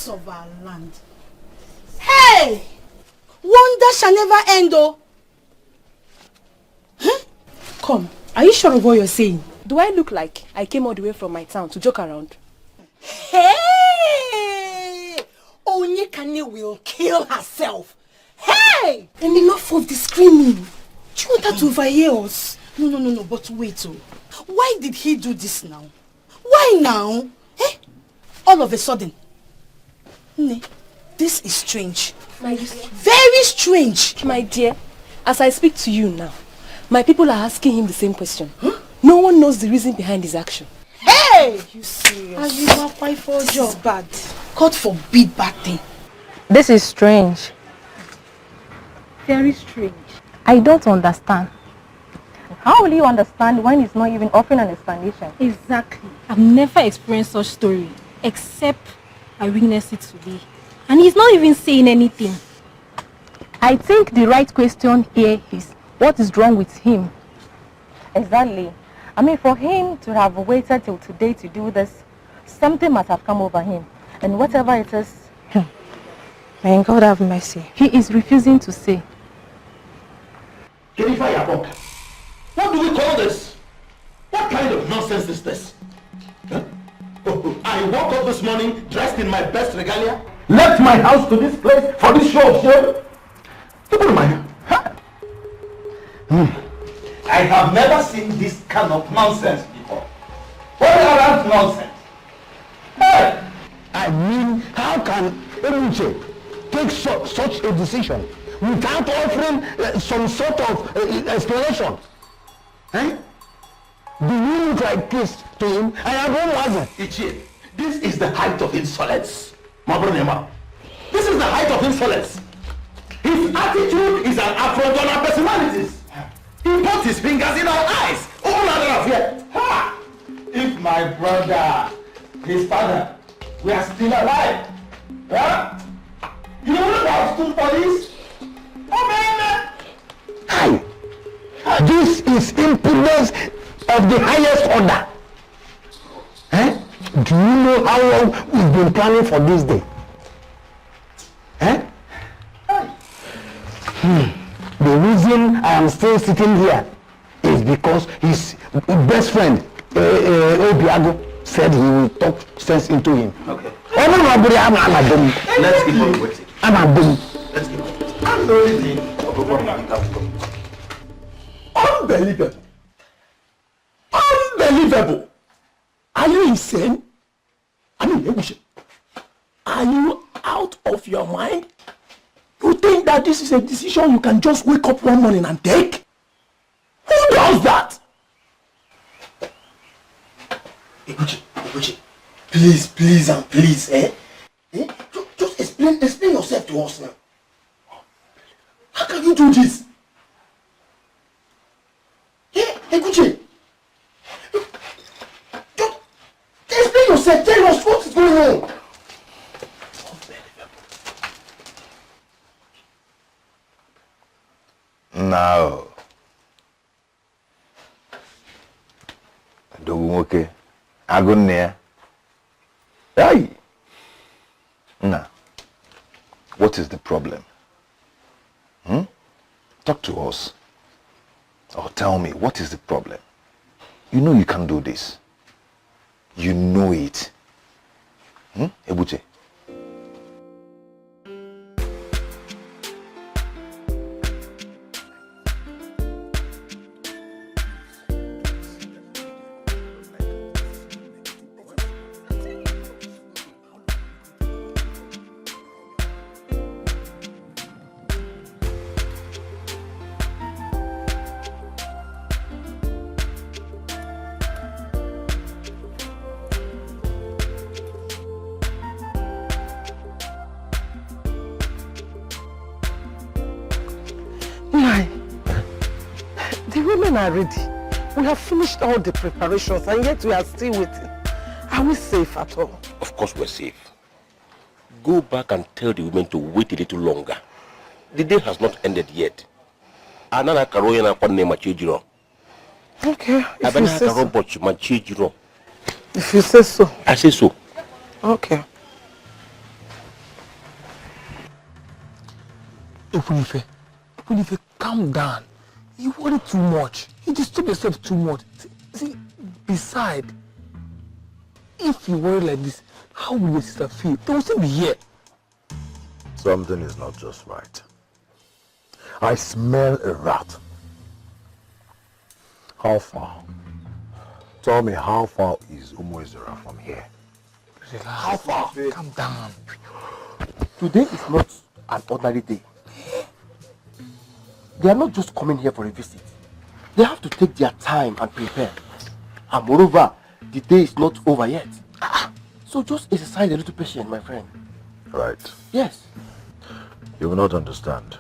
gods of our land. Hey! Wonder shall never end, oh. Huh? Come, are you sure of what you're saying? Do I look like I came all the way from my town to joke around? Hey! Onyekane will kill herself. Hey! And enough of the screaming. Do you want her to overhear us? No, but wait, oh. Why did he do this now? Why now? Eh? All of a sudden. This is strange. My dear. Very strange. My dear, as I speak to you now, my people are asking him the same question. Huh? No one knows the reason behind his action. Hey! You serious? Are you not quite for a job? Bad. God forbid bad thing. This is strange. Very strange. I don't understand. How will you understand when he's not even offering an explanation? Exactly. I've never experienced such story, except I witnessed it today. And he's not even saying anything. I think the right question here is, what is wrong with him? Exactly. I mean, for him to have waited till today to do this, something must have come over him. And whatever it is, may God have mercy. He is refusing to say. What do we call this? What kind of nonsense is this? Huh? I woke up this morning dressed in my best regalia, left my house to this place for this show of shame. People in my hand. I have never seen this kind of nonsense before. What around nonsense? Hey! I mean, how can Emuche take such a decision without offering some sort of explanation? Eh? Do you look like this to him? I have one wasn't. Ichie, this is the height of insolence. Mabronema. This is the height of insolence. His attitude is an affront on our personalities. He puts his fingers in our eyes. All other affair. Ha! If my brother, his father, were still alive, huh? You would have stood for this? Oh man! Hi! This is impudence of the highest order. Eh? Do you know how long we've been planning for this day? Eh? The reason I am still sitting here is because his best friend, Obiago, said he will talk sense into him. Okay. Let's keep on waiting. Let's keep on waiting. I'm the only thing. Unbelievable. Unbelievable. Are you insane? I mean, are you out of your mind? You think that this is a decision you can just wake up one morning and take? Who does that? Eguchi, please and please, just explain yourself to us now. How can you do this? Eguchi, just explain yourself, tell us what is going on. No. Dogumoke. Agunne. Hey. Now, what is the problem? Talk to us. Or tell me, what is the problem? You know you can do this. You know it. Ebuche. Are ready. We have finished all the preparations and yet we are still waiting. Are we safe at all? Of course we're safe. Go back and tell the women to wait a little longer. The day has not ended yet. Okay, if you say so. If you say so. I say so. Okay. Ekunife, calm down. You worry too much. You disturb yourself too much. See, besides, if you worry like this, how will your sister feel? They will still be here. Something is not just right. I smell a rat. How far? Tell me, how far is Umuezera from here? Relax. How far? Calm down. Today is not an ordinary day. They are not just coming here for a visit. They have to take their time and prepare. And moreover, the day is not over yet. So just exercise a little patience, my friend. Right. Yes. You will not understand.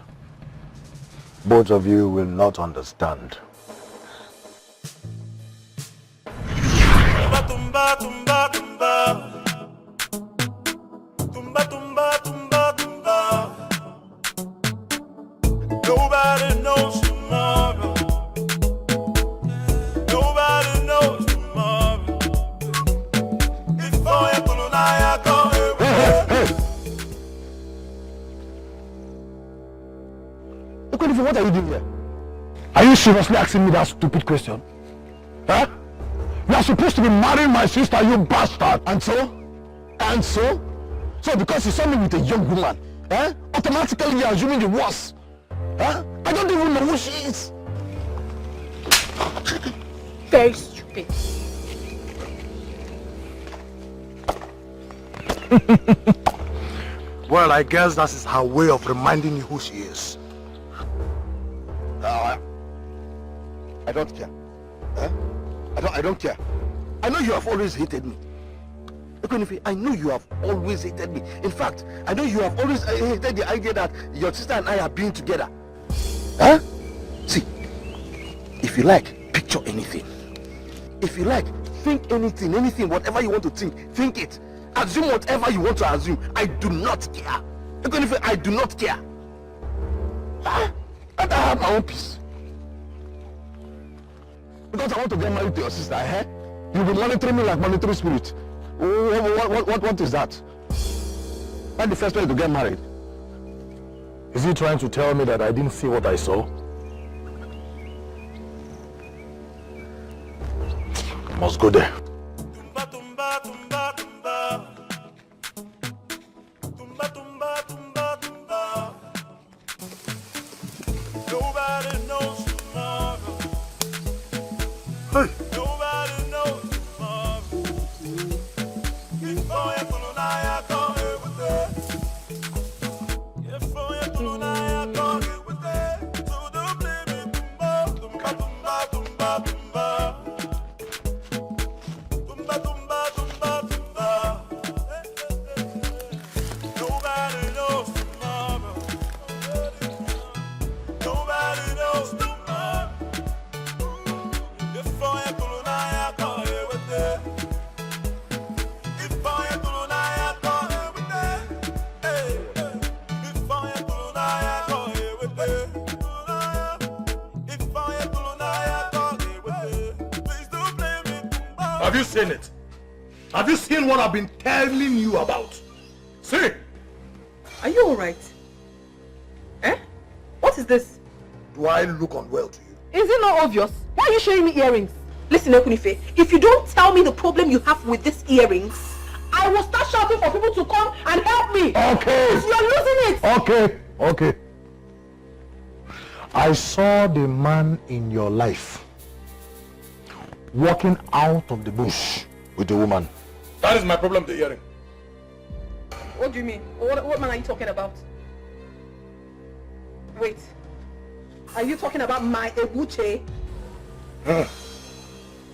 Both of you will not understand. Tumba, tumba, tumba. Tumba, tumba, tumba, tumba. Nobody knows tomorrow. Nobody knows tomorrow. If I go, Hey! Ekunife, what are you doing here? Are you seriously asking me that stupid question? Huh? You are supposed to be marrying my sister, you bastard! And so? And so? So because you saw me with a young woman, automatically you're assuming the worst. I don't even know who she is. Very stupid. Well, I guess that is her way of reminding you who she is. I don't care. I don't care. I know you have always hated me. Ekunife, I know you have always hated me. In fact, I know you have always hated the idea that your sister and I are being together. See, if you like, picture anything. If you like, think anything, whatever you want to think it. Assume whatever you want to assume. I do not care. Ekunife, I do not care. I have my own peace. Because I want to get married to your sister, You'll be monitoring me like monitoring spirit. What is that? That's the first place to get married. Is he trying to tell me that I didn't see what I saw? I must go there. tumba, tumba, tumba, tumba. Tumba, tumba, tumba, tumba. Nobody knows tomorrow. Hey! Nobody knows tomorrow. If I am gonna lie, I can't live with it. If I am gonna lie, I can't live with it. So don't blame me, tumba, tumba, tumba, tumba, tumba. Tumba, tumba, tumba, tumba. Nobody knows tomorrow. Nobody knows tomorrow. If I am gonna lie, I can't live with it. If I am gonna lie, I can't live with it. Hey, if I am gonna lie, I can't live with it. If I am gonna lie, I can't live with it. Please don't blame me. Have you seen it? Have you seen what I've been telling you about? See? Are you alright? What is this? Do I look unwell to you? Is it not obvious? Why are you showing me earrings? Listen, Ekunife, if you don't tell me the problem you have with these earrings, I will start shouting for people to come and help me. Okay. You're losing it. Okay. I saw the man in your life walking out of the bush with a woman. That is my problem, the earring. What do you mean? What man are you talking about? Wait. Are you talking about my Ebuche?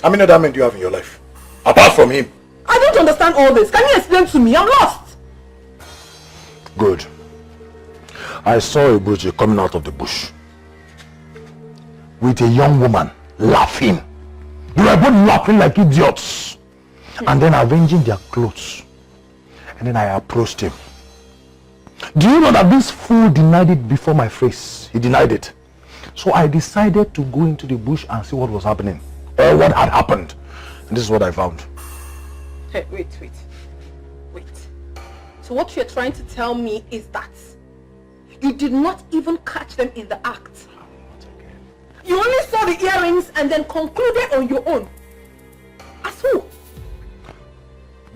How many other men do you have in your life? Apart from him. I don't understand all this. Can you explain to me? I'm lost. Good. I saw Ebuche coming out of the bush with a young woman laughing. They were both laughing like idiots. And then arranging their clothes. And then I approached him. Do you know that this fool denied it before my face? He denied it. So I decided to go into the bush and see what was happening. Or what had happened. And this is what I found. Hey, wait. So what you're trying to tell me is that You did not even catch them in the act. You only saw the earrings and then concluded on your own. As who?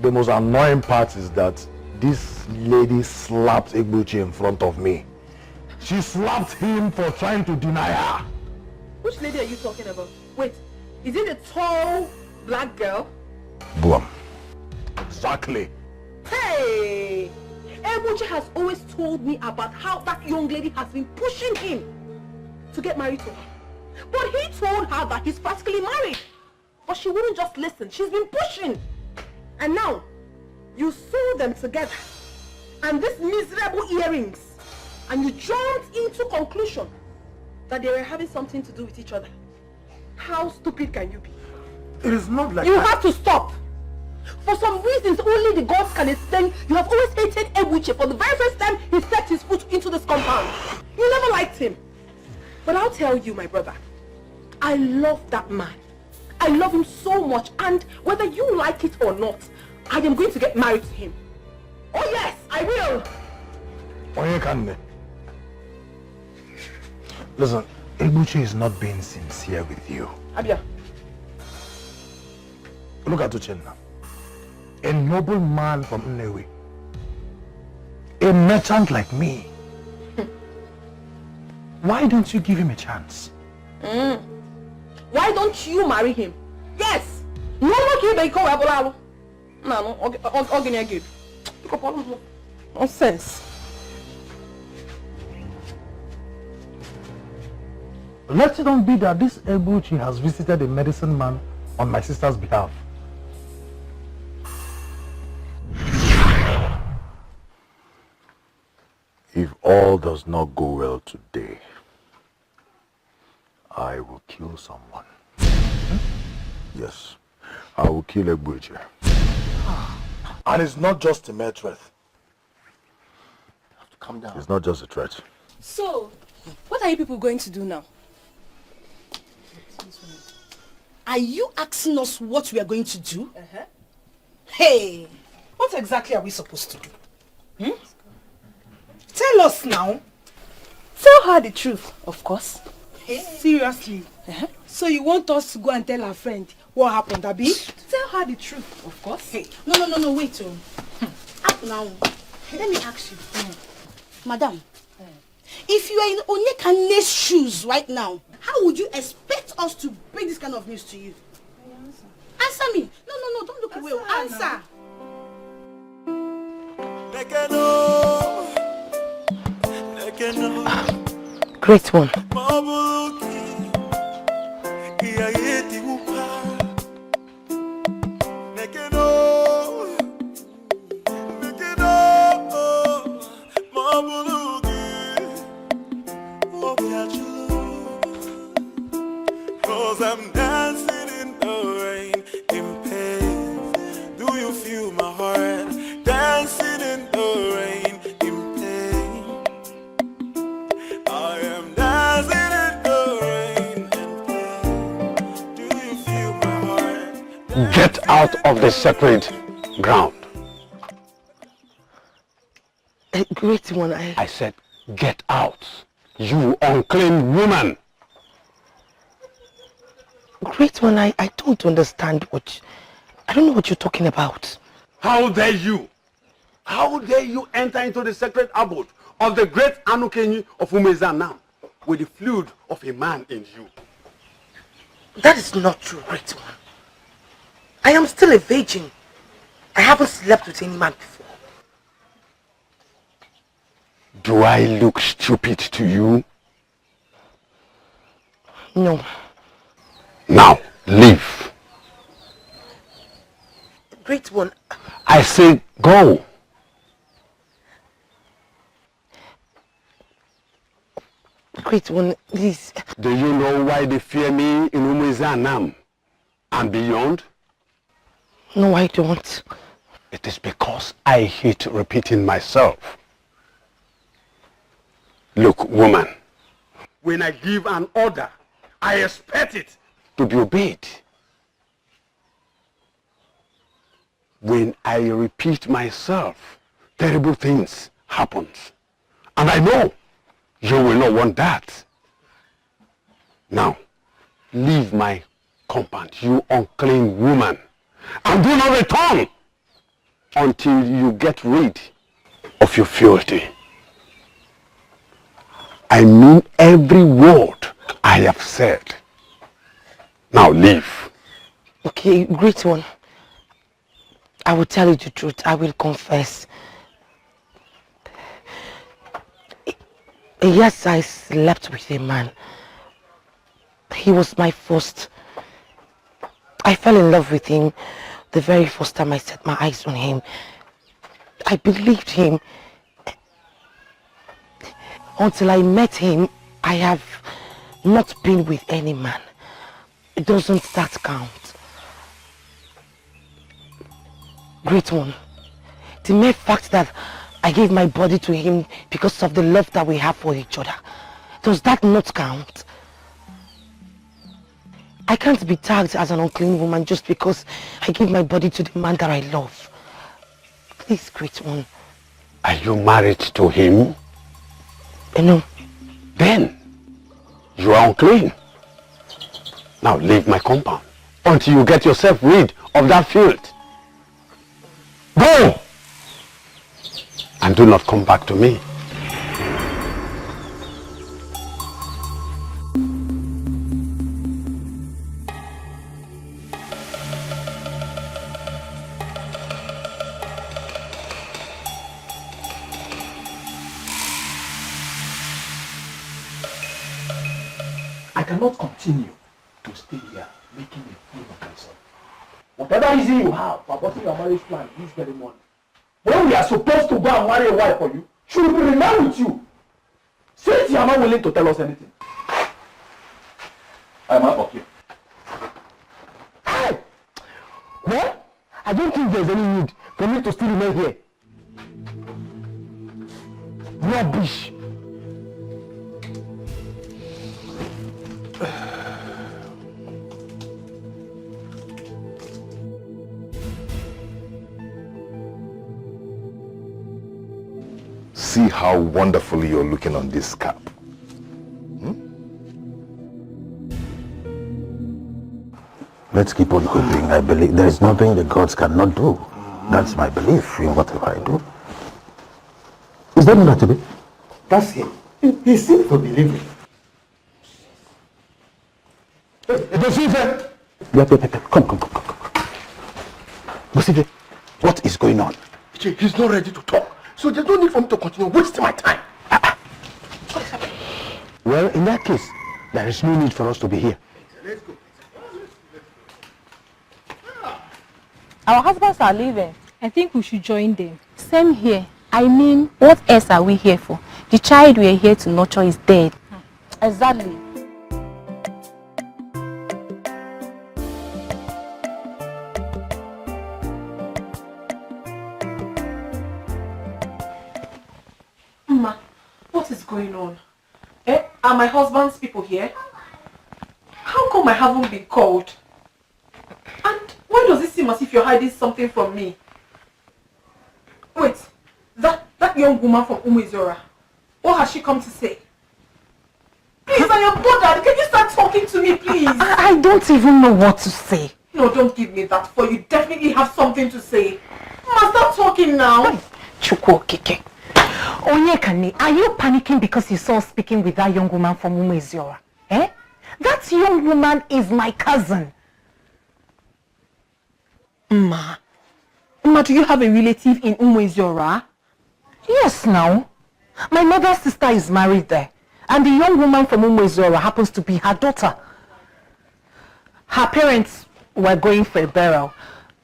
The most annoying part is that this lady slapped Egbuchi in front of me. She slapped him for trying to deny her. Which lady are you talking about? Wait, is it the tall black girl? Boom. Exactly. Hey! Egbuchi has always told me about how that young lady has been pushing him to get married to her. But he told her that he's practically married. But she wouldn't just listen. She's been pushing. And now, you saw them together. And these miserable earrings. And you jumped into conclusion that they were having something to do with each other. How stupid can you be? It is not like You have to stop. For some reasons only the gods can explain, you have always hated Egbuchi for the very first time he stepped his foot into this compound. You never liked him. But I'll tell you, my brother, I love that man. I love him so much, and whether you like it or not, I am going to get married to him. Oh yes, I will. Listen, Egbuchi is not being sincere with you. Abia. Look at Uchenna. A noble man from Nnewi. A merchant like me. Why don't you give him a chance? Why don't you marry him? Yes. No one can make a No, nonsense. Let it not be that this Egbuchi has visited a medicine man on my sister's behalf. If all does not go well today, I will kill someone. Yes, I will kill Egbuchi. And it's not just a mere threat. You have to calm down. It's not just a threat. So, what are you people going to do now? Are you asking us what we are going to do? Hey, what exactly are we supposed to do? Tell us now. Tell her the truth, of course. Hey. Seriously? So you want us to go and tell our friend what happened, Abi? Tell her the truth, of course. Hey. No, wait. Now, let me ask you. Madam, if you are in Onyekane's shoes right now, how would you expect us to bring this kind of news to you? Answer me. No, don't look away. Answer. Great one. I'm dancing in the rain, in pain. Do you feel my heart? Dancing in the rain, in pain. I am dancing in the rain, in pain. Do you feel my heart? Get out of the sacred ground. Great one, I said, get out, you unclean woman. Great one, I don't understand I don't know what you're talking about. How dare you? How dare you enter into the sacred abode of the great Anukenyi of Umezan now with the fluid of a man in you? That is not true, great one. I am still a virgin. I haven't slept with any man before. Do I look stupid to you? No. Now, leave. Great one. I say go. Great one, please. Do you know why they fear me in Umezanam and beyond? No, I don't. It is because I hate repeating myself. Look, woman. When I give an order, I expect it to be obeyed. When I repeat myself, terrible things happen. And I know You will not want that. Now, leave my compound, you unclean woman, and do not return until you get rid of your filthy. I mean every word I have said. Now leave. Okay, great one. I will tell you the truth. I will confess. Yes, I slept with a man. He was my first. I fell in love with him the very first time I set my eyes on him. I believed him. Until I met him, I have not been with any man. Doesn't that count? Great one. The mere fact that I gave my body to him because of the love that we have for each other, does that not count? I can't be tagged as an unclean woman just because I gave my body to the man that I love. Please, great one. Are you married to him? No. Then you are unclean. Now leave my compound until you get yourself rid of that filth. Go! And do not come back to me. I cannot continue to stay here making a fool of myself. Whatever reason you have for aborting your marriage plan this very morning, when we are supposed to go and marry a wife for you, she will be remain with you. Since you are not willing to tell us anything, I am out of here. Hey! Well, I don't think there's any need for me to still remain here. Rubbish. See how wonderfully you're looking on this cap. Let's keep on hoping. I believe there is nothing the gods cannot do. That's my belief in whatever I do. Is that not to be? That's him. He seems to believe it. Deceit! Yep. Come. Deceit, what is going on? He's not ready to talk. So there's no need for me to continue wasting my time. Well, in that case, there is no need for us to be here. Let's go. Our husbands are leaving. I think we should join them. Same here. I mean, what else are we here for? The child we are here to nurture is dead. Exactly. Ma, what is going on? Are my husband's people here? How come I haven't been called? And why does it seem as if you're hiding something from me? Wait, that young woman from Umezora, what has she come to say? Please, I am bothered. Can you start talking to me, please? I don't even know what to say. No, don't give me that, for you definitely have something to say. Ma, start talking now. Chukwokike. Onyekani, are you panicking because you saw speaking with that young woman from Umezora? Eh? That young woman is my cousin. Ma, do you have a relative in Umezora? Yes, now. My mother's sister is married there. And the young woman from Umezora happens to be her daughter. Her parents were going for a burial.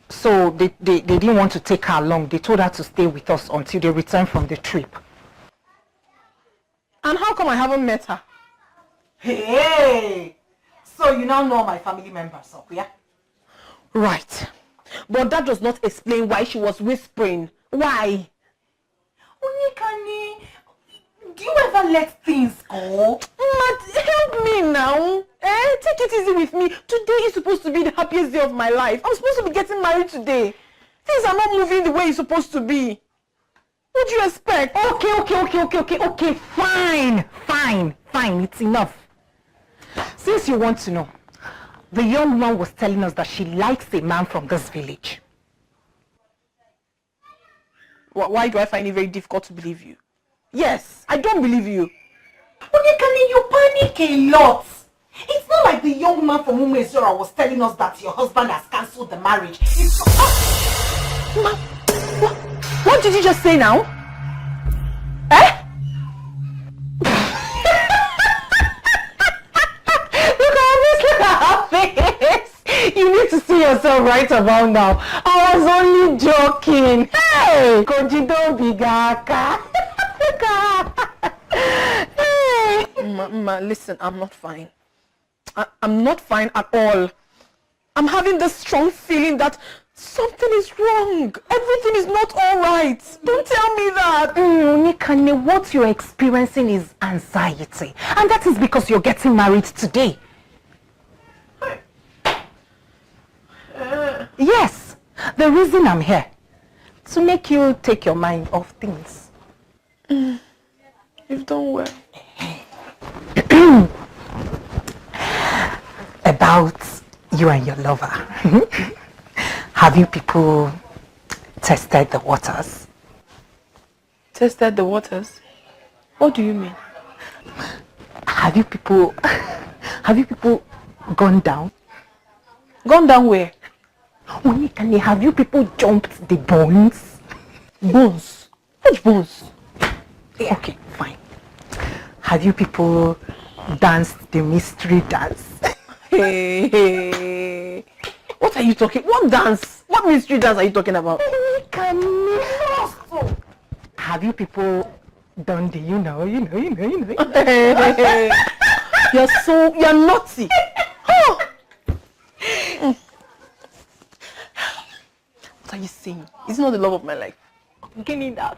So they didn't want to take her along. They told her to stay with us until they return from the trip. And how come I haven't met her? Hey! So you now know my family members, yeah? Right. But that does not explain why she was whispering. Why? Onyekani, do you ever let things go? But help me now. Take it easy with me. Today is supposed to be the happiest day of my life. I'm supposed to be getting married today. Things are not moving the way it's supposed to be. What do you expect? Okay, fine, it's enough. Since you want to know, the young woman was telling us that she likes a man from this village. Why do I find it very difficult to believe you? Yes, I don't believe you. Onyekani, you panic a lot. It's not like the young man from Umezora was telling us that your husband has cancelled the marriage. It's What did you just say now? Look at her face. You need to see yourself right about now. I was only joking. Hey, Koji, don't be gaka. Ma, listen, I'm not fine. I'm not fine at all. I'm having this strong feeling that something is wrong. Everything is not all right. Don't tell me that. Onyekani, what you're experiencing is anxiety. And that is because you're getting married today. Yes, the reason I'm here, to make you take your mind off things. You've done well. About you and your lover. Have you people tested the waters? Tested the waters? What do you mean? Have you people gone down? Gone down where? Onyekani, have you people jumped the bones? Bones? Which bones? Yeah. Okay, fine. Have you people danced the mystery dance? Hey. What are you talking? What dance? What mystery dance are you talking about? Have you people done the you know? You're naughty. What are you saying? It's not the love of my life. Getting that.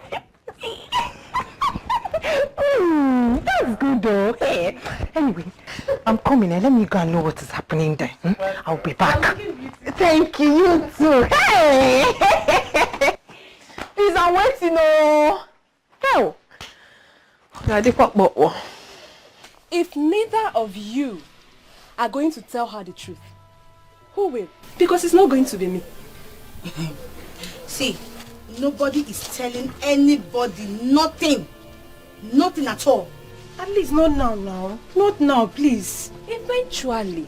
That's good though. Hey. Anyway, I'm coming and let me go and know what is happening there. I'll be back. Thank you, you too. Hey! Please, I'm waiting. Hell. if neither of you are going to tell her the truth, who will? Because it's not going to be me. See, nobody is telling anybody nothing. Nothing at all. At least not now. Not now, please. Eventually,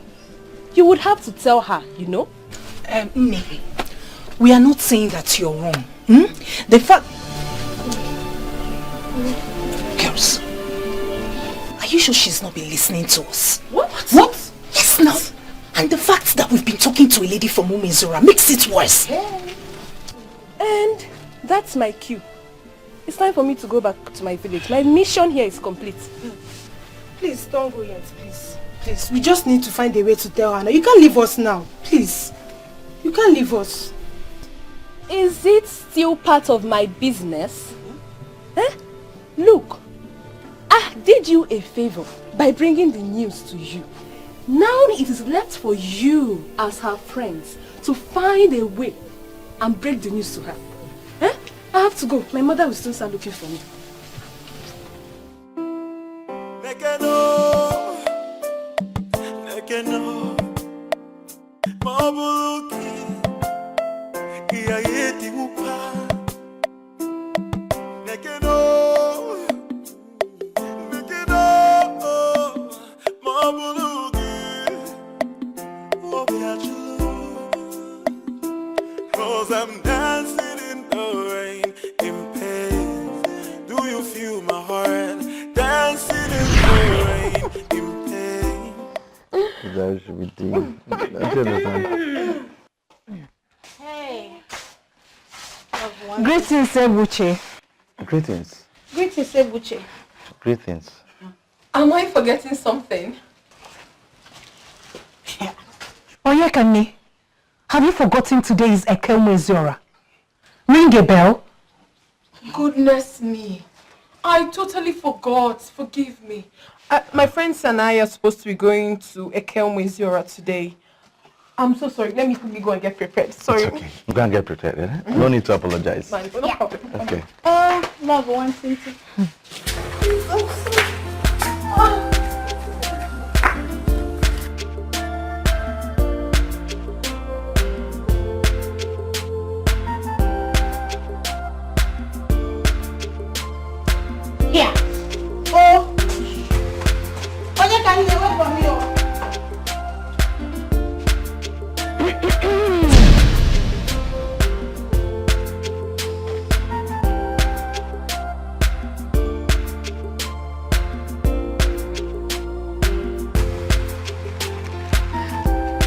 you would have to tell her, you know? Ini, we are not saying that you're wrong. The fact... Girls, are you sure she's not been listening to us? What? Yes, now. And the fact that we've been talking to a lady from Umezora makes it worse. And that's my cue. It's time for me to go back to my village. My mission here is complete. Please, don't go yet, please. Please, we just need to find a way to tell her now. You can't leave us now, please. You can't leave us. Is it still part of my business? Look, I did you a favor by bringing the news to you. Now it is left for you, as her friends, to find a way and break the news to her. I have to go. My mother will still start looking for me. I'm dancing in the rain, in pain. Do you feel my heart? Dancing in the rain, in pain. That should be deep. Hey. Greetings, Ebuche. Greetings. Greetings, Ebuche. Greetings. Am I forgetting something? Onyekani, have you forgotten today is Eke Umezora? Ring a bell. Goodness me. I totally forgot. Forgive me. My friends and I are supposed to be going to Eke Umezora today. I'm so sorry. Let me quickly go and get prepared. Sorry. It's okay. You can get prepared, eh? No need to apologize. No problem. Okay. Oh, love, one thing too. Here. Oh. Onye ka you away from me.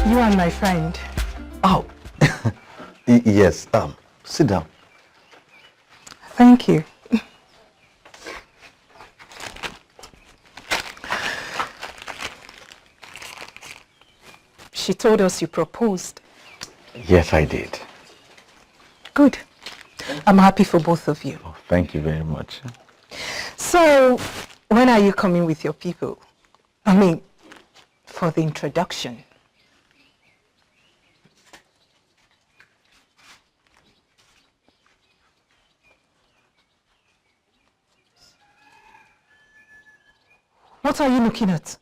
You are my friend. Oh. Yes. Sit down. Thank you. She told us you proposed. Yes, I did. Good. I'm happy for both of you. Oh, thank you very much. So, when are you coming with your people? I mean, for the introduction. What are you looking at?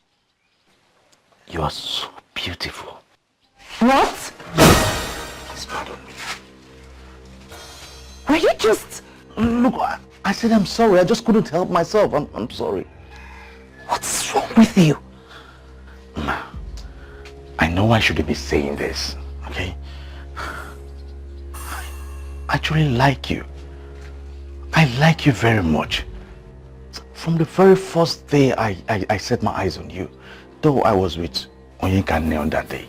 You are so beautiful. What? Please pardon me. Are you just... Look, I said I'm sorry. I just couldn't help myself. I'm sorry. What's wrong with you? Ma, I know I shouldn't be saying this, okay? I actually like you. I like you very much. From the very first day I set my eyes on you, though I was with Onyeka on that day,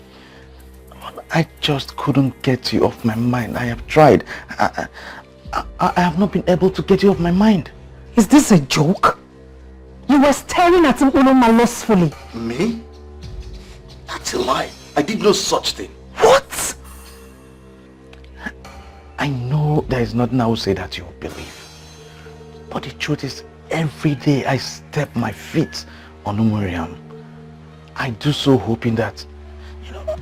I just couldn't get you off my mind. I have tried. I have not been able to get you off my mind. Is this a joke? You were staring at him lustfully. Me? That's a lie. I did no such thing. What? I know there is nothing I will say that you will believe. But the truth is, every day I step my feet on Umuriam, I do so hoping that, you know,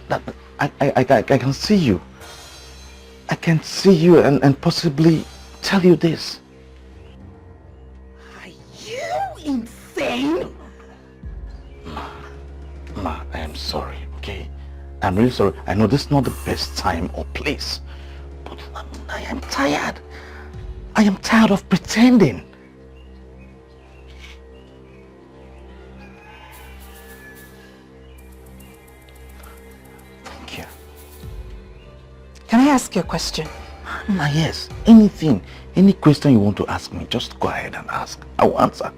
that I can see you. I can see you and possibly tell you this. Are you insane? Ma, I am sorry, okay? I'm really sorry. I know this is not the best time or place, but I am tired. I am tired of pretending. Thank you. Can I ask you a question? Ma, yes. Anything, any question you want to ask me, just go ahead and ask. I will answer.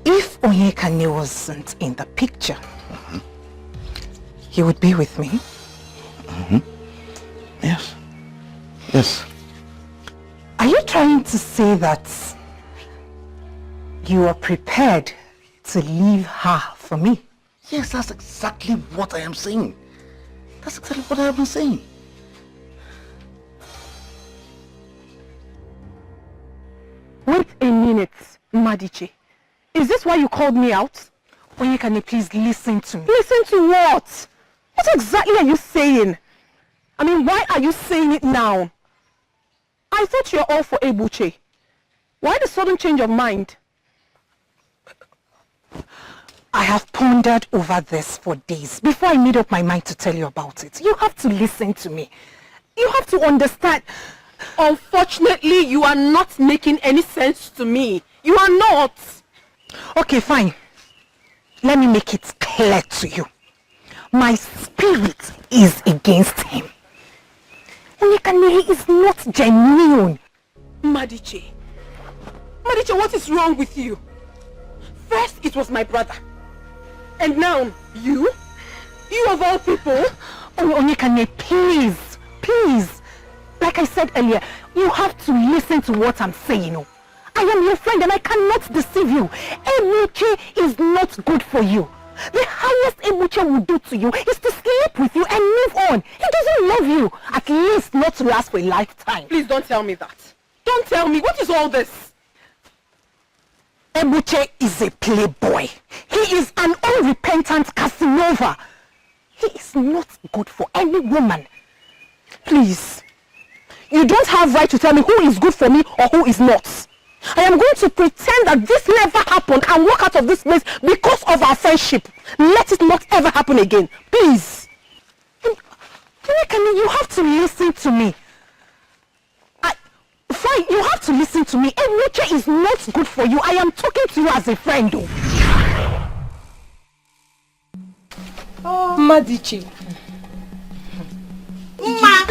If Onyeka wasn't in the picture, he would be with me. Yes. Yes. Are you trying to say that you are prepared to leave her for me? Yes, that's exactly what I am saying. That's exactly what I have been saying. Wait a minute, Madiche. Is this why you called me out? Onyeka, please listen to me. Listen to what? What exactly are you saying? I mean, why are you saying it now? I thought you're all for Ebuche. Why the sudden change of mind? I have pondered over this for days before I made up my mind to tell you about it. You have to listen to me. You have to understand. Unfortunately, you are not making any sense to me. You are not. Okay, fine. Let me make it clear to you. My spirit is against him. Onyeka is not genuine. Madiche, what is wrong with you? First, it was my brother. And now, you? You of all people? Onyeka, please, please. Like I said earlier, you have to listen to what I'm saying. I am your friend and I cannot deceive you. Ebuche is not good for you. The highest Ebuche will do to you is to sleep with you and move on. He doesn't love you. At least not to last for a lifetime. Please don't tell me that. Don't tell me. What is all this? Ebuche is a playboy. He is an unrepentant Casanova. He is not good for any woman. Please, you don't have right to tell me who is good for me or who is not. I am going to pretend that this never happened and walk out of this place because of our friendship. Let it not ever happen again. Please. You have to listen to me. Fine, you have to listen to me. Ebuche is not good for you. I am talking to you as a friend. Oh, Madichi. Ma!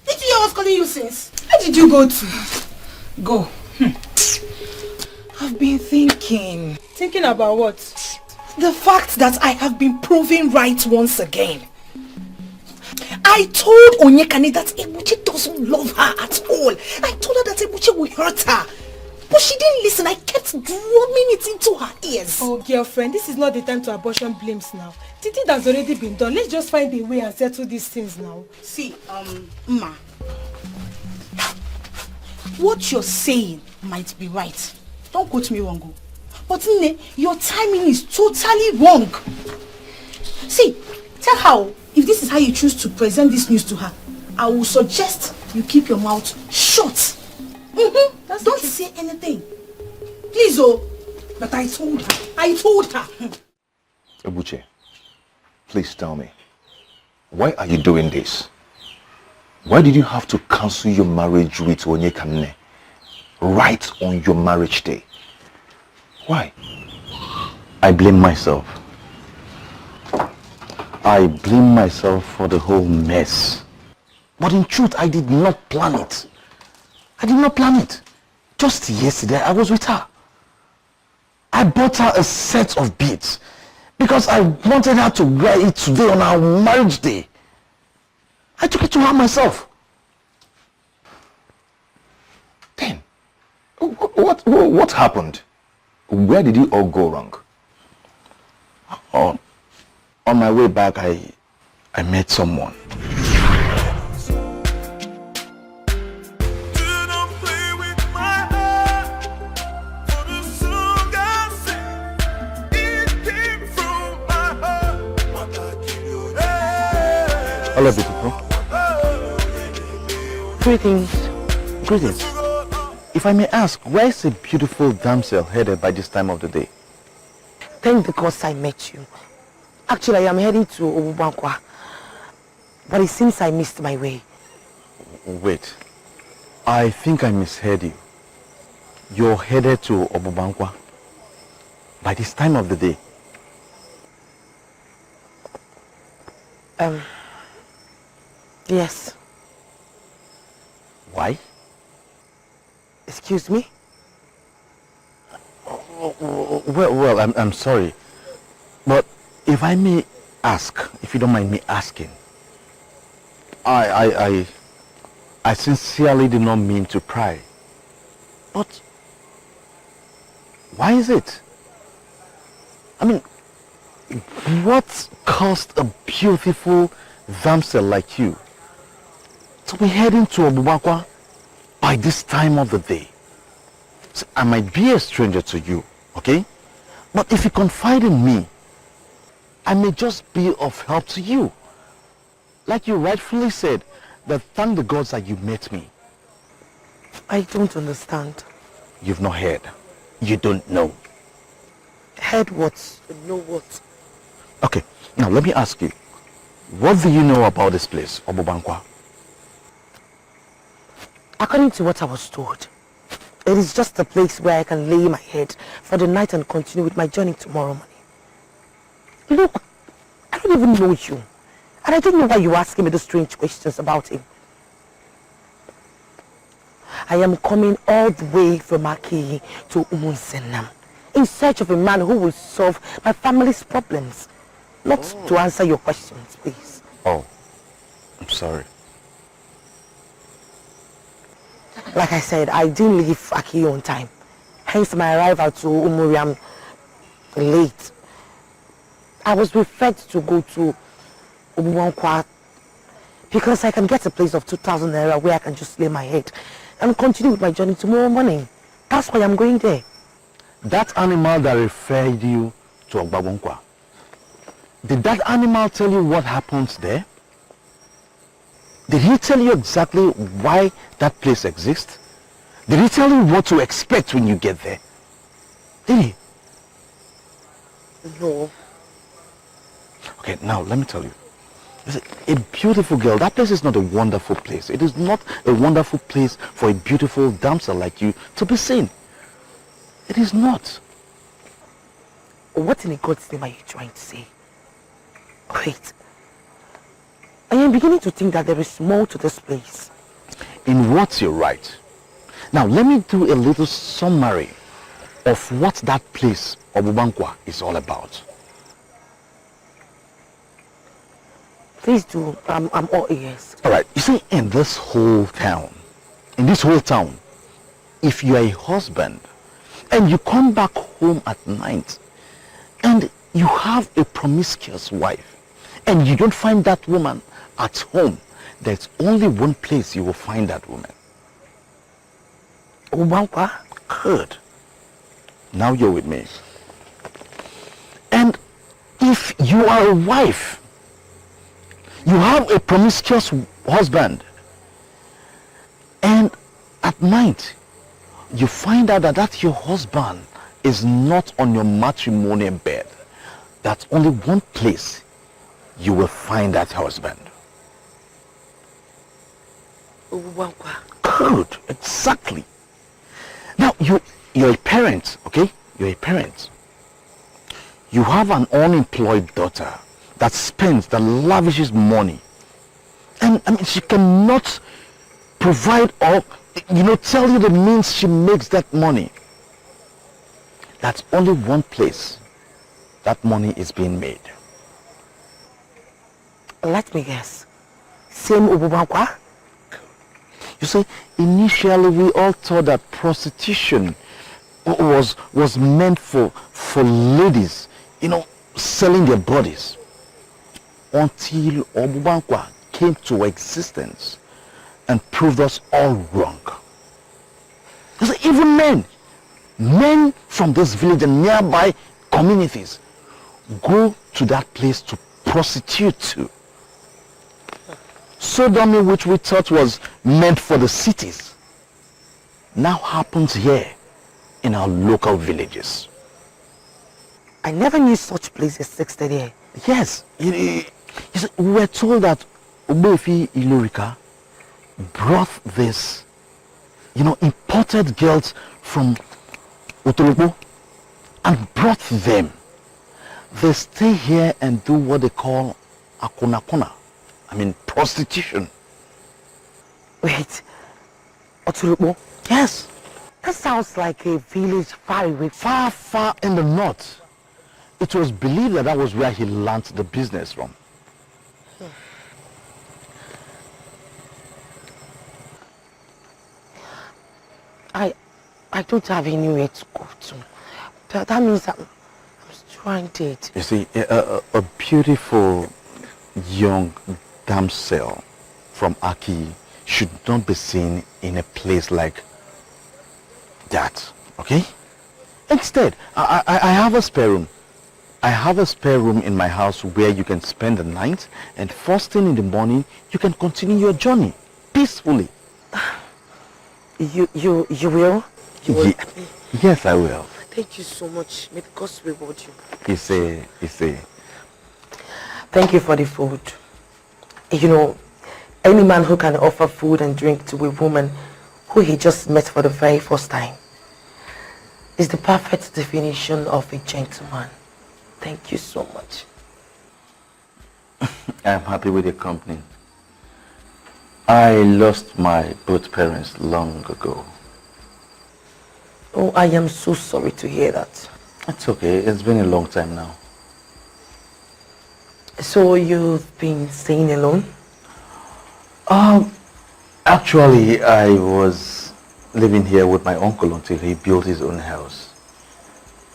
Did you hear what's calling you since? Where did you go to? Go. I've been thinking. Thinking about what? The fact that I have been proven right once again. I told Onyekani that Ebuche doesn't love her at all. I told her that Ebuche will hurt her. But she didn't listen. I kept drumming it into her ears. Oh, girlfriend, this is not the time to abortion blames now. The thing has already been done. Let's just find a way and settle these things now. See, Ma. What you're saying might be right. Don't quote me wrong. But Nne, your timing is totally wrong. See, tell her if this is how you choose to present this news to her, I will suggest you keep your mouth shut. Don't say anything. Please, but I told her. Ebuche, please tell me, why are you doing this? Why did you have to cancel your marriage with Onyekane right on your marriage day? Why? I blame myself. I blame myself for the whole mess. But in truth, I did not plan it. Just yesterday, I was with her. I bought her a set of beads because I wanted her to wear it today on our marriage day. I took it to her myself. Then, what happened? Where did it all go wrong? On my way back, I met someone. Hello, beautiful. Greetings. If I may ask, where is a beautiful damsel headed by this time of the day? Thank the gods I met you. Actually, I am heading to Obankwa, but it seems I missed my way. Wait, I think I misheard you. You're headed to Obankwa by this time of the day? Yes. Why? Excuse me? Well, I'm sorry. But if I may ask, if you don't mind me asking, I sincerely did not mean to pry. But why is it? I mean, what caused a beautiful damsel like you to be heading to Obankwa by this time of the day? So I might be a stranger to you, okay? But if you confide in me, I may just be of help to you. Like you rightfully said, that thank the gods that you met me. I don't understand. You've not heard. You don't know. Heard what? Know what? Okay, now let me ask you. What do you know about this place, Obankwa? According to what I was told, it is just a place where I can lay my head for the night and continue with my journey tomorrow morning. Look, I don't even know you. And I don't know why you're asking me those strange questions about him. I am coming all the way from Aki to Umunsenam in search of a man who will solve my family's problems. Not to answer your questions, please. Oh, I'm sorry. Like I said, I didn't leave Aki on time. Hence my arrival to Umuriam late. I was referred to go to Obankwa because I can get a place of 2,000 naira where I can just lay my head and continue with my journey tomorrow morning. That's why I'm going there. That animal that referred you to Obankwa, did that animal tell you what happens there? Did he tell you exactly why that place exists? Did he tell you what to expect when you get there? Did he? No. Okay, now let me tell you. A beautiful girl, that place is not a wonderful place. It is not a wonderful place for a beautiful damsel like you to be seen. It is not. What in God's name are you trying to say? Wait. I am beginning to think that there is more to this place. In what you're right. Now let me do a little summary of what that place of Obankwa is all about. Please do. I'm all ears. Alright, you see, in this whole town, if you are a husband and you come back home at night and you have a promiscuous wife and you don't find that woman at home, there's only one place you will find that woman. Obankwa? Good. Now you're with me. And if you are a wife, you have a promiscuous husband, and at night you find out that your husband is not on your matrimonial bed, that's only one place you will find that husband. Obankwa. Good, exactly. Now you're a parent, okay? You're a parent. You have an unemployed daughter that lavishes money, and I mean she cannot provide or tell you the means she makes that money. That's only one place that money is being made. Let me guess. Same Obankwa? You see, initially we all thought that prostitution was meant for ladies, selling their bodies. Until Obankwa came to existence and proved us all wrong. You see, even men from this village and nearby communities go to that place to prostitute too. Sodomy, which we thought was meant for the cities, now happens here in our local villages. I never knew such places existed here. Yes, we were told that Obefi Ilurika brought this, imported girls from Otorobo and brought them. They stay here and do what they call akonakona. I mean, prostitution. Wait, Otorobo? Yes. That sounds like a village far away. Far in the north. It was believed that was where he learned the business from. I don't have anywhere to go to. That means I'm stranded. You see, a beautiful young damsel from Aki should not be seen in a place like that, okay? Instead, I have a spare room. I have a spare room in my house where you can spend the night, and first thing in the morning, you can continue your journey peacefully. You will? Yes, I will. Thank you so much. May the gods reward you. You say. Thank you for the food. Any man who can offer food and drink to a woman who he just met for the very first time is the perfect definition of a gentleman. Thank you so much. I'm happy with your company. I lost my both parents long ago. Oh, I am so sorry to hear that. It's okay. It's been a long time now. So you've been staying alone? Actually, I was living here with my uncle until he built his own house.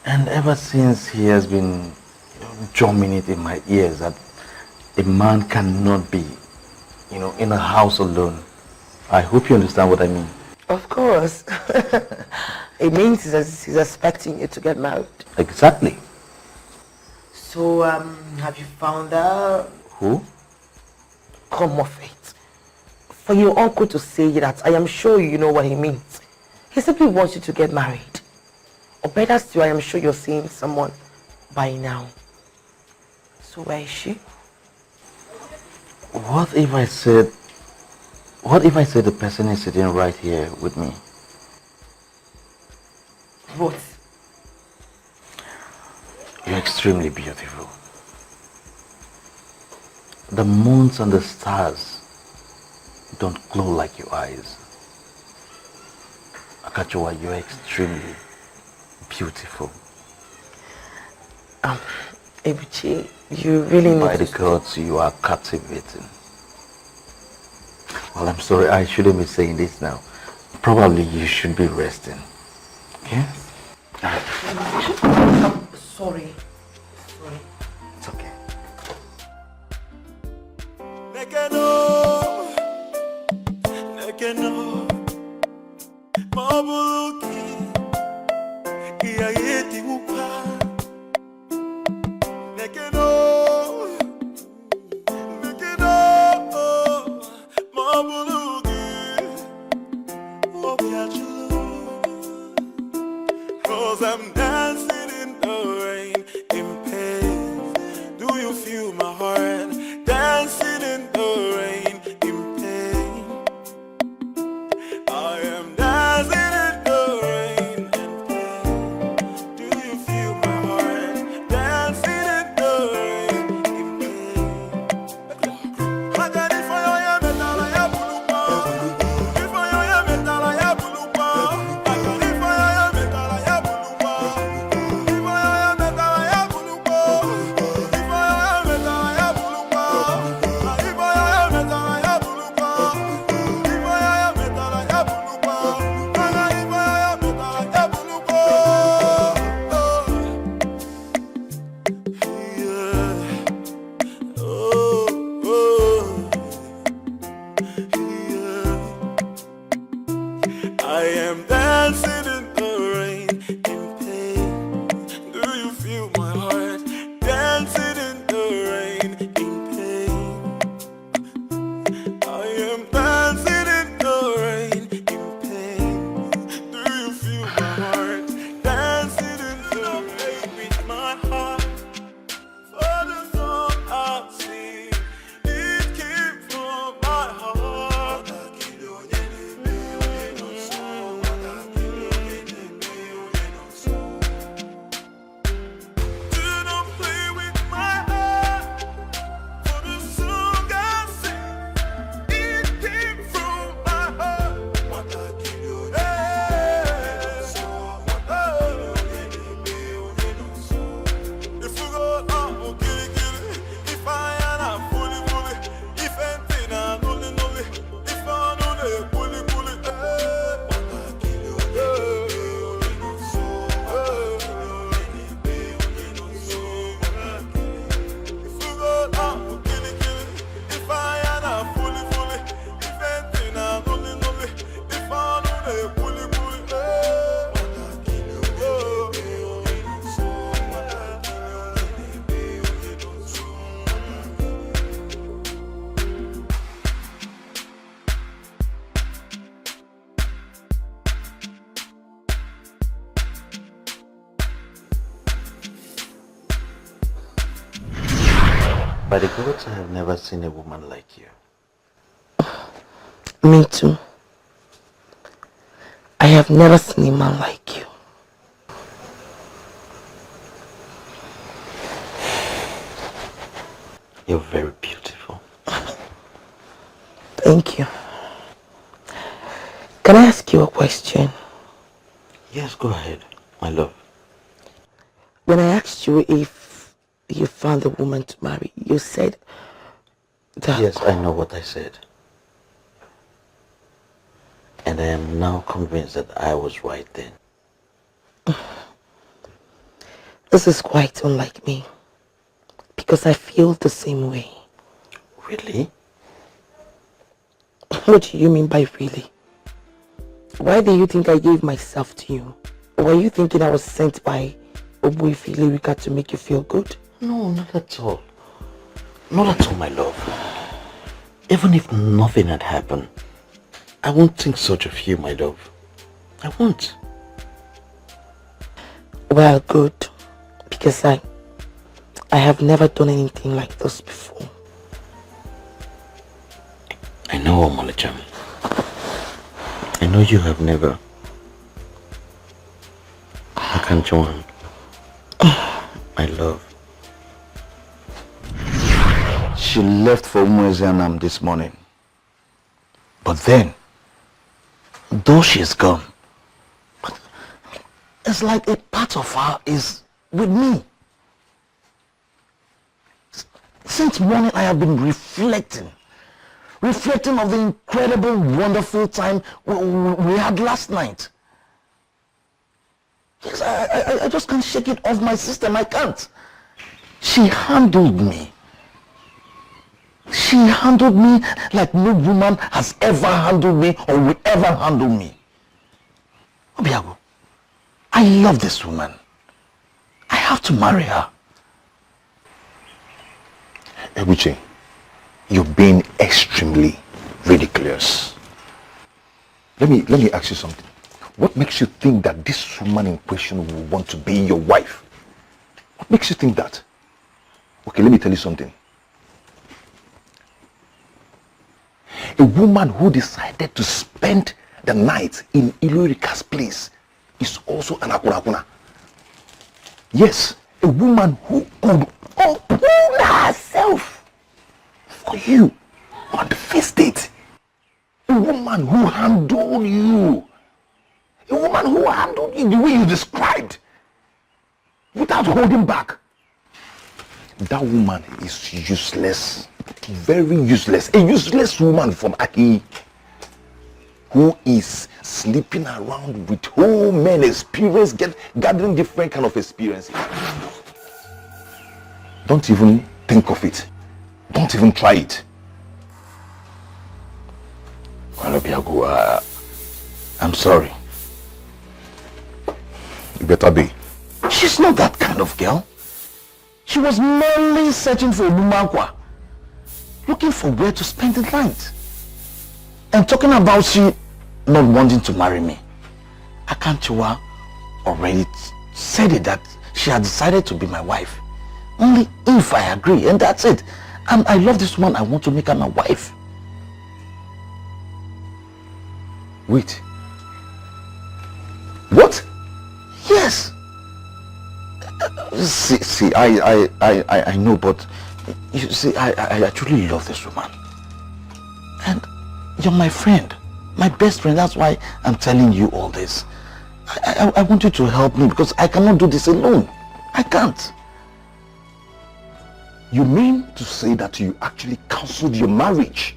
And ever since, he has been drumming it in my ears that a man cannot be, in a house alone. I hope you understand what I mean. Of course. It means he's expecting you to get married. Exactly. So, have you found out? Who? Come off it. For your uncle to say that, I am sure you know what he means. He simply wants you to get married. Or better still, I am sure you're seeing someone by now. So where is she? What if I said the person is sitting right here with me? What? You're extremely beautiful. The moons and the stars don't glow like your eyes. Akachua, you're extremely beautiful. Ebuchi, you really need By the gods, you are captivating. Well, I'm sorry, I shouldn't be saying this now. Probably you should be resting. Okay? I'm sorry. It's okay. Cause I'm dancing in the rain, in pain. Do you feel my heart? Dancing in the rain, in pain. I am dancing in the rain, in pain. Do you feel my heart? Dancing in the rain, in pain. Hagani for your metal, I have bulupa. If I am metal, I have bulupa. Hagani for your metal, I have bulupa. If I am metal, I have bulupa. If I am metal, I have bulupa. If I am metal, I have bulupa. If I am metal, I have bulupa. If I am metal, I have bulupa. Yeah. Oh, yeah. I am dancing in the rain, in pain. Do you feel my heart? Dancing in the rain, in pain. I am dancing in the rain, in pain. Do you feel my heart? Dancing in the rain with my heart. For the song I sing, it came from my heart. Do not play with my heart. For the song I sing, it came from my heart. If you go down, kill it. If I am a fully, if anything, I'm only. If I know they bully, If you go down, kill it. If I am a fully, if anything, I'm only. If I know they bully, By the gods, I have never seen a woman like you. Me too. I have never seen a man like you. You're very beautiful. Thank you. Can I ask you a question? Yes, go ahead, my love. When I asked you if you found a woman to marry, you said that... Yes, I know what I said. And I am now convinced that I was right then. This is quite unlike me, because I feel the same way. Really? What do you mean by really? Why do you think I gave myself to you? Or were you thinking I was sent by Obuifi Lyrica to make you feel good? No, not at all. Not at all, my love. Even if nothing had happened, I won't think such of you, my love. I won't. Well, good. Because I have never done anything like this before. I know, Omolacham. I know you have never. I can't join. My love. She left for Umuezianam this morning. But then, though she's gone, but it's like a part of her is with me. Since morning I have been reflecting of the incredible, wonderful time we had last night. Yes, I just can't shake it off my system. I can't. She handled me. She handled me like no woman has ever handled me or will ever handle me. Obiago, I love this woman. I have to marry her. Ebuche, you're being extremely ridiculous. Let me ask you something. What makes you think that this woman in question will want to be your wife? What makes you think that? Okay, let me tell you something. A woman who decided to spend the night in Ilurika's place is also an akurakuna. Yes, a woman who could open herself for you on the first date. A woman who handled you. A woman who handled you the way you described, without holding back. That woman is useless. Very useless. A useless woman from Aki, who is sleeping around with whole men experience, gathering different kind of experiences. Don't even think of it. Don't even try it. Well, Obiago, I'm sorry. You better be. She's not that kind of girl. She was merely searching for Obankwa, looking for where to spend the night. And talking about she not wanting to marry me. Akanchua already said it that she had decided to be my wife. Only if I agree, and that's it. And I love this woman, I want to make her my wife. Wait. What? Yes. See, I know, but you see, I truly love this woman. And you're my friend, my best friend. That's why I'm telling you all this. I want you to help me because I cannot do this alone. I can't. You mean to say that you actually cancelled your marriage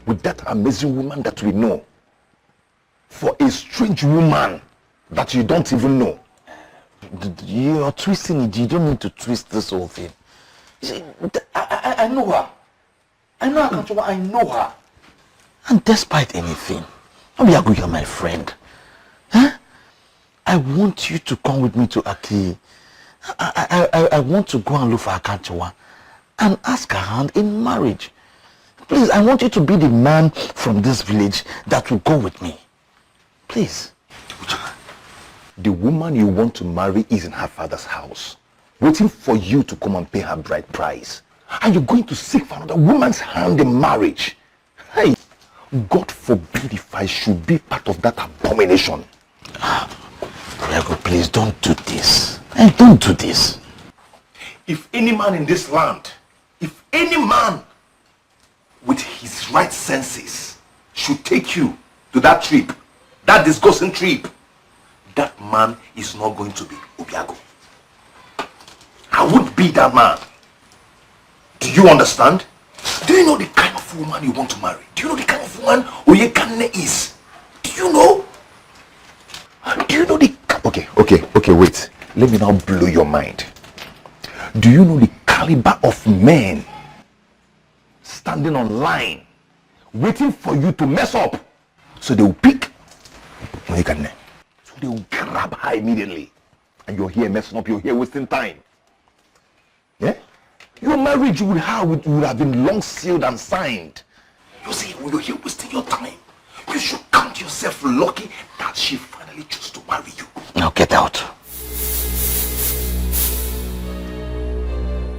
with that amazing woman that we know for a strange woman that you don't even know? You're twisting it. You don't need to twist this whole thing. See, I know her. I know her. I know her. And despite anything, Obiago, you're my friend. Huh? I want you to come with me to Aki. I want to go and look for Akanchwa and ask her hand in marriage. Please, I want you to be the man from this village that will go with me. Please. The woman you want to marry is in her father's house, waiting for you to come and pay her bride price. And you're going to seek for another woman's hand in marriage. Hey, God forbid if I should be part of that abomination. Diego, please don't do this. And don't do this. If any man in this land, if any man with his right senses should take you to that trip, that disgusting trip, that man is not going to be Obiago. I would be that man. Do you understand? Do you know the kind of woman you want to marry? Do you know the kind of woman Oyekane is? Do you know? Do you know the... Okay, wait. Let me now blow your mind. Do you know the caliber of men standing on line, waiting for you to mess up? So they will pick Onyekanne. So they will grab her immediately. And you're here messing up, you're here wasting time. Yeah? Your marriage with her would have been long sealed and signed. You see, you're here wasting your time. You should count yourself lucky that she finally chose to marry you. Now get out.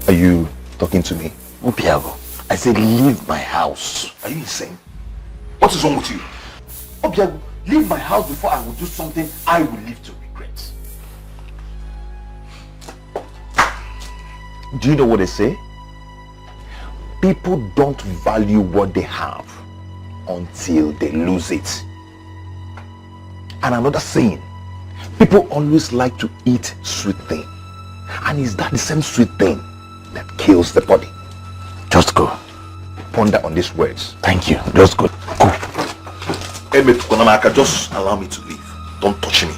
Are you talking to me? Obiago, I said leave my house. Are you insane? What is wrong with you? Obiago, leave my house before I will do something I will live to regret. Do you know what they say? People don't value what they have until they lose it. And another saying, people always like to eat sweet thing. And is that the same sweet thing that kills the body? Just go. Ponder on these words. Thank you. Just go. Go. Emetukonamaka, just allow me to leave. Don't touch me.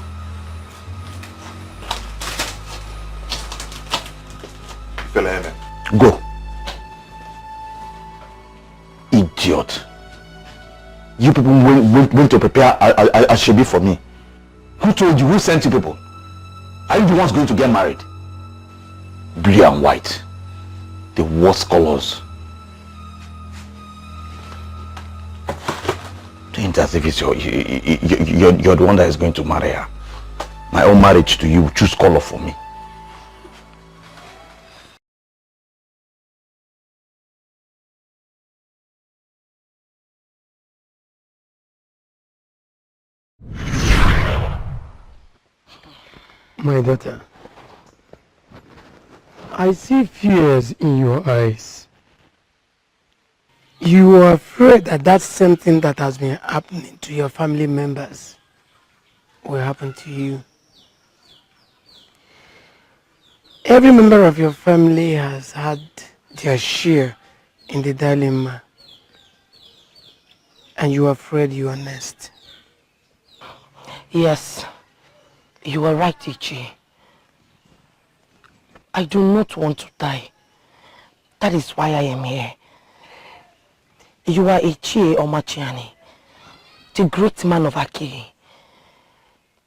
Go. Idiot. You people went to prepare a shebi for me. Who told you? Who sent you people? Are you the ones going to get married? Blue and white. The worst colors. Think as if it's you're the one that is going to marry her. My own marriage to you, choose color for me. My daughter, I see fears in your eyes. You are afraid that that same thing that has been happening to your family members will happen to you. Every member of your family has had their share in the dilemma, and you are afraid you are next. Yes, you are right, Ichi. I do not want to die. That is why I am here. You are Ichi Omachiani, the great man of Aki.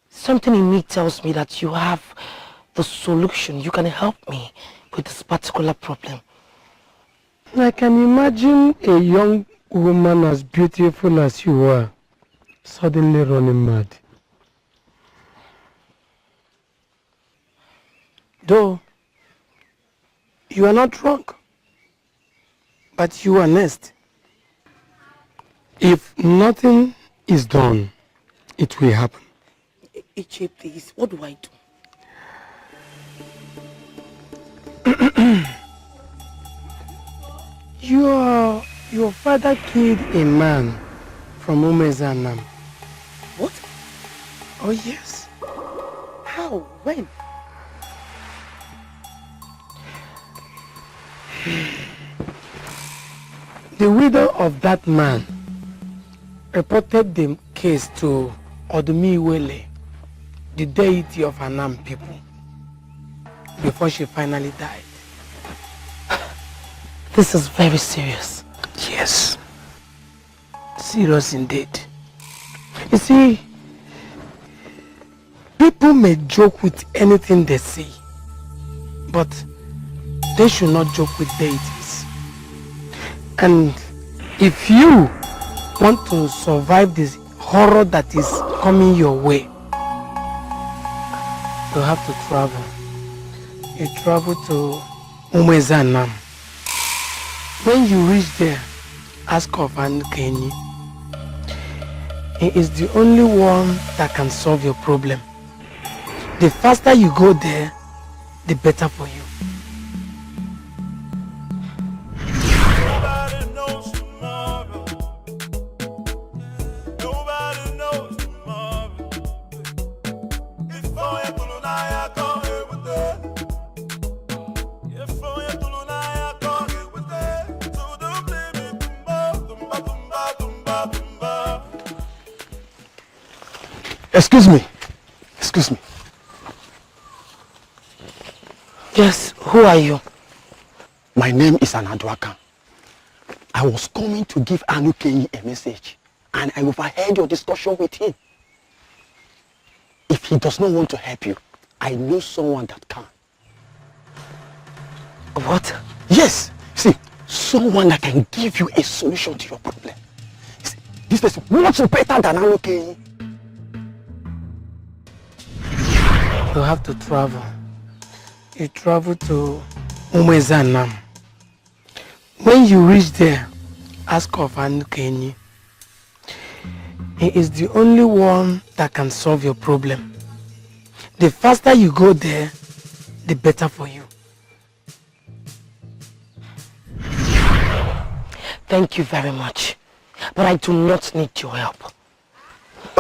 Something in me tells me that you have the solution. You can help me with this particular problem. I can imagine a young woman as beautiful as you are suddenly running mad. Though you are not wrong, but you are next. If nothing is done, it will happen. Ichi, please, what do I do? Your father killed a man from Umezanam. What? Oh yes. How? When? The widow of that man reported the case to Odumiwele, the deity of Anam people, before she finally died. This is very serious. Yes. Serious indeed. You see, people may joke with anything they see, but they should not joke with deities. And if you want to survive this horror that is coming your way, you have to travel. You travel to Umezanam. When you reach there, ask of Kenyi. He is the only one that can solve your problem. The faster you go there, the better for you. Excuse me. Excuse me. Yes, who are you? My name is Anaduaka. I was coming to give Anukenyi a message, and I overheard your discussion with him. he does not want to help you, I know someone that can. What? Yes. See, someone that can give you a solution to your problem. See, this person much better than Anukenyi. You have to travel. You travel to Umezanam. When you reach there, ask of Anukenyi. He is the only one that can solve your problem. The faster you go there, the better for you. Thank you very much. But I do not need your help.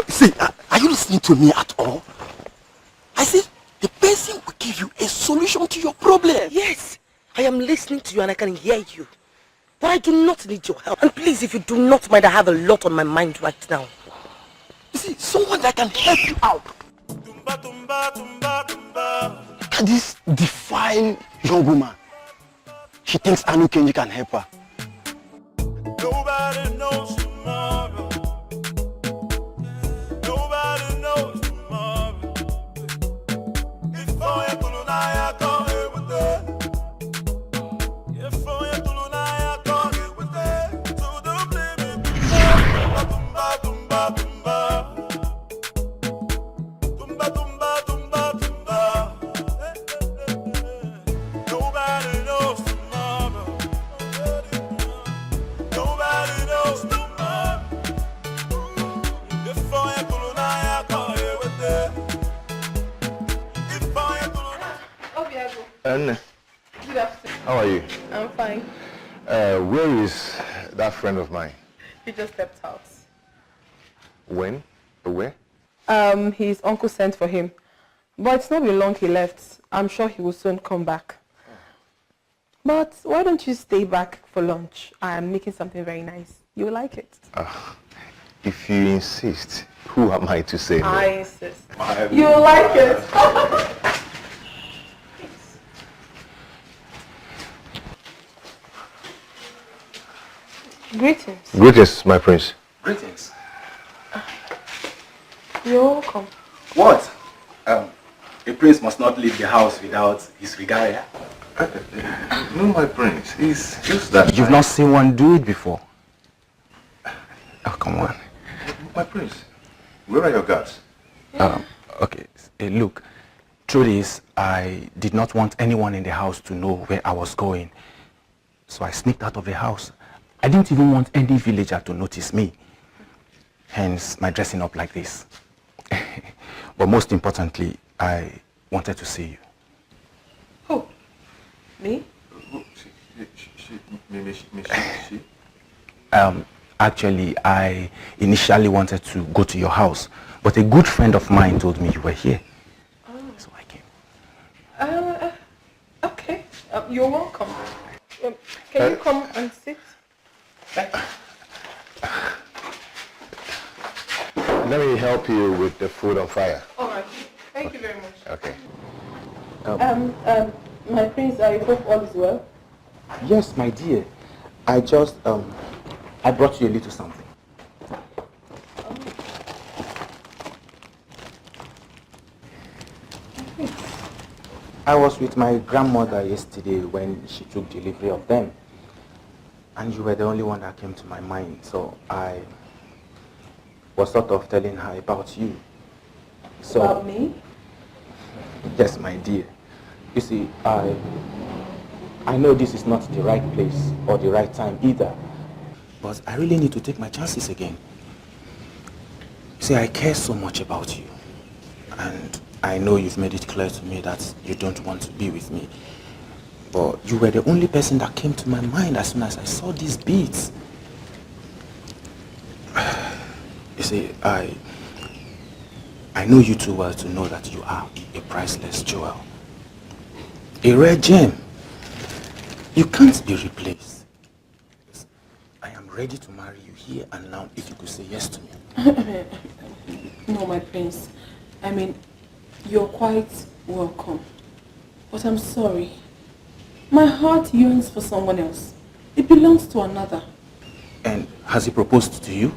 See, are you listening to me at all? I said, the person will give you a solution to your problem. Yes, I am listening to you and I can hear you. But I do not need your help. And please, if you do not mind, I have a lot on my mind right now. You see, someone that can help you out. Look at this defiled young woman. She thinks Anukenyi can help her. Nobody knows tomorrow. Nobody knows tomorrow. If I am to I can't live with it. If I am to I can't live with it. So don't blame me. Tumba, tumba, tumba. Tumba, tumba, tumba, tumba. Nobody knows tomorrow. Nobody knows tomorrow. If I am to I can't live with it. If I am to Anne, Good afternoon. how are you? I'm fine. Where is that friend of mine? He just stepped out. When? Where? His uncle sent for him. But it's not been long he left. I'm sure he will soon come back. But why don't you stay back for lunch? I'm making something very nice. You'll like it. If you insist, who am I to say no? I insist. You'll like it. Greetings. Greetings, my prince. Greetings. You're welcome. What? A prince must not leave the house without his regalia. No, my prince. It's just that You've not seen one do it before. Oh, come on. My prince, where are your guards? Okay, look. Truth is, I did not want anyone in the house to know where I was going. So I sneaked out of the house. I didn't even want any villager to notice me. Hence, my dressing up like this. But most importantly, I wanted to see you. Who? Me? She? Actually, I initially wanted to go to your house, but a good friend of mine told me you were here. So I came. Okay. You're welcome. Can you come and sit? Let me help you with the food on fire. All right. Thank you very much. Okay. My prince, I hope all is well. Yes, my dear. I just, I brought you a little something. I was with my grandmother yesterday when she took delivery of them. And you were the only one that came to my mind. So I was sort of telling her about you. So, About me? Yes, my dear. You see, I know this is not the right place or the right time either. But I really need to take my chances again. See, I care so much about you. And I know you've made it clear to me that you don't want to be with me. But you were the only person that came to my mind as soon as I saw these beads. You see, I know you too well to know that you are a priceless jewel. A rare gem. You can't be replaced. I am ready to marry you here and now if you could say yes to me. No, my prince. I mean, you're quite welcome. But I'm sorry. My heart yearns for someone else. It belongs to another. And has he proposed to you?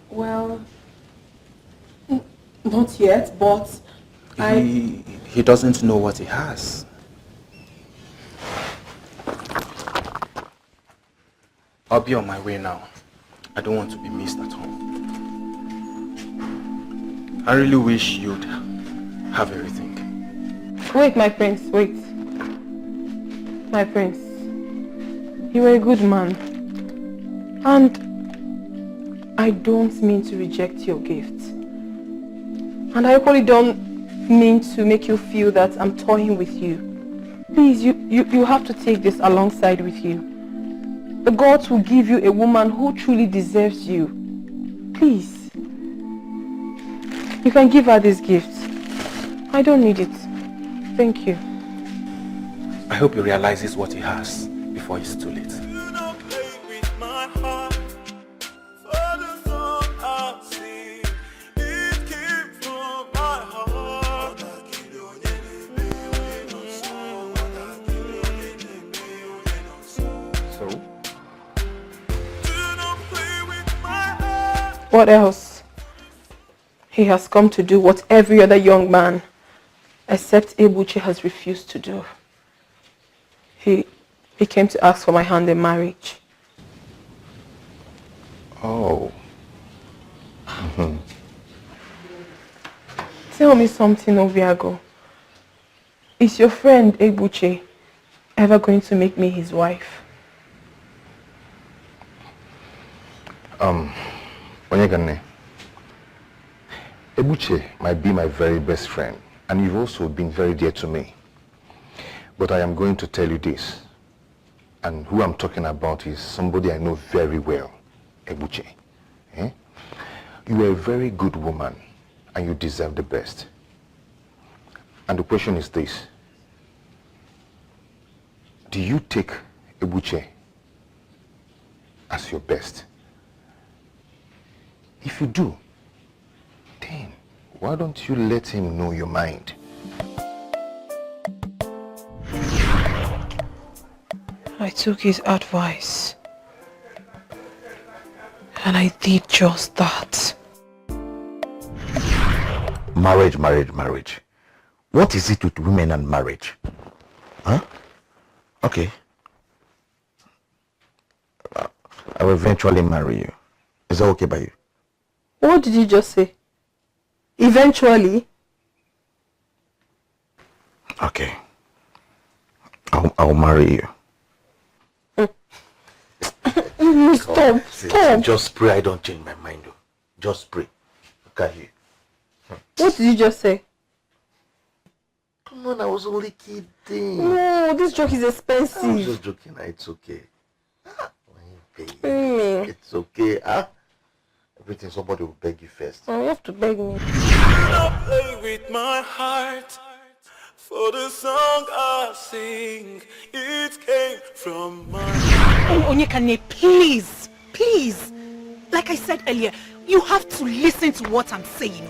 Well, Not yet, but He doesn't know what he has. I'll be on my way now. I don't want to be missed at home. I really wish you'd have everything. Wait, my prince, wait. My prince, you are a good man. And I don't mean to reject your gift. And I equally don't mean to make you feel that I'm toying with you. Please, you have to take this alongside with you. The gods will give you a woman who truly deserves you. Please. You can give her this gift. I don't need it. Thank you. I hope he realizes what he has before it's too late. What else? He has come to do what every other young man, except Ebuchi, has refused to do. He came to ask for my hand in marriage. Oh. Tell me something, Obiago. Is your friend Ebuchi ever going to make me his wife? Onyekane, Ebuchi might be my very best friend, and you've also been very dear to me. But I am going to tell you this, and who I'm talking about is somebody I know very well, Ebuchi. Eh? You are a very good woman, and you deserve the best. And the question is this: do you take Ebuchi as your best? If you do, then why don't you let him know your mind? I took his advice, and I did just that. Marriage. What is it with women and marriage? Huh? Okay. I will eventually marry you. Is that okay by you? What did you just say? Eventually? Okay. I'll marry you. Stop. Just pray I don't change my mind. Though. Just pray. Look at you. What did you just say? Come on, I was only kidding. No, this joke is expensive. I was just joking. It's okay. It's okay. Everything, somebody will beg you first. Oh, you have to beg me. Play with my heart for the song I sing. It came from my heart. Oh, Onyekane, please. Like I said earlier, you have to listen to what I'm saying.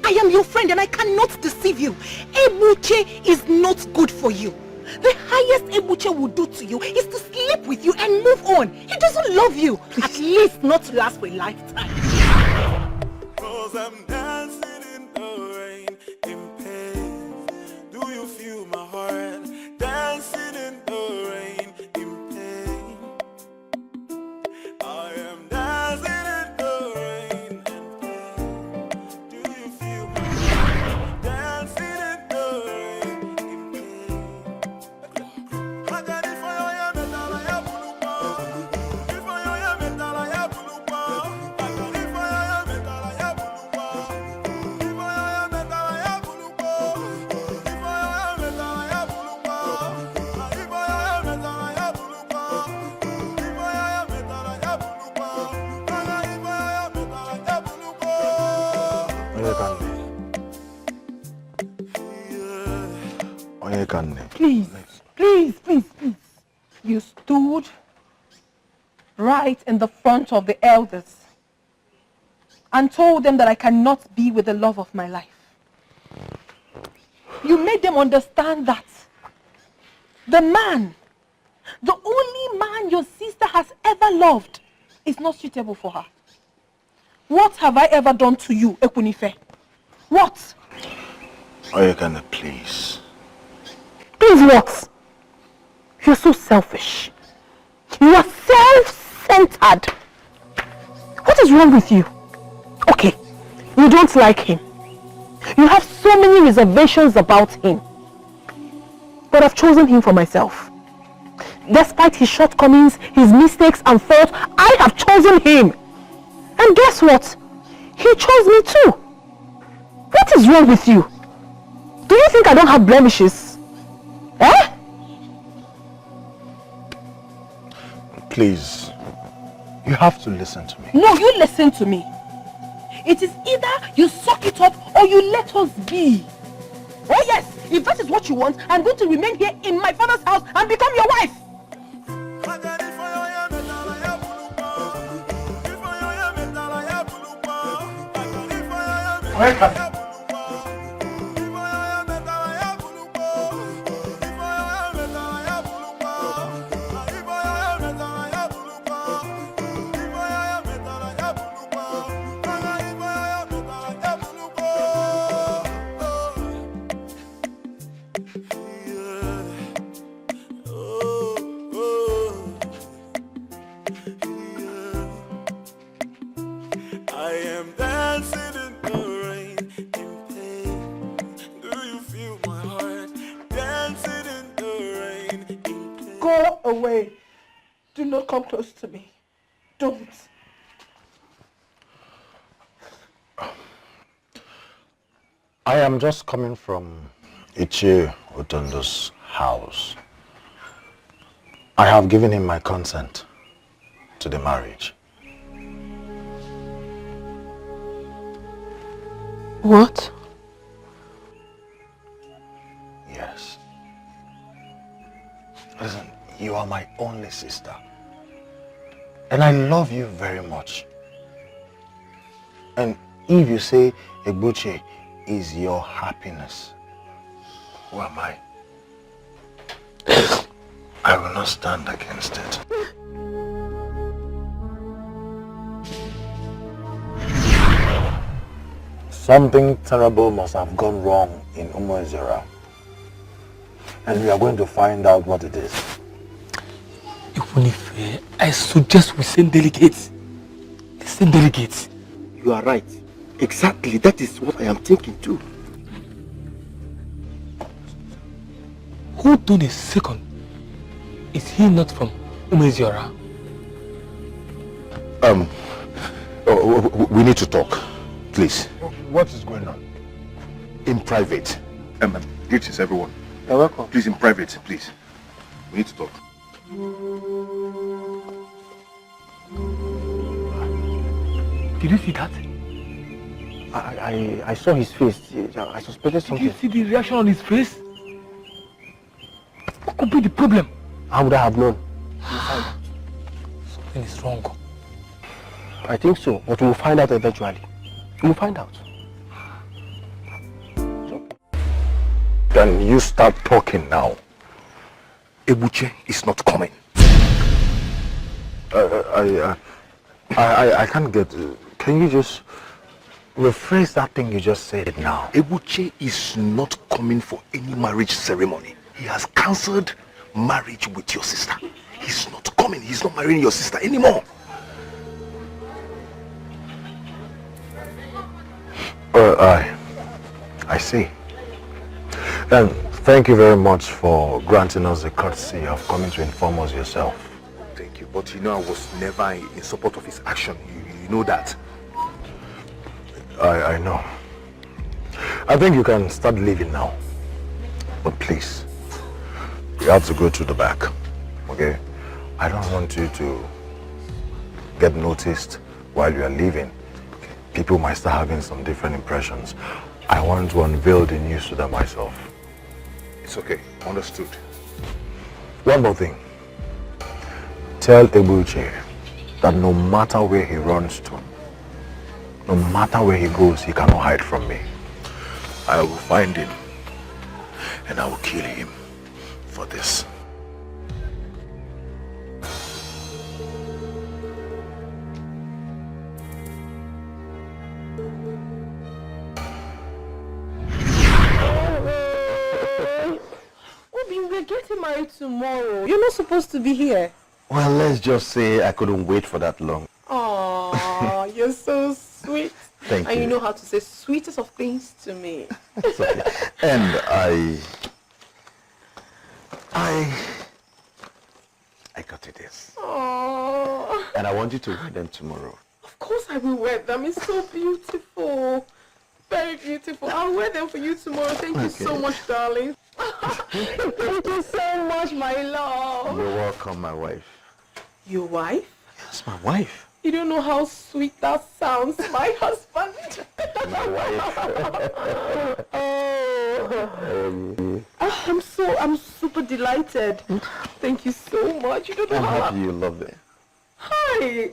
I am your friend and I cannot deceive you. Ebuche is not good for you. The highest Ebuche will do to you is to sleep with you and move on. He doesn't love you. Please. At least not to last for a lifetime. 'Cause I'm dancing in the rain, in pain. Do you feel my heart? Dancing in the rain, in pain. I am dancing in the rain, in pain. Do you feel my heart? Dancing in the rain, in pain. Please. You stood right in the front of the elders and told them that I cannot be with the love of my life. You made them understand that the only man your sister has ever loved is not suitable for her. What have I ever done to you, Ekunife? What? Oyekane, please. Please what? You're so selfish. You are self-centered. What is wrong with you? Okay, you don't like him. You have so many reservations about him. But I've chosen him for myself. Despite his shortcomings, his mistakes and faults, I have chosen him. And guess what? He chose me too. What is wrong with you? Do you think I don't have blemishes? Eh? Please, you have to listen to me. No, you listen to me. It is either you suck it up or you let us be. Oh yes, if that is what you want, I'm going to remain here in my father's house and become your wife. Go away. Do not come close to me. Don't. I am just coming from Ichie Otondo's house. I have given him my consent to the marriage. What? Yes. Listen, you are my only sister. And I love you very much. And if you say Egbuche is your happiness, who am I? I will not stand against it. Something terrible must have gone wrong in Umuezera. And we are going to find out what it is. Even if I suggest we send delegates. Send delegates. You are right. Exactly. That is what I am thinking too. Hold on a second. Is he not from Umuezera? We need to talk, please. What is going on? In private. Greetings, everyone. You're welcome. Please, in private, please. We need to talk. Did you see that? I saw his face. I suspected something. Did you see the reaction on his face? What could be the problem? How would I have known? Something is wrong. I think so, but we'll find out eventually. We'll find out. Then you start talking now. Ebuche is not coming. I can't get... Can you just rephrase that thing you just said now? Ebuche is not coming for any marriage ceremony. He has cancelled marriage with your sister. He's not coming. He's not marrying your sister anymore. I see. Then thank you very much for granting us the courtesy of coming to inform us yourself. Thank you. But you know, I was never in support of his action. You know that. I know. I think you can start leaving now. But please, you have to go to the back. Okay? I don't want you to get noticed while you are leaving. People might start having some different impressions. I want to unveil the news to them myself. It's okay. Understood. One more thing. Tell Ebuche that no matter where he runs to, no matter where he goes, he cannot hide from me. I will find him and I will kill him for this. married tomorrow. You're not supposed to be here. Well, let's just say I couldn't wait for that long. Oh, you're so sweet. Thank and you. You know how to say sweetest of things to me. It's okay. And I got you this. Oh. And I want you to wear them tomorrow. Of course I will wear them. It's so beautiful. Very beautiful. I'll wear them for you tomorrow. Thank you so much, darling. Thank you so much, my love. You're welcome, my wife. Your wife? Yes, my wife. You don't know how sweet that sounds, my husband. My wife. I'm super delighted. Thank you so much. You don't know I'm how happy you love it. Hi,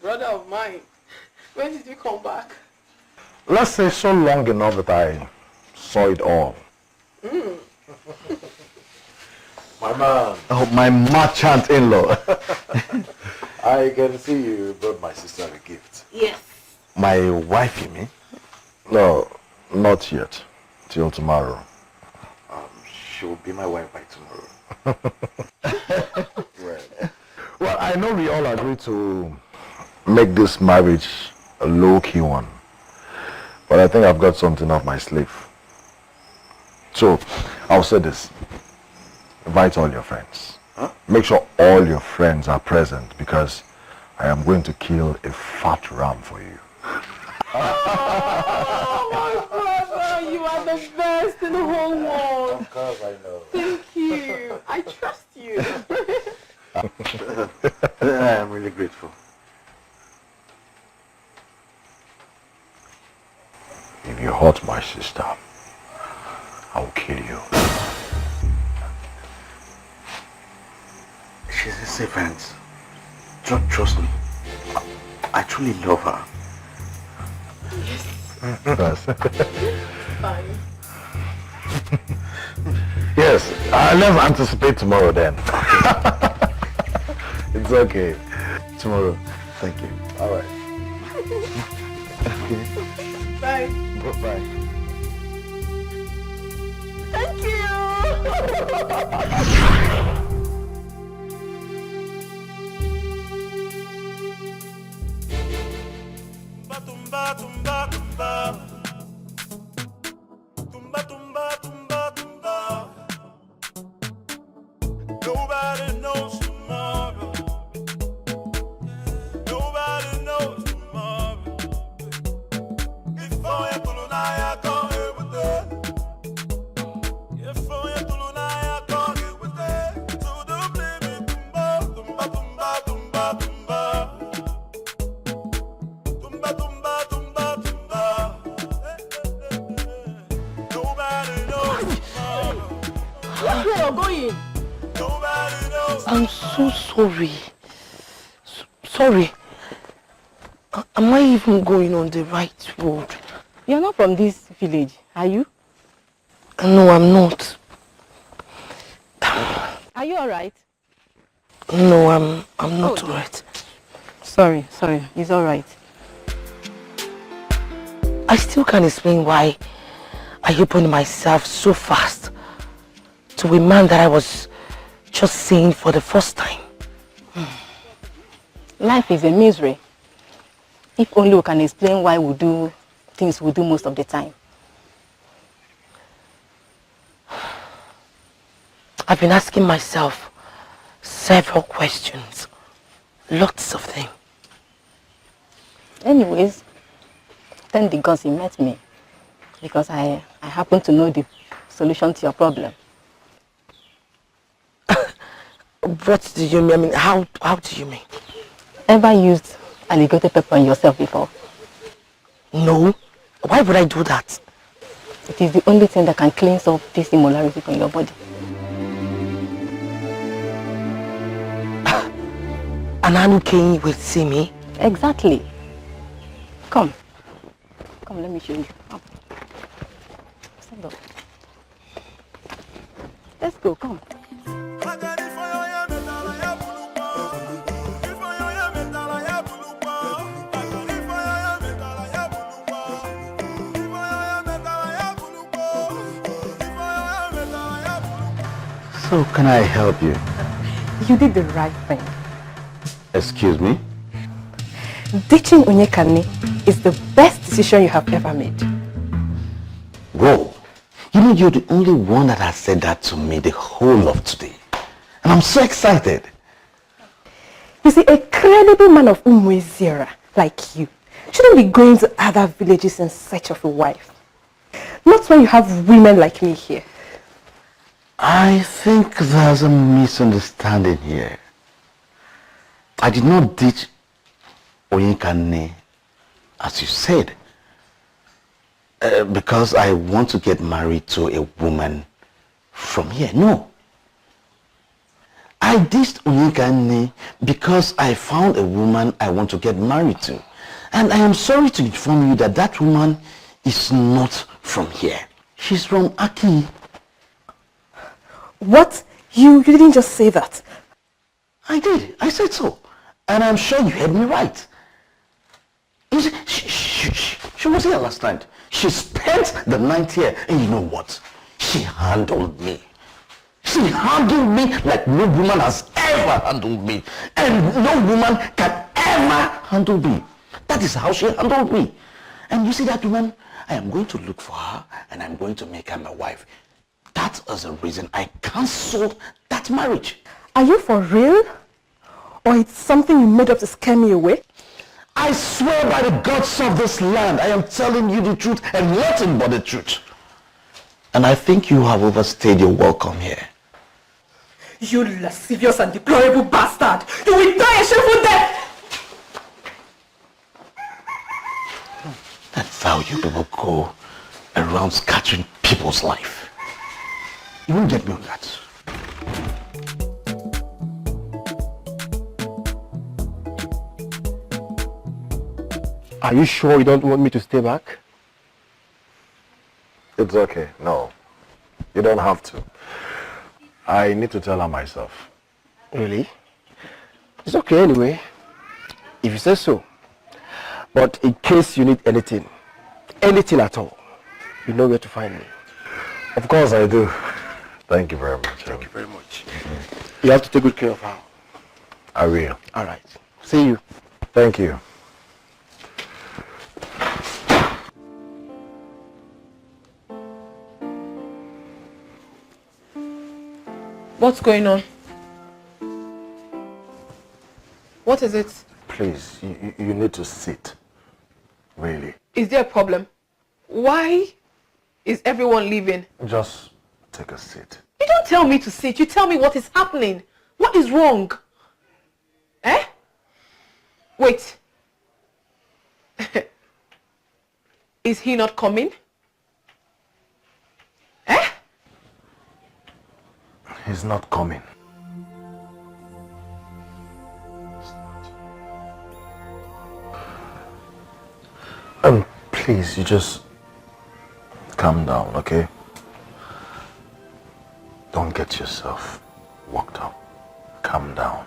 brother of mine. When did you come back? Let's say so long enough that I saw it all. My man. Oh, my merchant in-law. I can see you brought my sister a gift. Yes. My wife, you mean? No, not yet. Till tomorrow. She'll be my wife by tomorrow. Well, I know we all agree to make this marriage a low-key one. But I think I've got something up my sleeve. So, I'll say this. Invite all your friends. Huh? Make sure all your friends are present because I am going to kill a fat ram for you. Oh, my brother, you are the best in the whole world. Of course I know. Thank you. I trust you. I am really grateful. If you hurt my sister, I will kill you. She's a safe hands. Trust me. I truly love her. Yes. Fine. Yes, let's anticipate tomorrow then. It's okay. Tomorrow. Thank you. All right. Okay. Bye. Bye. Thank you. Tumba, tumba, tumba. Tumba, tumba, tumba, tumba. Nobody knows tomorrow. Nobody knows tomorrow. Before you pull on, I can't hear with it. Before you pull on, I can't hear with it. So don't blame me. Tumba, tumba, tumba, tumba, tumba. Tumba, tumba, tumba, tumba. Nobody knows tomorrow. Where you're going? Nobody knows. I'm so sorry. Sorry. Am I even going on the right road? You're not from this village, are you? No, I'm not. Are you alright? No, I'm not alright. Sorry, it's alright. I still can't explain why I opened myself so fast to a man that I was just seeing for the first time. Life is a misery. If only we can explain why we do things we do most of the time. I've been asking myself several questions. Lots of them. Anyways, thank the gods he met me. Because I happen to know the solution to your problem. What do you mean? I mean, how do you mean? Ever used alligator pepper on yourself before? No. Why would I do that? It is the only thing that can cleanse up this immorality from your body. An Anuke will see me? Exactly. Come, let me show you. Come. Stand up. Let's go, come. So can I help you? You did the right thing. Excuse me? Ditching Onyekane is the best decision you have ever made. Whoa. You know, you're the only one that has said that to me the whole of today. And I'm so excited. You see, a credible man of Umwezira like you shouldn't be going to other villages in search of a wife. Not when you have women like me here. I think there's a misunderstanding here. I did not ditch Onyekane, as you said, because I want to get married to a woman from here. No. I ditched Onyekane because I found a woman I want to get married to. And I am sorry to inform you that that woman is not from here. She's from Aki. What? You didn't just say that. I did. I said so. And I'm sure you heard me right. You see, she was here last night. She spent the night here. And you know what? She handled me. She handled me like no woman has ever handled me. And no woman can ever handle me. That is how she handled me. And you see that woman? I am going to look for her and I'm going to make her my wife. That is the reason I cancelled that marriage. Are you for real? Or it's something you made up to scare me away? I swear by the gods of this land, I am telling you the truth and nothing but the truth. And I think you have overstayed your welcome here. You lascivious and deplorable bastard! You will die a shameful death! That's how you people go around scattering people's life. You won't get me on that. Are you sure you don't want me to stay back? It's okay. No. You don't have to. I need to tell her myself. Really? It's okay anyway. If you say so. But in case you need anything at all, you know where to find me. Of course I do. Thank you very much. Thank you very much. You have to take good care of her. I will. All right. See you. Thank you. What's going on? What is it? Please, you need to sit. Really. Is there a problem? Why is everyone leaving? Just take a seat. You don't tell me to sit. You tell me what is happening. What is wrong? Eh? Wait. Is he not coming? Eh? He's not coming. Please, you just calm down, okay? Don't get yourself worked up. Calm down.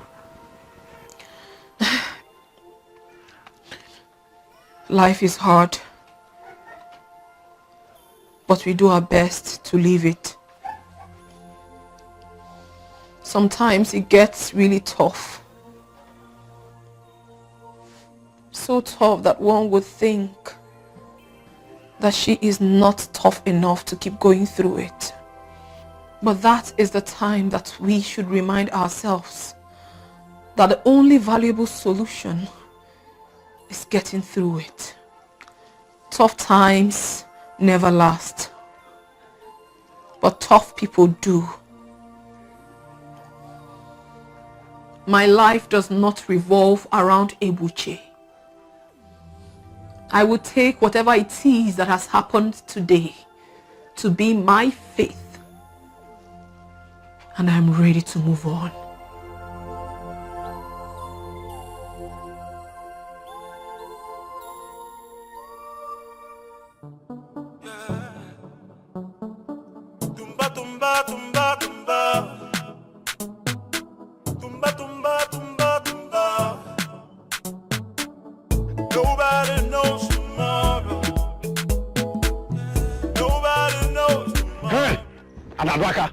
Life is hard, but we do our best to live it. Sometimes it gets really tough. So tough that one would think that she is not tough enough to keep going through it. But that is the time that we should remind ourselves that the only valuable solution is getting through it. Tough times never last, but tough people do. My life does not revolve around Ebuche. I will take whatever it is that has happened today to be my faith, and I'm ready to move on. Tumba, tumba, tumba, tumba. Tumba, tumba, tumba, tumba. Nobody knows tomorrow. Nobody knows tomorrow. Hey, Anadwaka.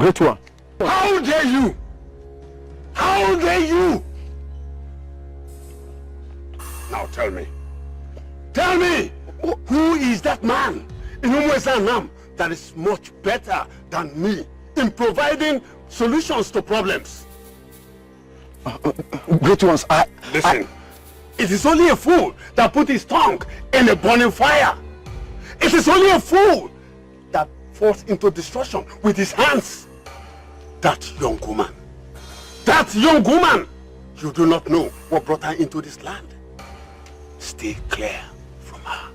Great one. How dare you? How dare you? Now tell me. Tell me, who is that man in Umwezanam that is much better than me in providing solutions to problems? Great ones, Listen, it is only a fool that put his tongue in a burning fire. It is only a fool that falls into destruction with his hands. That young woman, you do not know what brought her into this land. Stay clear from her.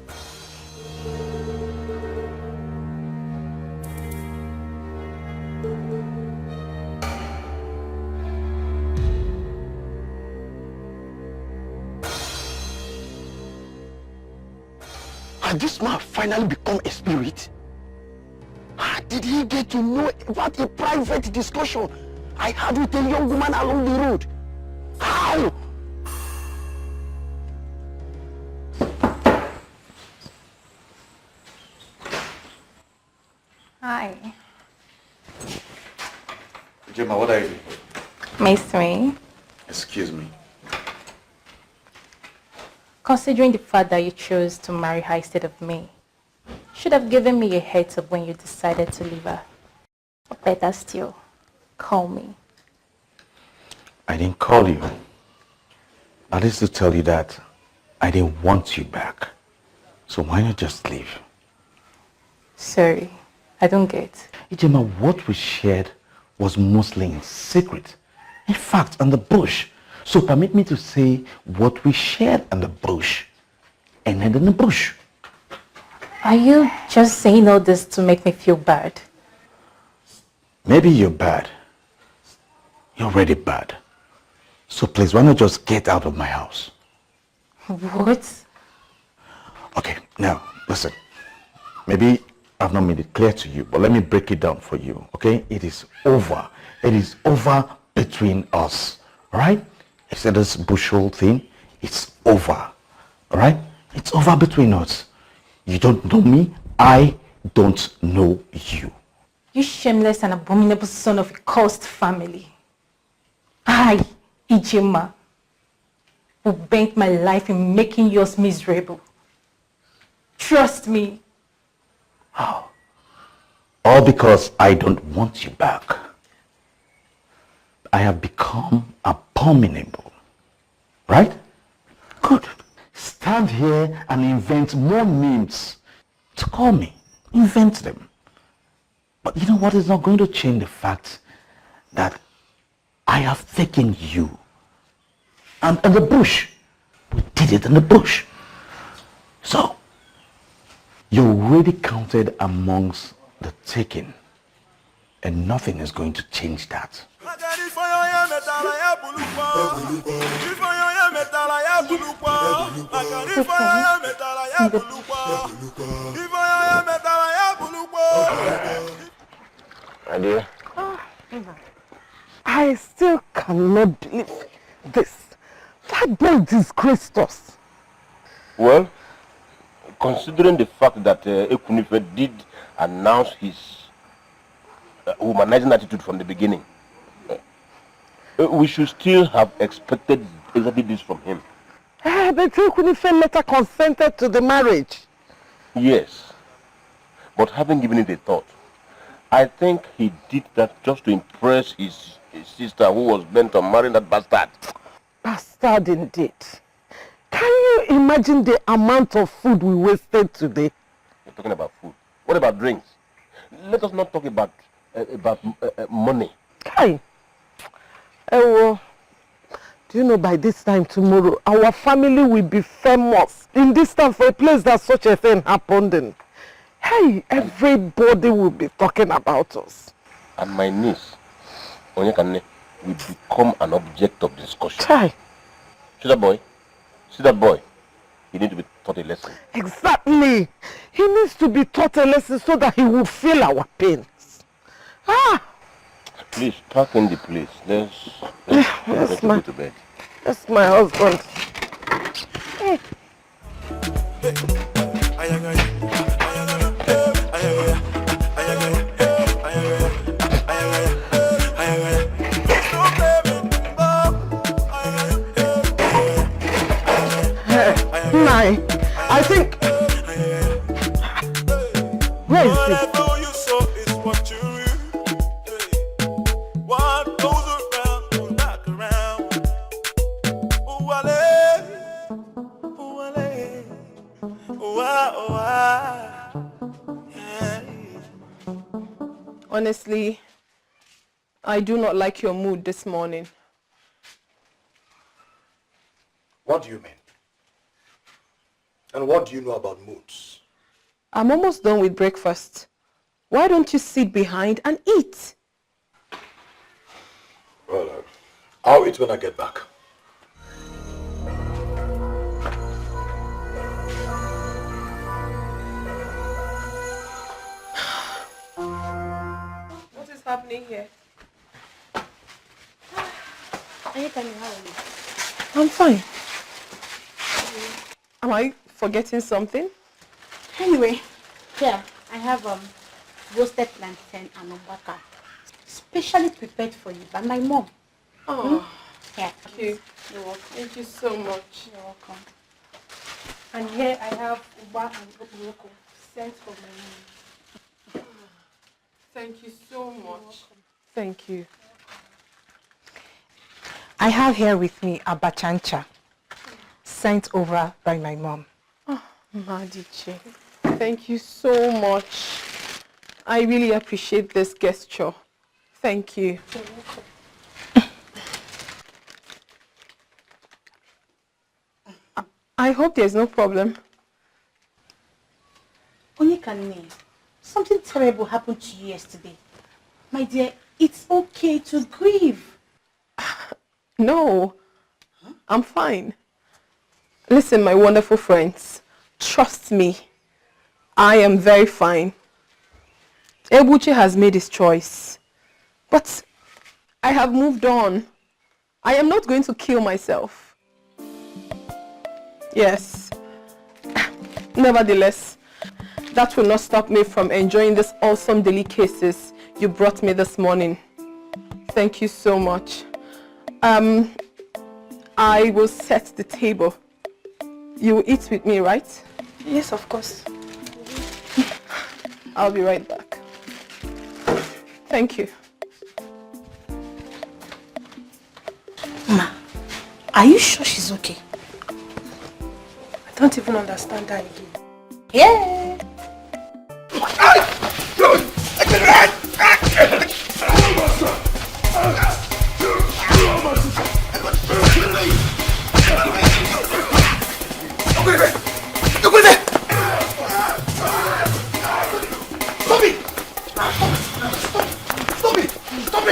Has this man finally become a spirit? How did he get to know about a private discussion I had with a young woman along the road? How? Hi. Gemma, what are you doing? Miss me. Excuse me. Considering the fact that you chose to marry her instead of me, should have given me a heads up when you decided to leave her. Or better still, call me. I didn't call you. That is to tell you that I didn't want you back. So why not just leave? Sorry, I don't get. Gemma, what we shared was mostly in secret. In fact, on the bush. So permit me to say what we shared in the bush ended in the bush. Are you just saying all this to make me feel bad? Maybe you're bad. You're already bad. So please, why not just get out of my house? What? Okay, now, listen. Maybe I've not made it clear to you, but let me break it down for you, okay? It is over. It is over between us, all right? I said this bushel thing, it's over, all right? It's over between us. You don't know me, I don't know you. You shameless and abominable son of a cursed family. I, Ijema, who bent my life in making yours miserable. Trust me. How? All because I don't want you back. I have become abominable, right? Good. Stand here and invent more names to call me. Invent them. But you know what is not going to change the fact that I have taken you. And in the bush. We did it in the bush. So, you're already counted amongst the taken. And nothing is going to change that. Idea? I still cannot believe this. That boy disgraced us. Well, considering the fact that Ekunife did announce his humanizing attitude from the beginning, we should still have expected exactly this from him. But Ekunife later consented to the marriage. Yes, but having given it a thought, I think he did that just to impress his sister who was bent on marrying that bastard. Bastard indeed. Can you imagine the amount of food we wasted today? You're talking about food. What about drinks? Let us not talk about money. Kai. Do you know by this time tomorrow, our family will be famous in this town for a place that such a thing happened in. Hey, everybody will be talking about us. And my niece, Onyekane, will become an object of discussion. Kai. See that boy? See that boy? He needs to be taught a lesson. Exactly. He needs to be taught a lesson so that he will feel our pains. Please, park in the place. Let's go to bed. That's my husband. Hey. I think... Where is it? Honestly, I do not like your mood this morning. What do you mean? And what do you know about moods? I'm almost done with breakfast. Why don't you sit behind and eat? Well, I'll eat when I get back. What is happening here? I'm fine. Am I forgetting something? Anyway, here, I have roasted plantain and umbaka. Specially prepared for you by my mom. Oh, Here. thank you. You're welcome. Thank you so much. You're welcome. And here I have uba and okporoko sent from my mom. Thank you so much. Thank you. I have here with me a bachancha sent over by my mom. Oh, Madiche, thank you so much. I really appreciate this gesture. Thank you. You're welcome. I hope there's no problem. Onyekane, something terrible happened to you yesterday. My dear, it's okay to grieve. No, I'm fine. Listen, my wonderful friends, trust me, I am very fine. Ebuchi has made his choice, but I have moved on. I am not going to kill myself. Yes. Nevertheless, that will not stop me from enjoying this awesome delicacies you brought me this morning. Thank you so much. I will set the table. You will eat with me, right? Yes, of course. I'll be right back. Thank you. Ma, are you sure she's okay? I don't even understand that again. Yeah.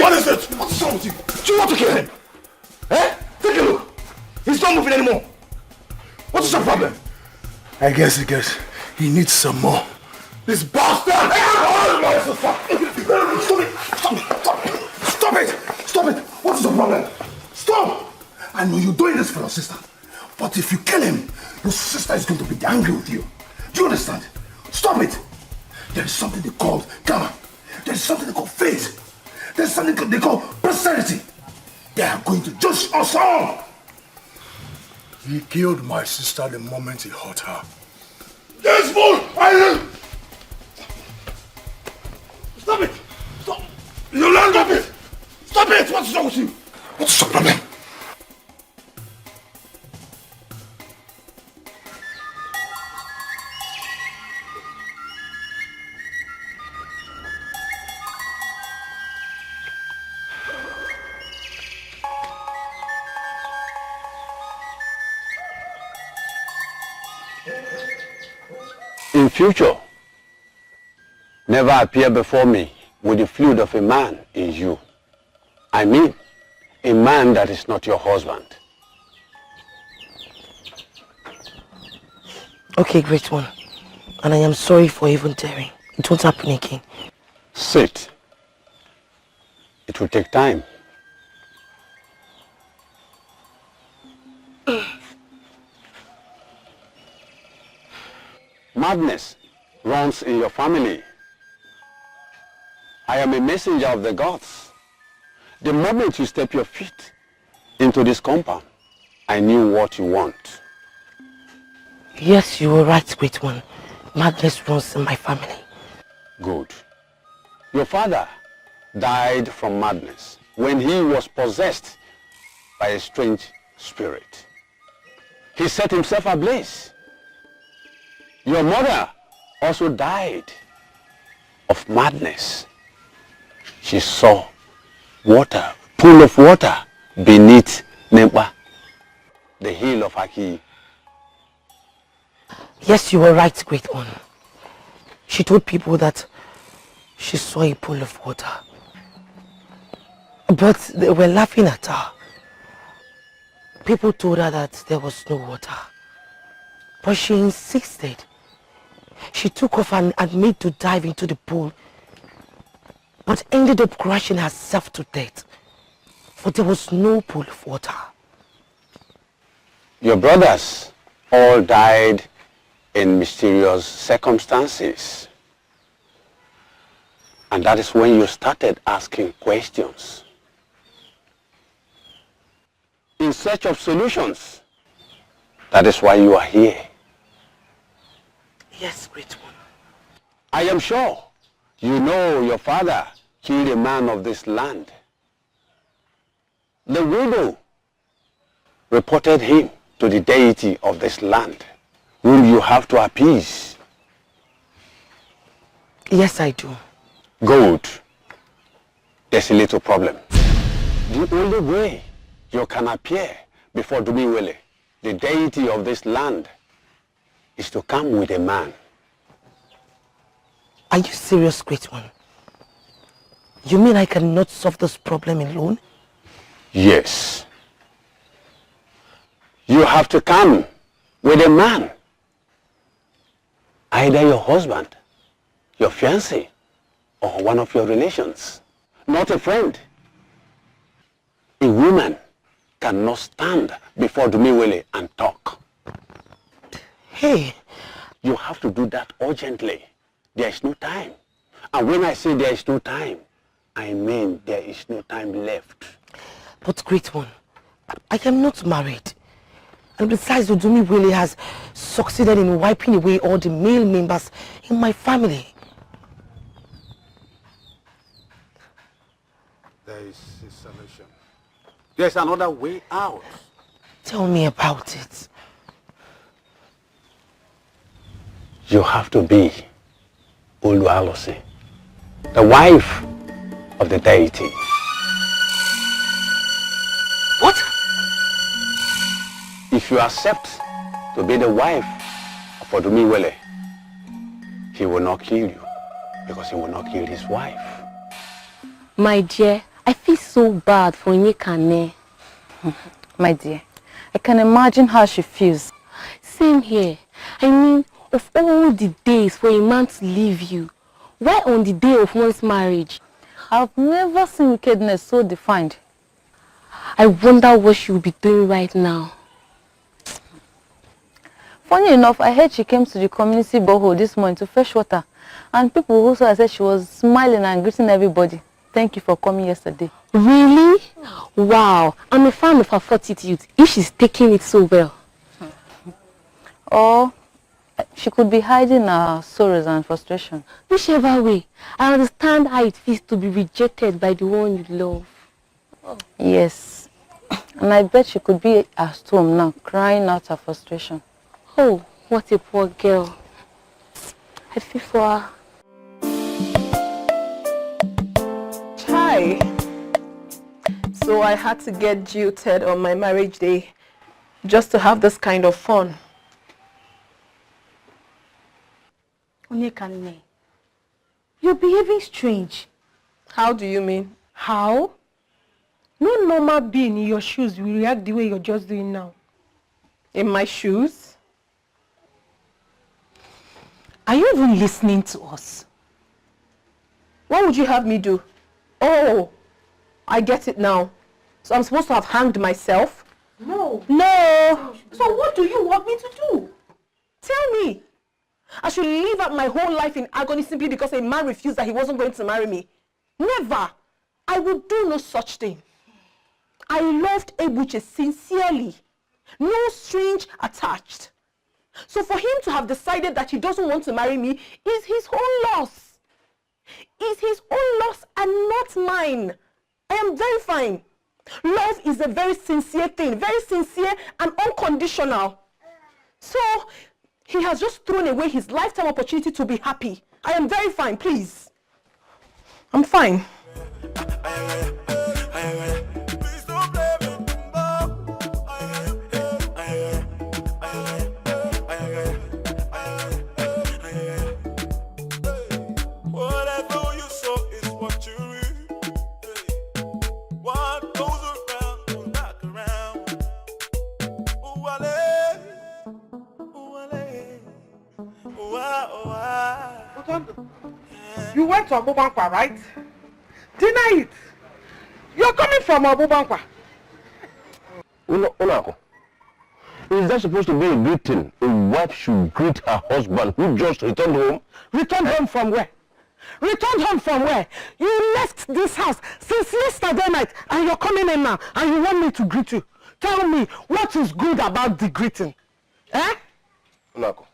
What is it? What's wrong with you? Do you want to kill him? Eh? Take a look. He's not moving anymore. What is your problem? I guess he needs some more. This bastard! Stop it! Stop it! What is the problem? Stop! I know you're doing this for your sister. But if you kill him, your sister is going to be angry with you. Do you understand? Stop it! There is something they call karma. There is something they call fate. There's something they call posterity. They are going to judge us all. He killed my sister the moment he hurt her. This fool! Stop it! Stop! You learn stop it! Stop it! What's wrong with you? What's your problem? In future, never appear before me with the fluid of a man in you. I mean, a man that is not your husband. Okay, great one. And I am sorry for even daring. It won't happen again. Sit. It will take time. Madness runs in your family. I am a messenger of the gods. The moment you step your feet into this compound, I knew what you want. Yes, you were right, great one. Madness runs in my family. Good. Your father died from madness when he was possessed by a strange spirit. He set himself ablaze. Your mother also died of madness. She saw water, pool of water beneath Nempa, the hill of Aki. Yes, you were right, great one. She told people that she saw a pool of water. But they were laughing at her. People told her that there was no water. But she insisted. She took off and made to dive into the pool, but ended up crashing herself to death. For there was no pool of water. Your brothers all died in mysterious circumstances. And that is when you started asking questions. In search of solutions. That is why you are here. Yes, great one. I am sure you know your father killed a man of this land. The widow reported him to the deity of this land, whom you have to appease. Yes, I do. Good. There's a little problem. The only way you can appear before Dumiwele, the deity of this land, is to come with a man. Are you serious, great one? You mean I cannot solve this problem alone? Yes. You have to come with a man. Either your husband, your fiancé, or one of your relations. Not a friend. A woman cannot stand before Dumiwele and talk. Hey, you have to do that urgently. There is no time. And when I say there is no time, I mean there is no time left. But great one, I am not married. And besides, Dumiwele has succeeded in wiping away all the male members in my family. There is a solution. There's another way out. Tell me about it. You have to be Oluwalosi, the wife of the deity. What? If you accept to be the wife of Odumiwele, he will not kill you because he will not kill his wife. My dear, I feel so bad for Nyekane. My dear, I can imagine how she feels. Same here. I mean, of all the days for a man to leave you, why on the day of one's marriage? I've never seen wickedness so defined. I wonder what she will be doing right now. Funny enough, I heard she came to the community borehole this morning to fetch water. And people who saw her said she was smiling and greeting everybody. Thank you for coming yesterday. Really? Wow. I'm a fan of her fortitude if she's taking it so well. Or she could be hiding her sorrows and frustration. Whichever way, I understand how it feels to be rejected by the one you love. Oh. Yes. And I bet she could be at home now, crying out her frustration. Oh, what a poor girl. I feel for her. Hi. So I had to get jilted on my marriage day just to have this kind of fun. Onyekane, you're behaving strange. How do you mean? How? No normal being in your shoes will react the way you're just doing now. In my shoes? Are you even listening to us? What would you have me do? Oh, I get it now. So I'm supposed to have hanged myself? No. No. So what do you want me to do? Tell me. I should live out my whole life in agony simply because a man refused that he wasn't going to marry me. Never. I would do no such thing. I loved Ebuche sincerely. No strings attached. So for him to have decided that he doesn't want to marry me is his own loss. Is his own loss and not mine. I am very fine. Love is a very sincere thing, very sincere and unconditional. So he has just thrown away his lifetime opportunity to be happy. I am very fine, please. I'm fine. You went to Obankwa, right? Deny it. You're coming from Obankwa. Unako, is that supposed to be a greeting? A wife should greet her husband who just returned home? Returned home from where? Returned home from where? You left this house since yesterday night and you're coming in now and you want me to greet you. Tell me, what is good about the greeting? Eh? Unako,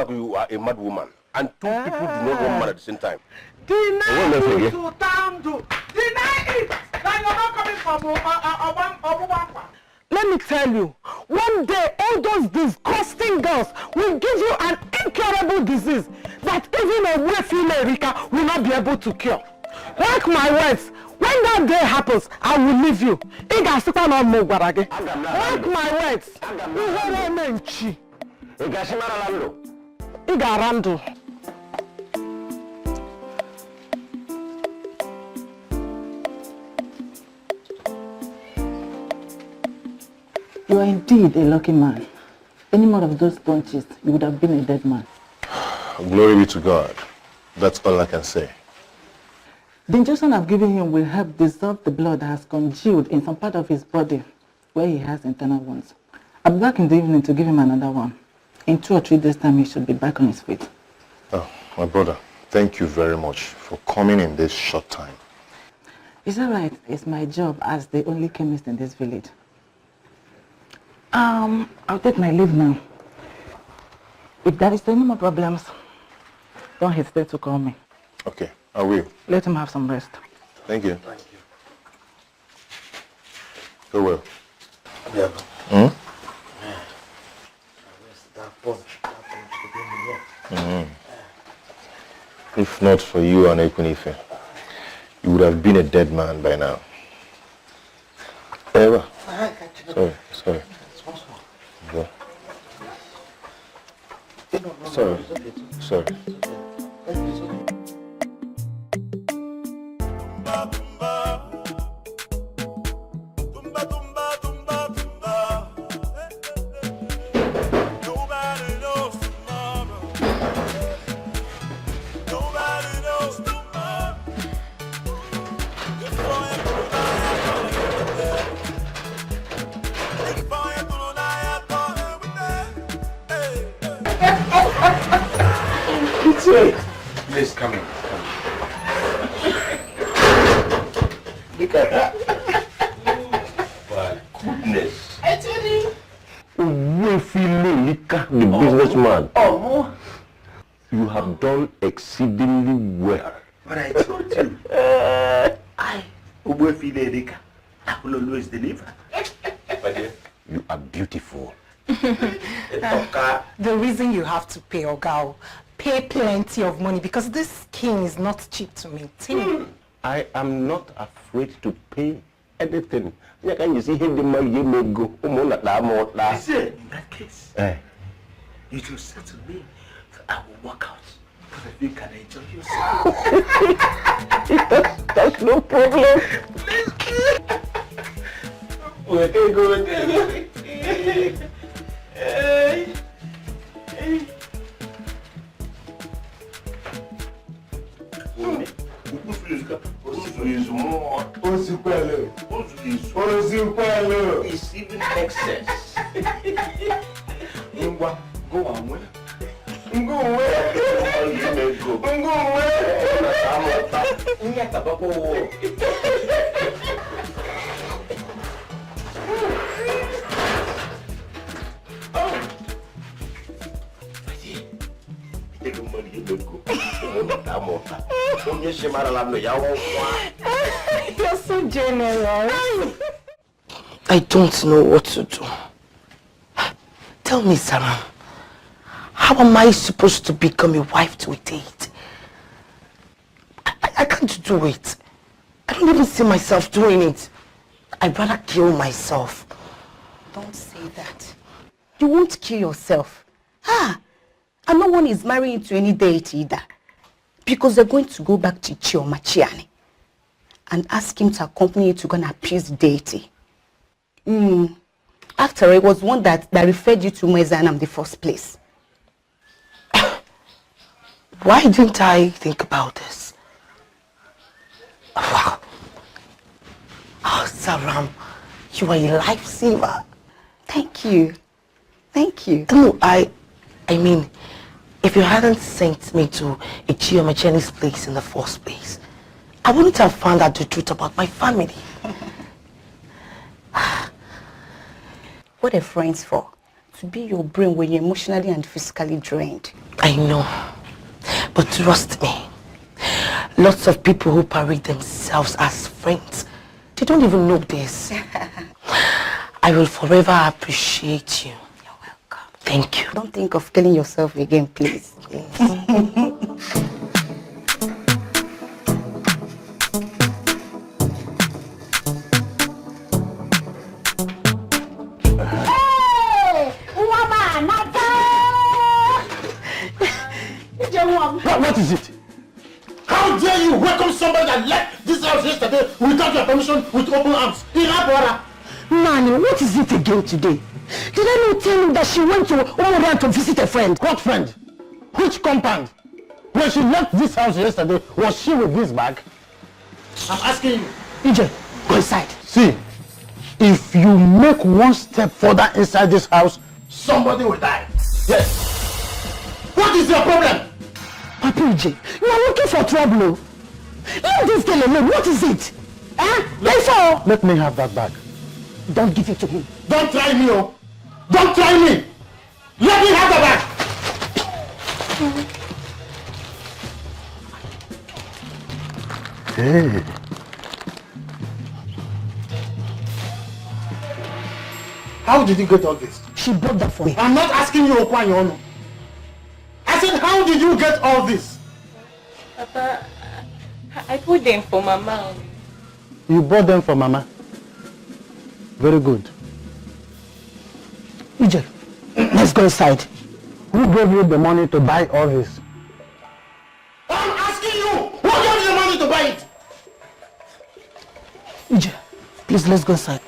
you are a mad woman. And two people do not want man at the same time. Deny it to Tando. Deny it that you're not coming from Obankwa. Let me tell you, one day all those disgusting girls will give you an incurable disease that even a well-female Erika will not be able to cure. Mark my words, when that day happens, I will leave you. Mark my words. Igarando. You are indeed a lucky man. Any more of those punches, you would have been a dead man. Glory be to God. That's all I can say. The injection I've given him will help dissolve the blood that has congealed in some part of his body where he has internal wounds. I'll be back in the evening to give him another one. In 2 or 3 days' time, he should be back on his feet. Oh, my brother, thank you very much for coming in this short time. It's all right. It's my job as the only chemist in this village. I'll take my leave now. If there is any more problems, don't hesitate to call me. Okay, I will. Let him have some rest. Thank you. Thank you. Go well. Yeah. Hmm? If not for you and Ekunife, you would have been a dead man by now. Eva. Sorry. Go. Sorry. Please come in. Look at that. My goodness. The businessman. Oh. You have done exceedingly well. But I told you, I will always deliver. You are beautiful. The reason you have to pay Ogao, pay plenty of money because this skin is not cheap to maintain. I am not afraid to pay anything. Can you see him the money you may go? In that case, you just said to me, I will walk out. But if you can enjoy yourself. That's no problem. Okay, go. It's even excess. Go away. You're so generous. I don't know what to do. Tell me, Sarah, how am I supposed to become a wife to a date? I can't do it. I don't even see myself doing it. I'd rather kill myself. Don't say that. You won't kill yourself. And no one is marrying to any deity either. Because they're going to go back to Chioma Chiani and ask him to accompany you to go and appease the deity. After all, it was one that referred you to Mwezanam in the first place. Why didn't I think about this? Wow. Oh, Saram, you are a lifesaver. Thank you. Thank you. No, I mean, if you hadn't sent me to a Chioma Chiani's place in the first place, I wouldn't have found out the truth about my family. What are friends for? To be your brain when you're emotionally and physically drained. I know. But trust me, lots of people who parade themselves as friends, they don't even know this. I will forever appreciate you. You're welcome. Thank you. Don't think of killing yourself again, please. What is it? How dare you welcome somebody that left this house yesterday without your permission with open arms? Nani, what is it again today? Did I not tell you that she went to Omoran to visit a friend? What friend? Which compound? When she left this house yesterday, was she with this bag? I'm asking you. EJ, go inside. See, if you make one step further inside this house, somebody will die. Yes. What is your problem? Papa EJ, you are looking for trouble. Leave this girl alone. What is it? Let me have that bag. Don't give it to him. Don't try me, oh. Don't try me. Let me have the bag. Hey. How did you get all this? She bought that for me. I'm not asking you, Okwanyono. I said, how did you get all this? Papa, I put them for Mama. You bought them for Mama? Very good. EJ, let's go inside. Who gave you the money to buy all this? I'm asking you! Who gave you the money to buy it? EJ, please, let's go inside.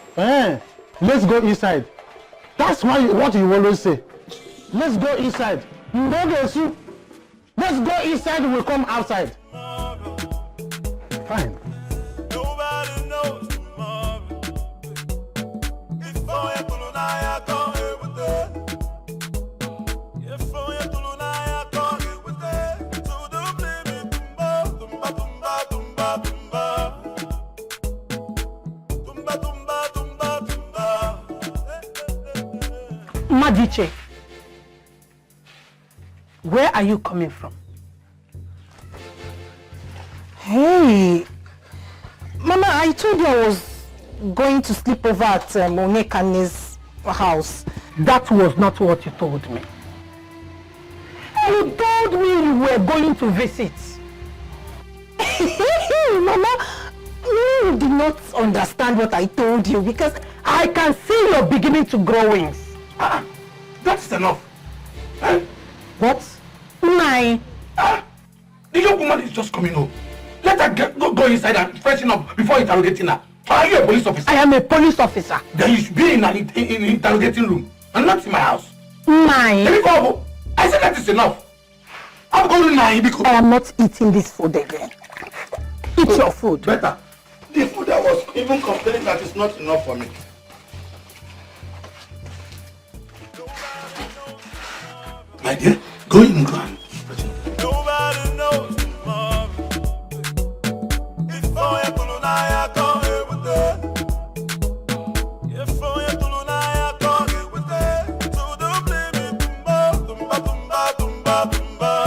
Let's go inside. That's what you always say. Let's go inside. Let's go inside, we'll come outside. Fine. Madiche, where are you coming from? Hey, Mama, I told you I was going to sleep over at Onekane's house. That was not what you told me. You told me you were going to visit. Mama, you did not understand what I told you because I can see you're beginning to grow wings. That's enough. What? Nine. The young woman is just coming home. Let her go inside and freshen up before interrogating her. Are you a police officer? I am a police officer. Then you should be in an interrogating room and not in my house. Nine. I said that is enough. I'm going to nine because I am not eating this food again. Eat your food. Better. The food I was even complaining that is not enough for me. My dear, go in and go and Nobody knows tomorrow. If I come with it. If I come with it. To the limit, tumba, tumba, tumba, tumba, tumba.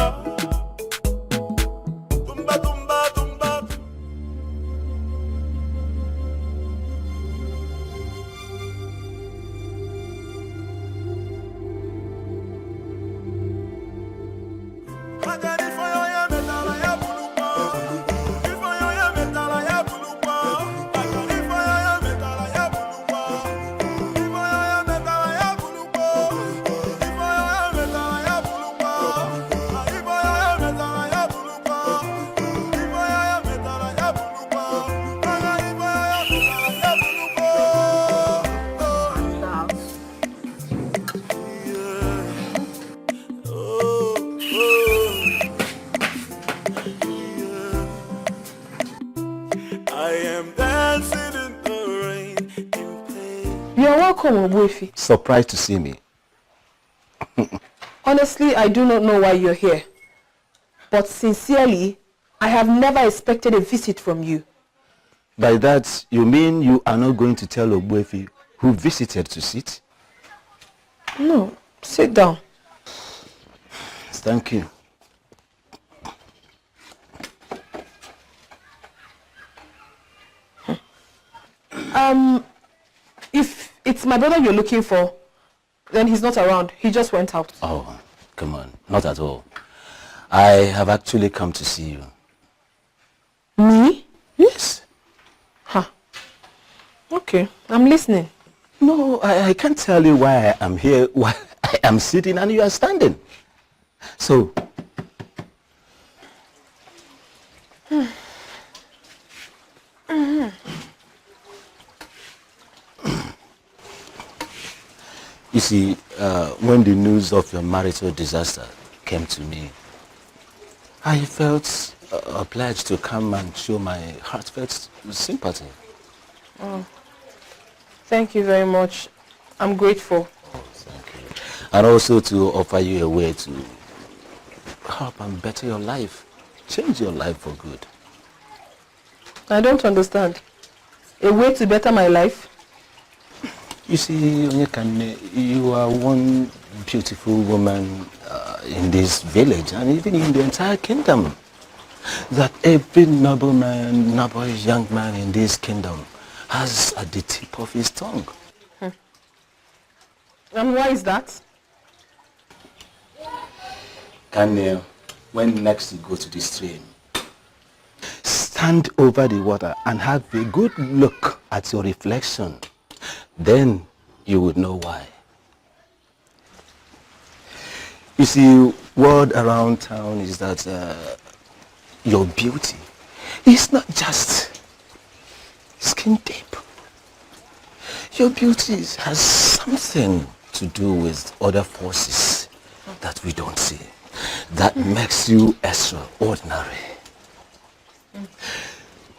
You're welcome, Ogbuefi. Surprised to see me. Honestly, I do not know why you're here. But sincerely, I have never expected a visit from you. By that, you mean you are not going to tell Ogbuefi who visited to sit? No, sit down. Thank you. If it's my brother you're looking for, then he's not around. He just went out. Oh, come on. Not at all. I have actually come to see you. Me? Yes. Huh. Okay, I'm listening. No, I can't tell you why I am here, why I am sitting and you are standing. So, you see, when the news of your marital disaster came to me, I felt obliged to come and show my heartfelt sympathy. Oh. Thank you very much. I'm grateful. Thank you. And also to offer you a way to help and better your life, change your life for good. I don't understand. A way to better my life? You see, Onyekane, you are one beautiful woman in this village and even in the entire kingdom. That every nobleman, noble young man in this kingdom has at the tip of his tongue. And why is that? Kane, when next you go to the stream, stand over the water and have a good look at your reflection. Then you would know why. You see, word around town is that your beauty is not just skin deep. Your beauty has something to do with other forces that we don't see. That makes you extraordinary.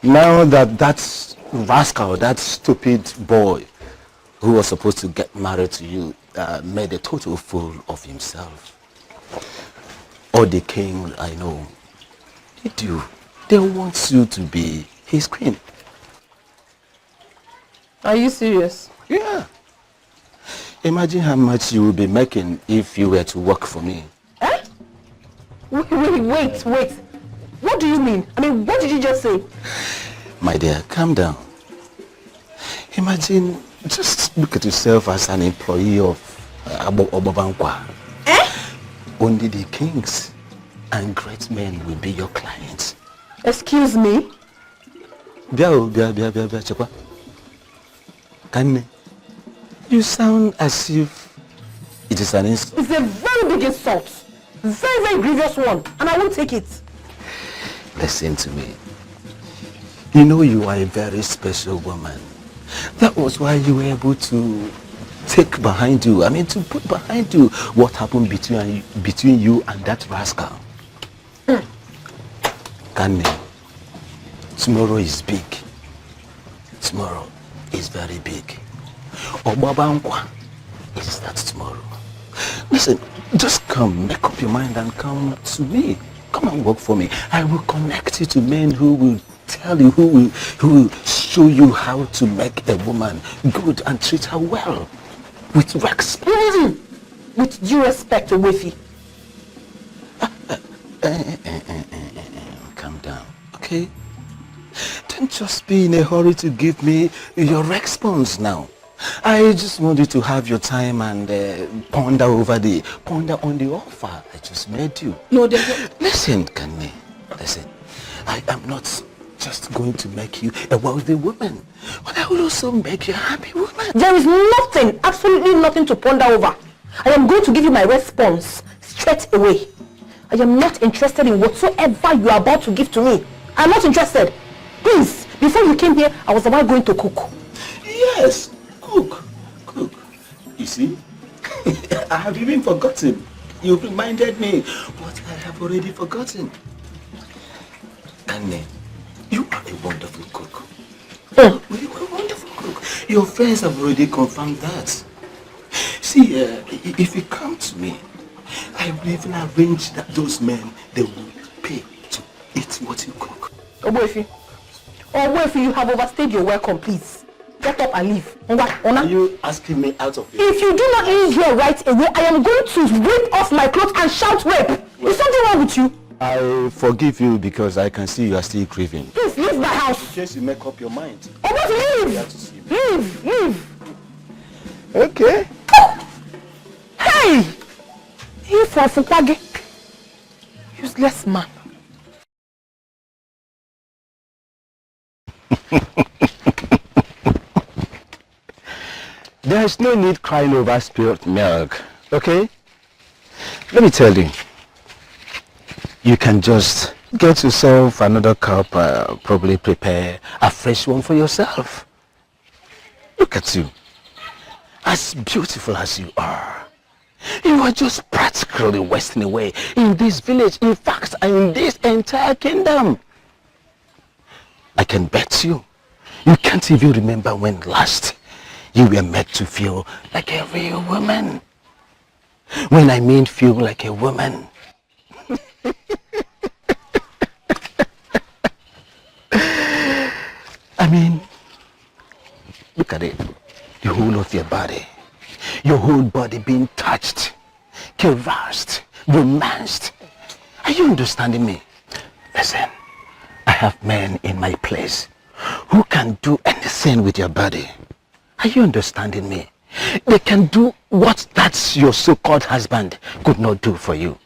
Now that rascal, that stupid boy who was supposed to get married to you made a total fool of himself. All the king I know, they want you to be his queen. Are you serious? Yeah. Imagine how much you will be making if you were to work for me. Eh? Wait. What do you mean? I mean, what did you just say? My dear, calm down. Imagine, just look at yourself as an employee of Obankwa. Only the kings and great men will be your clients. Excuse me? Chekwa. Kane, you sound as if it is an insult. It's a very big insult. Very, very grievous one. And I won't take it. Listen to me. You know you are a very special woman. That was why you were able to take behind you, to put behind you what happened between you and that rascal. Kane, tomorrow is big. Tomorrow is very big. Obankwa is that tomorrow. Listen, just come, make up your mind and come to me. Come and work for me. I will connect you to men who will tell you, who will show you how to make a woman good and treat her well. With respect. With due respect, Owefi. Calm down, okay? Don't just be in a hurry to give me your response now. I just want you to have your time and ponder on the offer I just made you. No, listen, Kane. Listen, I am not just going to make you a wealthy woman, but I will also make you a happy woman. There is nothing, absolutely nothing to ponder over. I am going to give you my response straight away. I am not interested in whatsoever you are about to give to me. I'm not interested. Please, before you came here, I was the one going to cook. Yes, cook. You see, I have even forgotten. You reminded me, but I have already forgotten. Anne, you are a wonderful cook. You are a wonderful cook. Your friends have already confirmed that. See, if you come to me, I will even arrange that those men, they will pay to eat what you cook. Oboefi, you have overstayed your welcome, please. Get up and leave. Are you asking me out of it? If you do not leave here right away, I am going to rip off my clothes and shout rape. Is something wrong with you? I forgive you because I can see you are still grieving. Please leave my house. In case you make up your mind. Oboefi, leave. Leave. Okay. Hey! He for Fukwage. Useless man. There is no need crying over spilled milk, okay? Let me tell you. You can just get yourself another cup, probably prepare a fresh one for yourself. Look at you. As beautiful as you are, you are just practically wasting away in this village, in fact, in this entire kingdom. I can bet you can't even remember when last you were made to feel like a real woman. When I mean feel like a woman. I mean, look at it. The whole of your body. Your whole body being touched, caressed, romanced. Are you understanding me? Listen, I have men in my place who can do anything with your body. Are you understanding me? They can do what that your so-called husband could not do for you.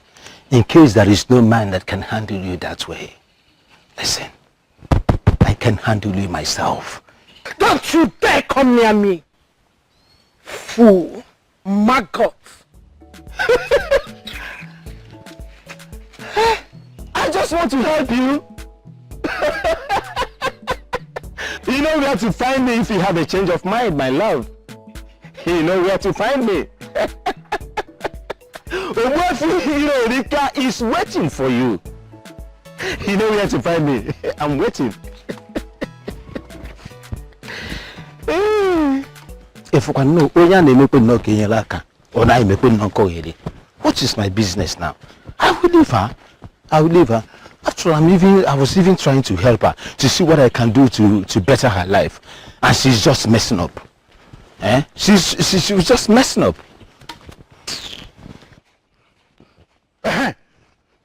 In case there is no man that can handle you that way. Listen, I can handle you myself. Don't you dare come near me! Fool! Maggot! I just want to help you. You know where to find me if you have a change of mind, my love. You know where to find me. Rika is waiting for you. You know where to find me. I'm waiting. If you can know, what is my business now? I will leave her. After all, I was even trying to help her to see what I can do to better her life, and she's just messing up. She was just messing up.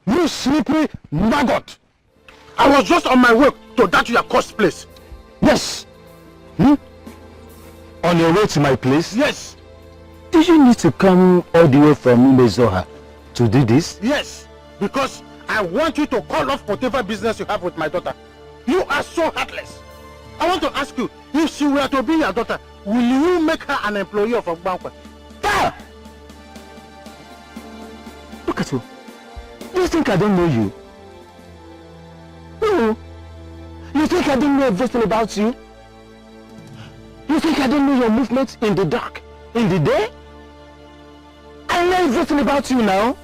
You sleepy maggot! I was just on my way to that your cost place. Yes. On your way to my place? Yes. Did you need to come all the way from Umezoha to do this? Yes, because I want you to call off whatever business you have with my daughter. You are so heartless. I want to ask you, if she were to be your daughter, will you make her an employee of Obankwa? Ah! Look at you. Do you think I don't know you? No. You think I don't know everything about you? You think I don't know your movements in the dark, in the day? I know everything about you now.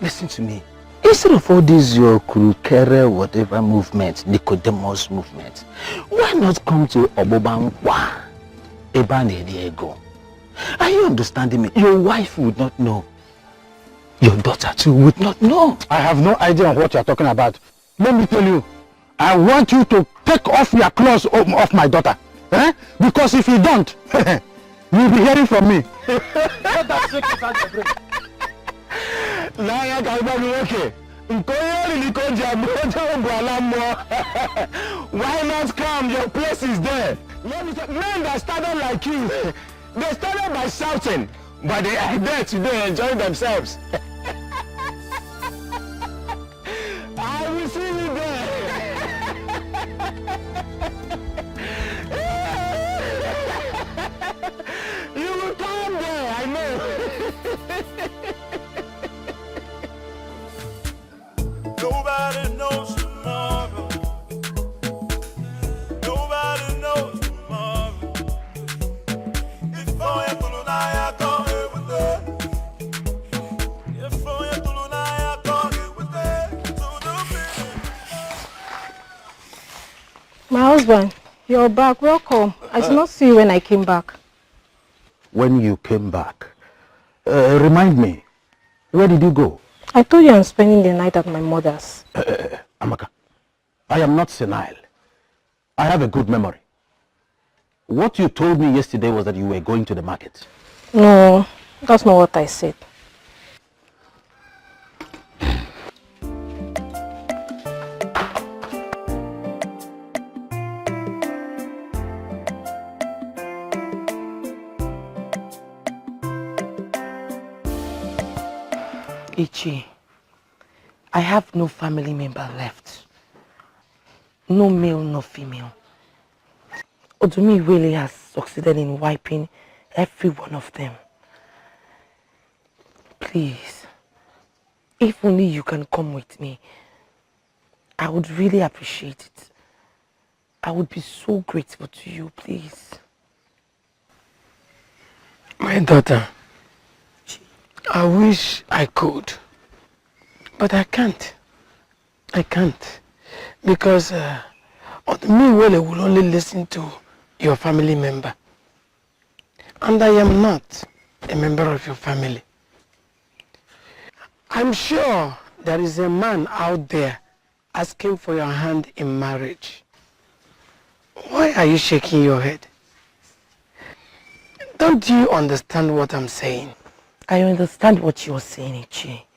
Listen to me. Instead of all these your Kurukere whatever movement, Nicodemus movement, why not come to Obankwa, Ego? Are you understanding me? Your wife would not know. Your daughter too would not know. I have no idea what you are talking about. Let me tell you, I want you to take off your clothes off my daughter. Because if you don't, you'll be hearing from me. Let that shake inside your brain. Why not come? Your place is there. Men that started like you, they started by shouting, but they are there today enjoying themselves. I will see you there. You will come there, I know. Nobody knows tomorrow. Nobody knows tomorrow. If I am to lie, I go with it. If I am to lie, I go with it. To the My husband, you're back. Welcome. I did not see you when I came back. When you came back, remind me, where did you go? I told you I'm spending the night at my mother's. Amaka, I am not senile. I have a good memory. What you told me yesterday was that you were going to the market. No, that's not what I said. Ichi, I have no family member left. No male, no female. Odumi really has succeeded in wiping every one of them. Please, if only you can come with me, I would really appreciate it. I would be so grateful to you, please. My daughter, I wish I could, but I can't. I can't, because Odumi will only listen to your family member, and I am not a member of your family. I'm sure there is a man out there asking for your hand in marriage. Why are you shaking your head? Don't you understand what I'm saying? I understand what you're saying, Ichi.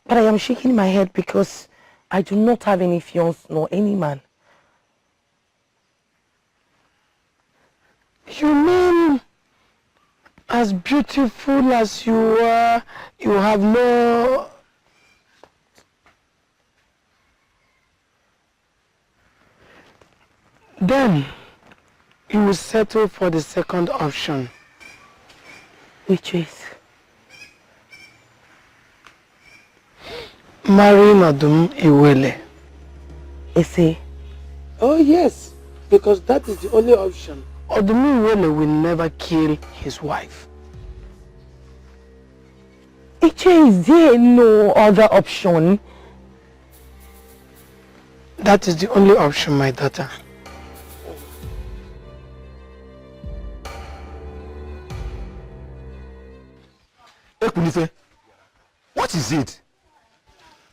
But I am shaking my head because I do not have any fiancé nor any man. You mean, as beautiful as you are, you have no... Then, you will settle for the second option. Which is? Marrying Odum Iwele. Ese? Oh yes, because that is the only option. Odum Iwele will never kill his wife. Is there no other option? That is the only option, my daughter. Ekunife, what is it?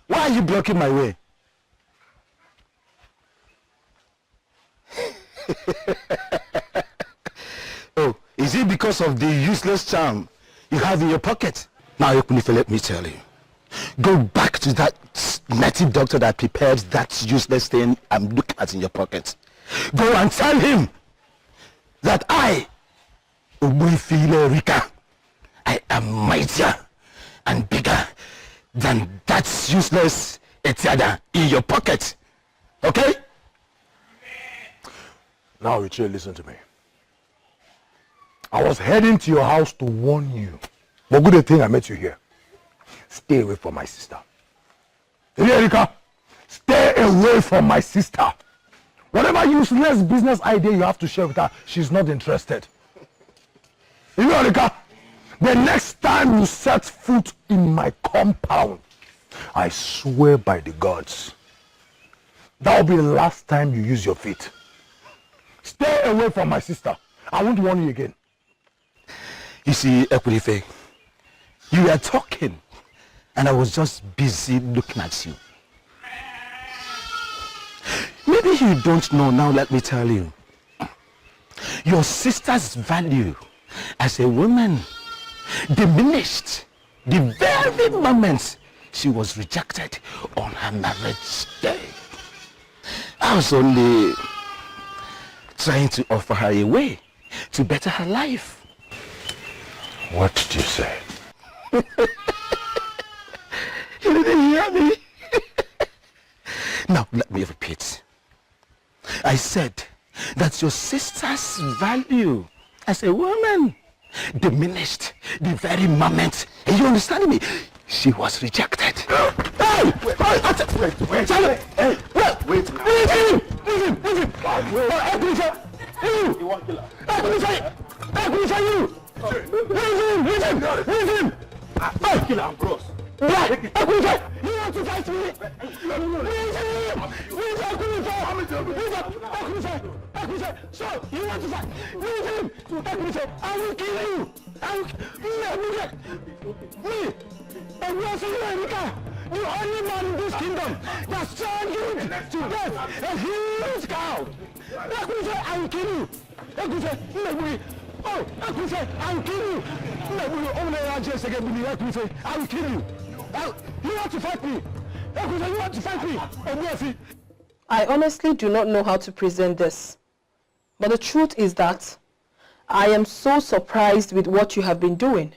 Why are you blocking my way? Oh, is it because of the useless charm you have in your pocket? Now, Ekunife, let me tell you. Go back to that native doctor that prepared that useless thing I'm looking at in your pocket. Go and tell him that I, Ubunfile Rika, I am mightier and bigger than that useless Etiada in your pocket. Okay? Now, Richie, listen to me. I was heading to your house to warn you. But good thing I met you here. Stay away from my sister. Erika, stay away from my sister. Whatever useless business idea you have to share with her, she's not interested. Erika, the next time you set foot in my compound, I swear by the gods, that will be the last time you use your feet. Stay away from my sister. I won't warn you again. You see, Ekunife, you were talking, and I was just busy looking at you. Maybe you don't know now, let me tell you. Your sister's value as a woman diminished the very moment she was rejected on her marriage day. I was only trying to offer her a way to better her life. What did you say? You didn't hear me? Now, let me repeat. I said that your sister's value as a woman diminished the very moment, and you understand me? She was rejected. Hey! Wait. You want to kill her? I'll kill her, bros. What? You want to fight me? So, you want to fight? I will kill you. Me, the only man in this kingdom that strong you to death, a huge cow. I will kill you. Oh, I will kill you. I will kill you. You want to fight me? You want to fight me? I honestly do not know how to present this. But the truth is that I am so surprised with what you have been doing.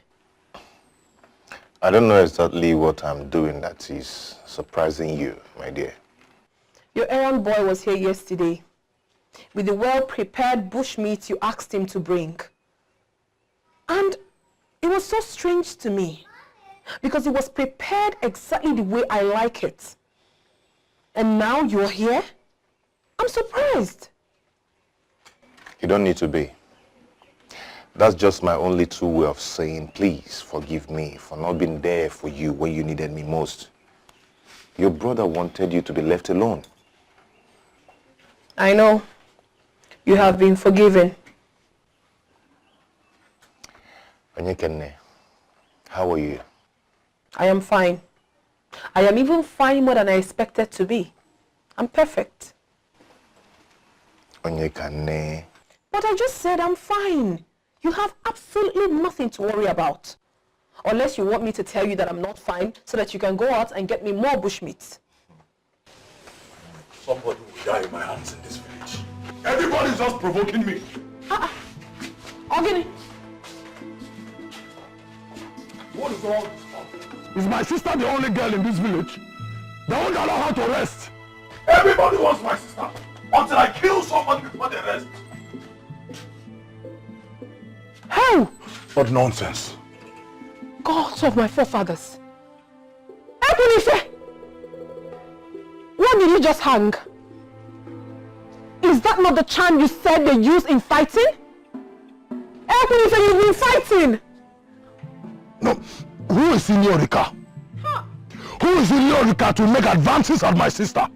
I don't know exactly what I'm doing that is surprising you, my dear. Your errand boy was here yesterday with the well-prepared bushmeat you asked him to bring. And it was so strange to me because it was prepared exactly the way I like it. And now you're here? I'm surprised. You don't need to be. That's just my only true way of saying, please forgive me for not being there for you when you needed me most. Your brother wanted you to be left alone. I know. You have been forgiven. Onyekenne, how are you? I am fine. I am even fine more than I expected to be. I'm perfect. Onyekenne. But I just said I'm fine. You have absolutely nothing to worry about. Unless you want me to tell you that I'm not fine so that you can go out and get me more bushmeat. Somebody will die in my hands in this village. Everybody's just provoking me. Ogini. What is all this? Is my sister the only girl in this village? They won't allow her to rest. Everybody wants my sister until I kill someone before they rest. How? What nonsense. Gods of my forefathers. Ekunife! Why did you just hang? Is that not the charm you said they use in fighting? Ekunife, you've been fighting! No, who is in Yorika? Huh. Who is in Yorika to make advances on my sister?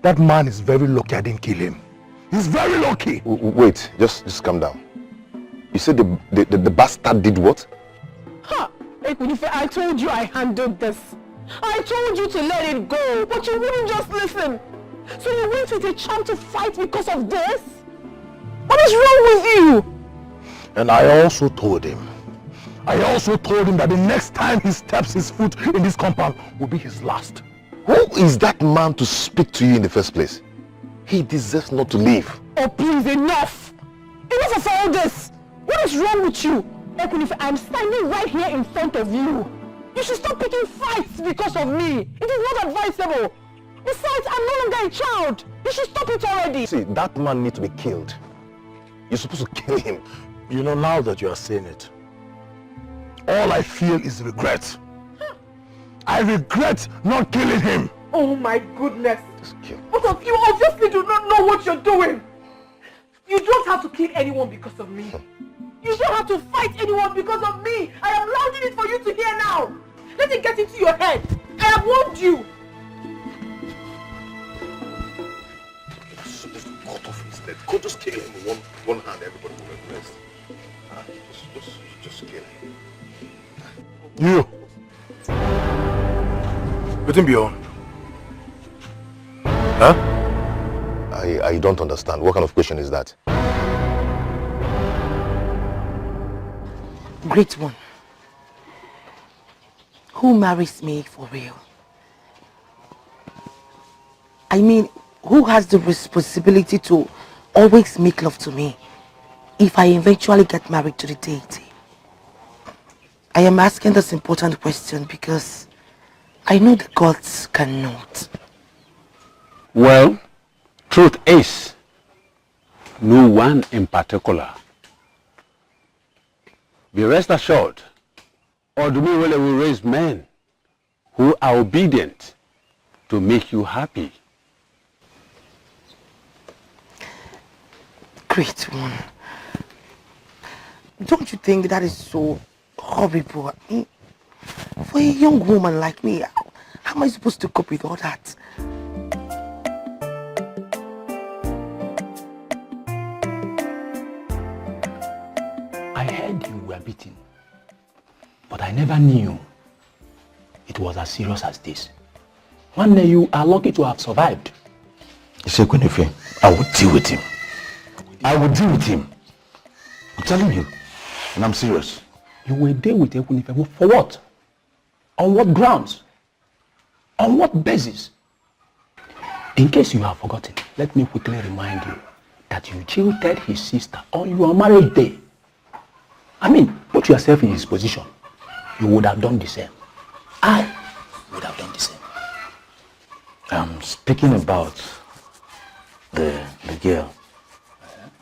That man is very lucky I didn't kill him. He's very lucky. Wait, just calm down. You said the bastard did what? Huh. Ekunife, I told you I handled this. I told you to let it go, but you wouldn't just listen. So you went with a charm to fight because of this? What is wrong with you? And I also told him that the next time he steps his foot in this compound will be his last. Who is that man to speak to you in the first place? He deserves not to live. Oh, please, enough! Enough of all this! What is wrong with you? Ekunife, I'm standing right here in front of you. You should stop picking fights because of me. It is not advisable. Besides, I'm no longer a child. You should stop it already. See, that man needs to be killed. You're supposed to kill him. You know, now that you are saying it, all I feel is regret. I regret not killing him. Oh my goodness. Both of you obviously do not know what you're doing. You don't have to kill anyone because of me. You don't have to fight anyone because of me. I am louding it for you to hear now. Let it get into your head. I have warned you. You're supposed to cut off his head. Go just kill him with one hand, everybody will rest. Just kill him. You. Let him be on. Huh? I don't understand. What kind of question is that? Great one. Who marries me for real? I mean, who has the responsibility to always make love to me if I eventually get married to the deity? I am asking this important question because I know the gods cannot. Well, truth is, no one in particular. Be rest assured, Odumiwele will raise men who are obedient to make you happy. Great one. Don't you think that is so horrible? For a young woman like me, how am I supposed to cope with all that? I heard you were beaten, but I never knew it was as serious as this. One day you are lucky to have survived. You say, Kwenife, I will deal with him. I will deal with him. I'm telling you, and I'm serious. You will deal with Kwenife for what? On what grounds? On what basis? In case you have forgotten, let me quickly remind you that you jilted his sister on your marriage day. I mean, put yourself in his position. You would have done the same. I would have done the same. Speaking about the girl,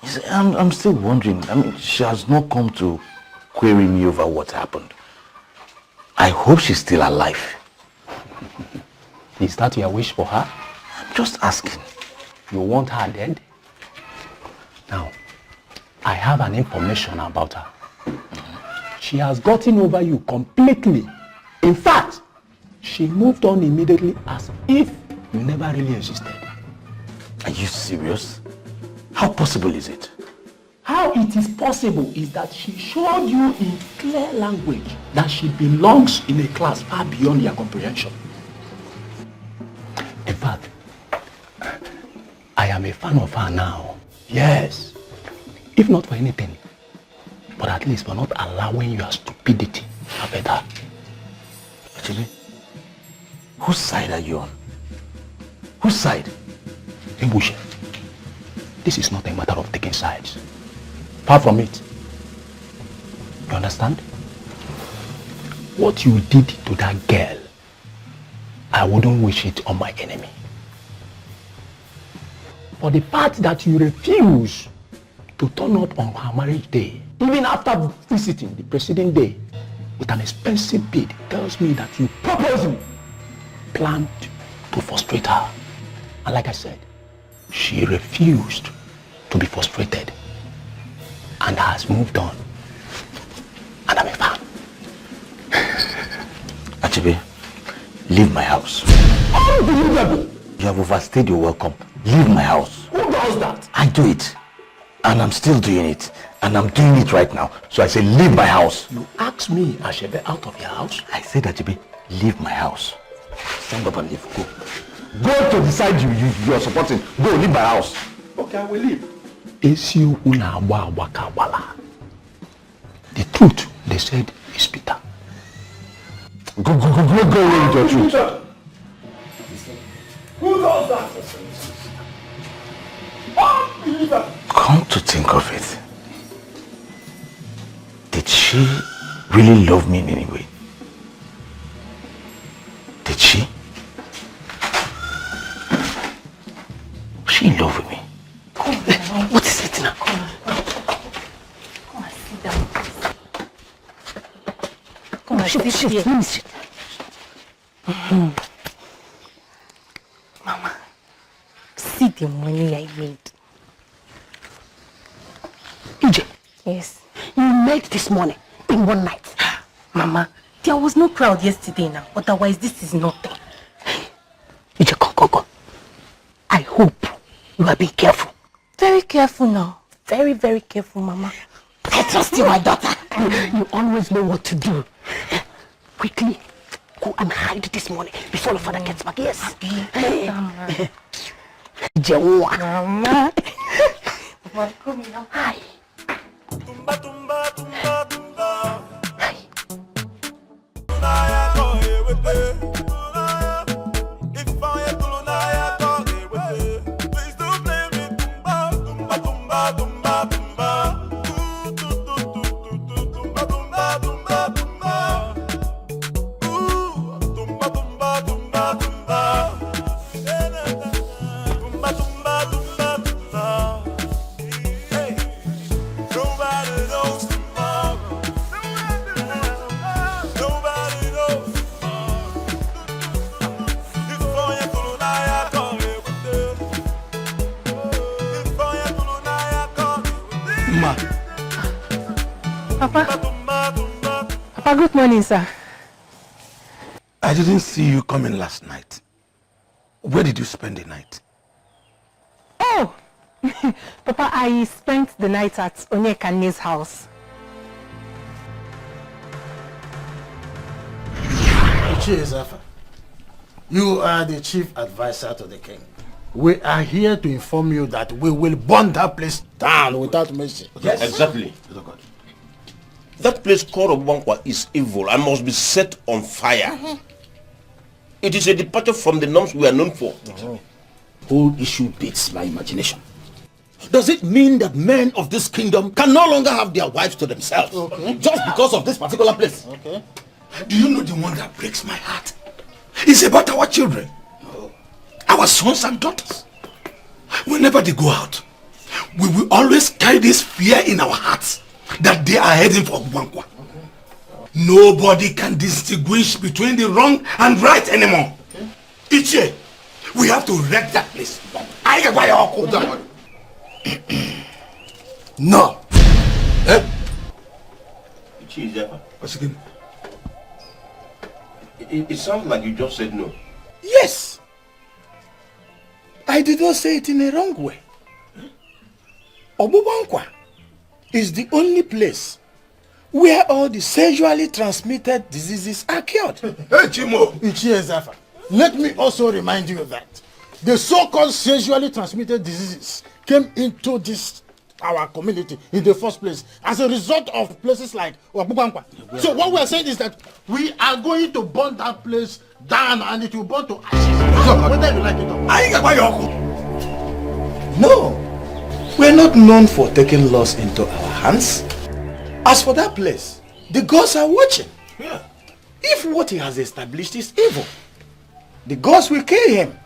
you see, I'm still wondering. I mean, she has not come to query me over what happened. I hope she's still alive. Is that your wish for her? I'm just asking. You want her dead? Now, I have an information about her. She has gotten over you completely. In fact, she moved on immediately as if you never really existed. Are you serious? How possible is it? How it is possible is that she showed you in clear language that she belongs in a class far beyond your comprehension. In fact, I am a fan of her now. Yes. If not for anything, but at least for not allowing your stupidity affect her. Actually, whose side are you on? Whose side? Mbushe, this is not a matter of taking sides. Far from it. You understand? What you did to that girl, I wouldn't wish it on my enemy. For the part that you refuse to turn up on her marriage day, even after visiting the preceding day with an expensive bid, tells me that you purposely planned to frustrate her. And like I said, she refused to be frustrated and has moved on. And I'm a fan. Achibe, leave my house. Unbelievable! You have overstayed your welcome. Leave my house. Who does that? I do it. And I'm still doing it. And I'm doing it right now. So I say, leave my house. You asked me, Ashebe, out of your house? I said, Achibe, leave my house. Stand up and leave. Go. Go to the side you're supporting. Go, leave my house. Okay, I will leave. The truth, they said, is bitter. Go away with your truth. Who does that? Come to think of it, did she really love me in any way? Did she? Was she in love with me? Come on. What is it now? Come and sit down. Come on, sit. Let me sit. Mama, see the money I made. EJ. Yes. You made this money in one night. Mama, there was no crowd yesterday now. Otherwise, this is nothing. EJ, go. I hope you are being careful. Very careful now. Very, very careful, Mama. I trust you, my daughter. You always know what to do. Quickly, go and hide this money before your father gets back. Yes. Mama. Mama, come now. Hi. Tumba, tumba, tumba, tumba. Hi. If I Papa, good morning, sir. I didn't see you coming last night. Where did you spend the night? Oh, Papa, I spent the night at Onyekane's house. Zafa, you are the chief advisor to the king. We are here to inform you that we will burn that place down without mercy. Yes, exactly. That place called Obankwa is evil and must be set on fire. It is a departure from the norms we are known for. Whole issue beats my imagination. Does it mean that men of this kingdom can no longer have their wives to themselves? Just because of this particular place? Do you know the one that breaks my heart? It's about our children. Our sons and daughters. Whenever they go out, we will always carry this fear in our hearts that they are heading for Obankwa. Nobody can distinguish between the wrong and right anymore. Each year, we have to wreck that place. No. What's again? It sounds like you just said no. Yes. I did not say it in a wrong way. Obankwa is the only place where all the sexually transmitted diseases are cured. Hey, Chimo! Zafa, let me also remind you that the so-called sexually transmitted diseases came into our community in the first place as a result of places like Obankwa. So what we are saying is that we are going to burn that place down and it will burn to ashes. Whether you like it or not. No, we are not known for taking laws into our hands. As for that place, the gods are watching. If what he has established is evil, the gods will kill him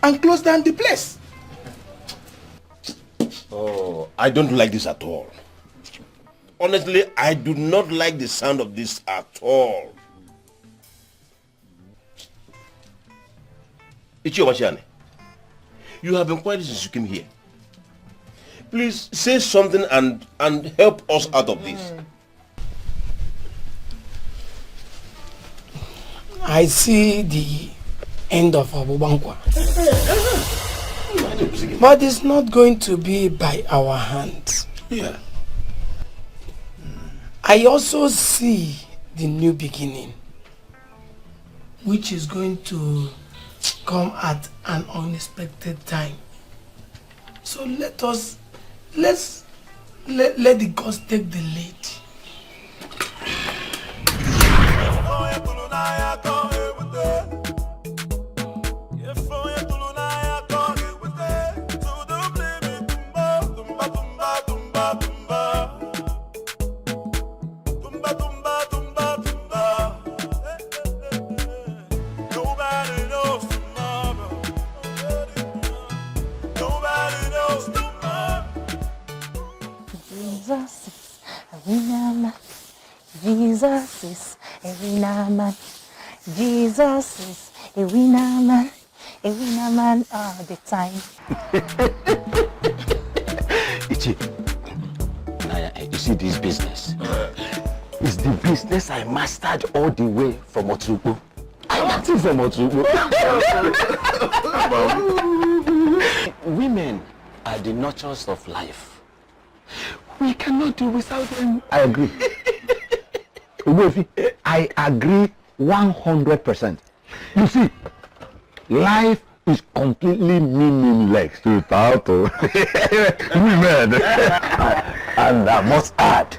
and close down the place. Oh, I don't like this at all. Honestly, I do not like the sound of this at all. Ichiobashane, you have been quiet since you came here. Please say something and help us out of this. I see the end of Obankwa. But it's not going to be by our hands. I also see the new beginning, which is going to come at an unexpected time. So let the gods take the lead. Jesus is a winner man. Jesus is a winner man all the time. Ichi, Naya, you see this business? It's the business I mastered all the way from Otubo. I'm acting from Otubo. Women are the nurturers of life. We cannot do without them. I agree. I agree 100%. You see, life is completely meaningless without women. And I must add,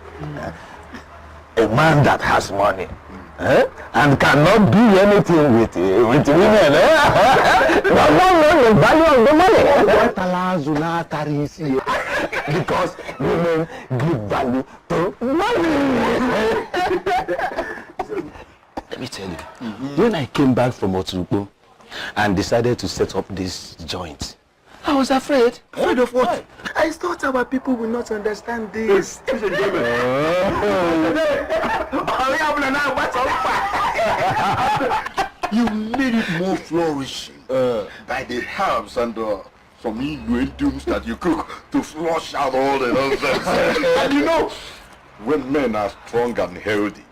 a man that has money and cannot do anything with women does not know the value of the money. What allows you not carry you? Because women give value to money. Let me tell you, when I came back from Otubo and decided to set up this joint, I was afraid. Afraid of what? I thought our people will not understand this. You made it more flourishing by the herbs and some ingredients that you cook to flush out all the nonsense. And you know, when men are strong and healthy,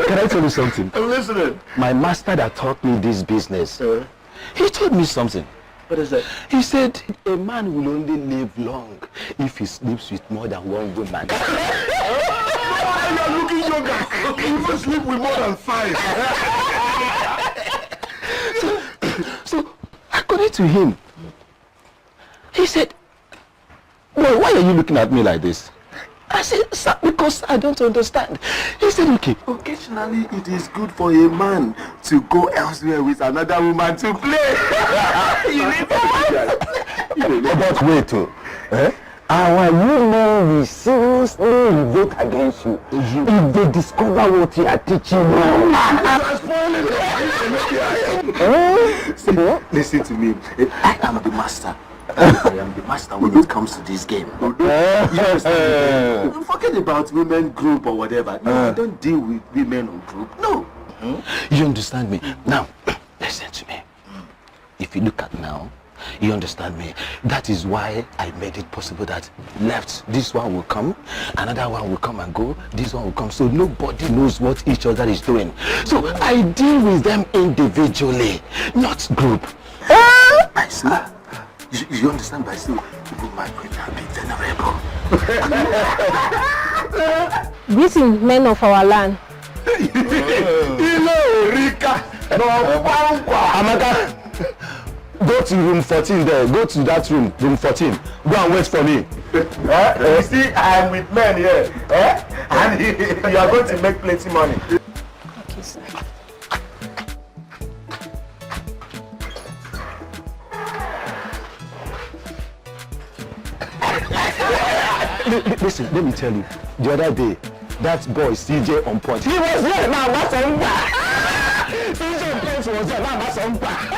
Can I tell you something? I'm listening. My master that taught me this business, he told me something. What is that? He said a man will only live long if he sleeps with more than one woman. You're looking younger. You even sleep with more than 5. So according to him, he said, well, why are you looking at me like this? I said, sir, because I don't understand. He said, okay. Occasionally, it is good for a man to go elsewhere with another woman to play. But wait, our women will seriously revolt against you if they discover what you are teaching them. Listen to me. I am the master. I am the master when it comes to this game. You understand? Forget about women group or whatever. No, I don't deal with women or group. No. You understand me? Now, listen to me. If you look at now, you understand me. That is why I made it possible that left, this one will come, another one will come and go, this one will come. So nobody knows what each other is doing. So I deal with them individually, not group. I see. You understand by still, people might be venerable. Greeting, men of our land. Amaka, go to room 14 there. Go to that room 14. Go and wait for me. You see, I am with men here. And you are going to make plenty money. Okay, sir. Listen, let me tell you. The other day, that boy CJ on point. He was there now. What's on back? CJ on point was there now. What's on back?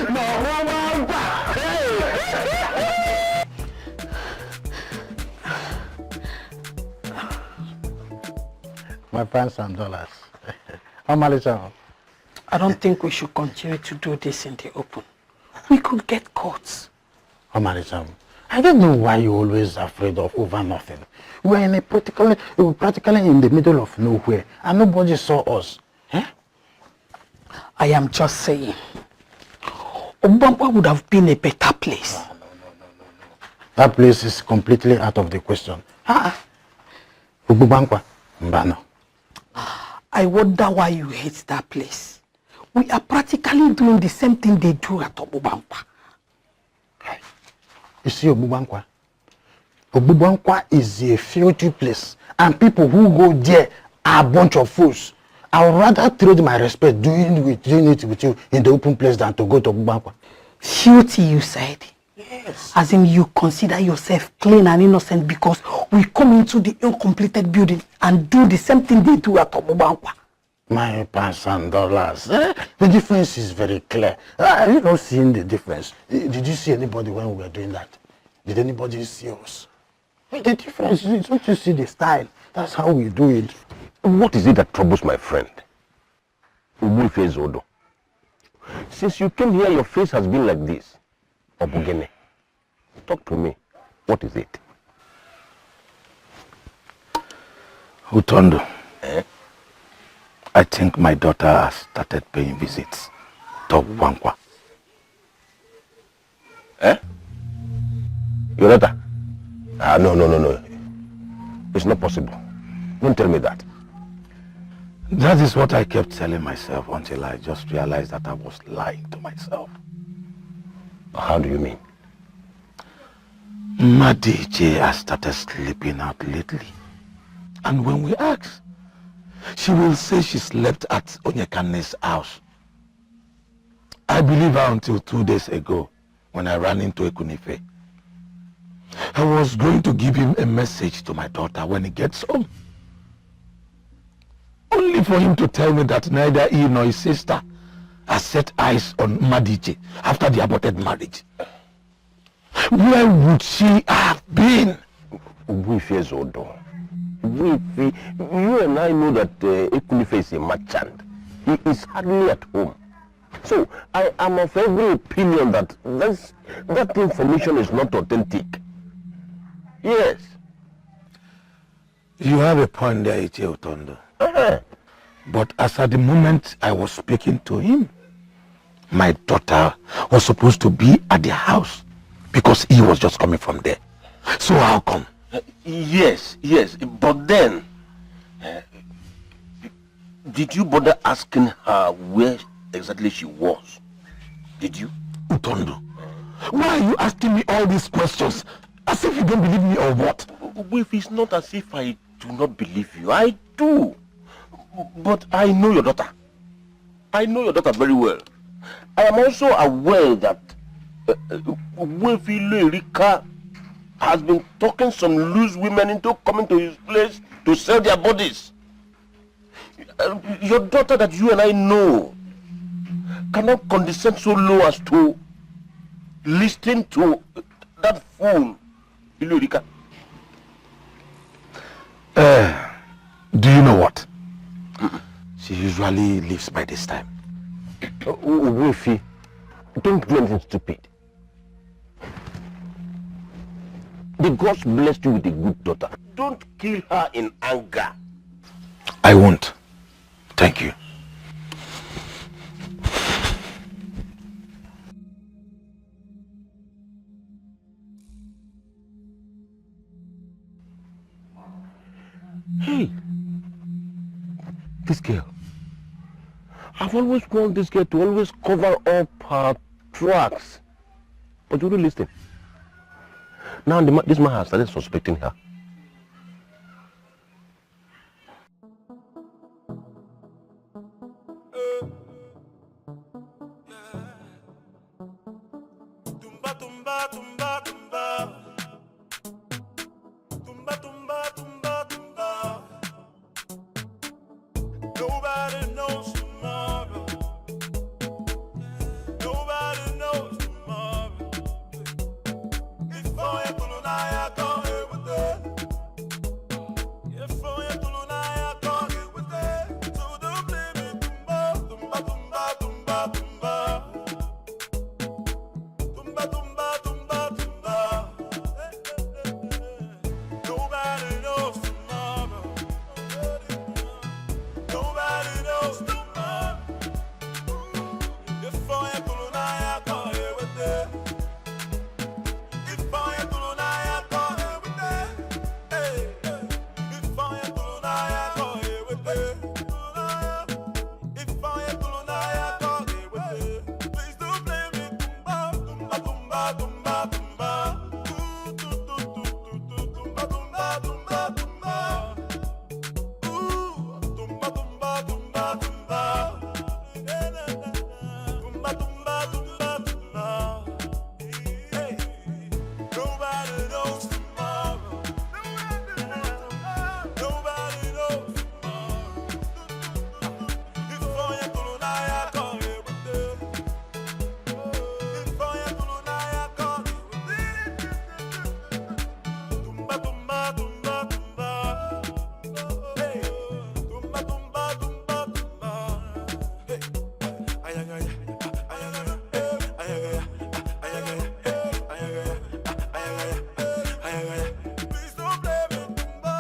No, one back. My pounds and dollars. How much? I don't think we should continue to do this in the open. We could get caught. Omaricham, I don't know why you're always afraid of over nothing. We're in a practically in the middle of nowhere and nobody saw us. I am just saying, Obankwa would have been a better place. No. That place is completely out of the question. Obankwa, Mbano. I wonder why you hate that place. We are practically doing the same thing they do at Obankwa. You see Obankwa? Obankwa is a filthy place and people who go there are a bunch of fools. I would rather trade my respect doing it with you in the open place than to go to Obankwa. Filthy, you said? Yes. As in you consider yourself clean and innocent because we come into the uncompleted building and do the same thing they do at Obankwa. My pounds and dollars. The difference is very clear. You don't see the difference. Did you see anybody when we were doing that? Did anybody see us? The difference is, don't you see the style? That's how we do it. What is it that troubles my friend? Odo. Since you came here, your face has been like this. Obugene, talk to me. What is it? Utondo. I think my daughter has started paying visits to Obankwa. Your daughter? No. It's not possible. Don't tell me that. That is what I kept telling myself until I just realized that I was lying to myself. How do you mean? Madije has started sleeping out lately. And when we ask, she will say she slept at Onyekane's house. I believe her until 2 days ago when I ran into Ekunife. I was going to give him a message to my daughter when he gets home. Only for him to tell me that neither he nor his sister has set eyes on Madije after the aborted marriage. Where would she have been? Odo. You and I know that Ekunife is a merchant. He is hardly at home. So I am of every opinion that that information is not authentic. Yes. You have a point there, Iche Utondo. But as at the moment I was speaking to him, my daughter was supposed to be at the house because he was just coming from there. So how come? Yes, but then, did you bother asking her where exactly she was? Did you? Utondo, why are you asking me all these questions? As if you don't believe me or what? If it's not as if I do not believe you, I do. But I know your daughter. I know your daughter very well. I am also aware that Wefile Rika has been talking some loose women into coming to his place to sell their bodies. Your daughter that you and I know cannot condescend so low as to listen to that fool, Ilurika. Do you know what? She usually leaves by this time. Wifi, don't do anything stupid. The gods blessed you with a good daughter. Don't kill her in anger. I won't. Thank you. Hey, this girl. I've always wanted this girl to always cover up her tracks. But you don't listen. Now this man has started suspecting her. Nobody knows tomorrow. Nobody knows tomorrow. If I don't I can't live with it. If I don't I can't live with it. So don't blame me. Tumba, tumba, tumba, tumba. Tumba, tumba, tumba, tumba. Nobody knows tomorrow. Nobody knows tomorrow. If I don't I can't live with it. If I don't I can't live with it. Hey, if I don't I can't live with it. If I don't I can't live with it. Please don't blame me. Tumba, tumba, tumba, tumba. Tumba, tumba, tumba, tumba. Tumba, tumba, tumba, tumba. Tumba, tumba, tumba, tumba. Hey, nobody knows tomorrow. Nobody knows tomorrow. If I don't I can't live with it. If I don't I can't live with it. Tumba, tumba, tumba, tumba. Hey, tumba, tumba, tumba, tumba. Hey, ayagaya, ayagaya, ayagaya, ayagaya, ayagaya, ayagaya, ayagaya. Please don't blame me, tumba.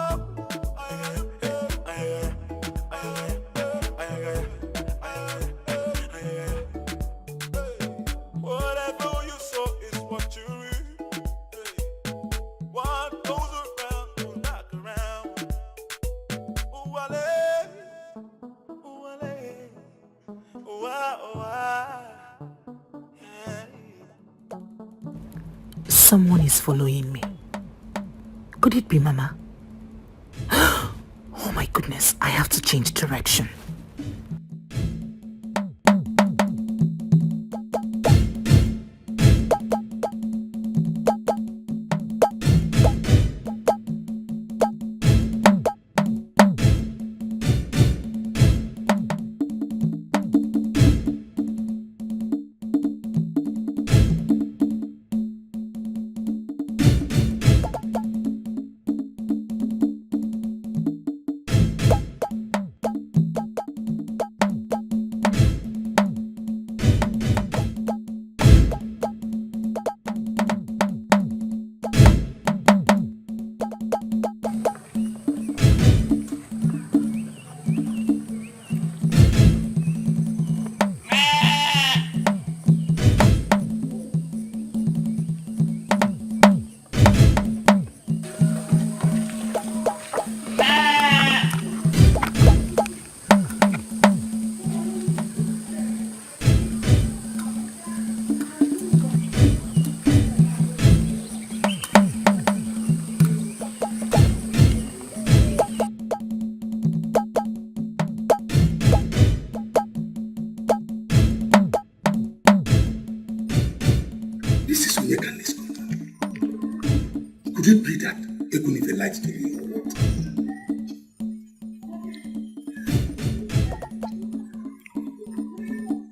Ayagaya, ayagaya, ayagaya, ayagaya, ayagaya. Whatever you sow is what you reap. What goes around will knock around. Ooh, wale, ooh, wale, ooh, ah, ooh, ah. Someone is following me. Could it be Mama? Oh my goodness, I have to change direction. light to me or what?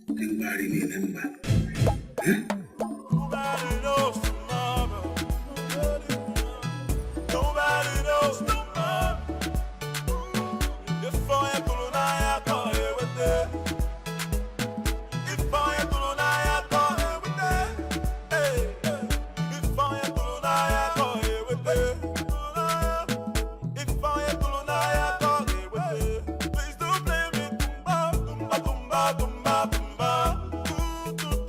Nobody me remember. Nobody knows tomorrow. Nobody knows tomorrow. If I could I call you with it. If I could I call you with it. Hey, if I could I call you with it. If I could I call you with it. Please don't blame me. Tumba, tumba, tumba, tumba.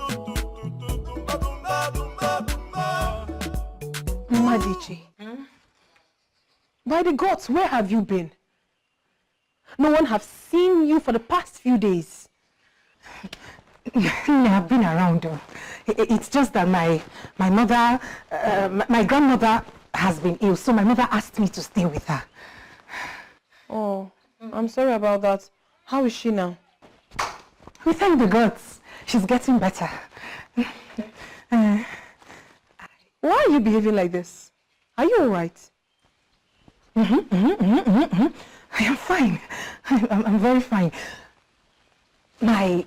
Madichi, by the gods, where have you been? No one have seen you for the past few days. I've been around. It's just that my mother, my grandmother has been ill, so my mother asked me to stay with her. Oh, I'm sorry about that. How is she now? We thank the gods. She's getting better. Why are you behaving like this? Are you alright? I am fine. I'm very fine. I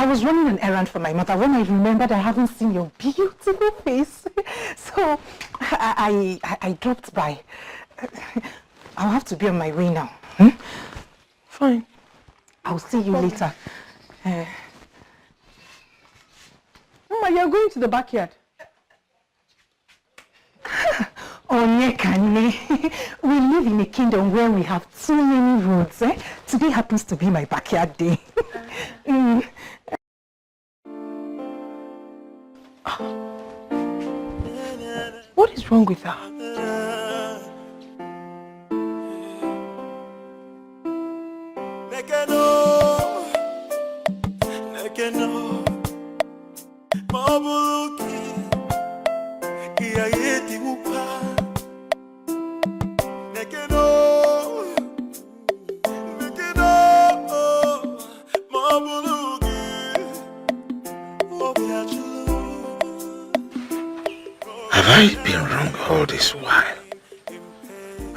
was running an errand for my mother when I remembered I haven't seen your beautiful face. So I dropped by. I'll have to be on my way now. Fine. I'll see you later. Mama, you're going to the backyard. Onyekane, we live in a kingdom where we have too many roads. Today happens to be my backyard day. What is wrong with her? Have I been wrong all this while?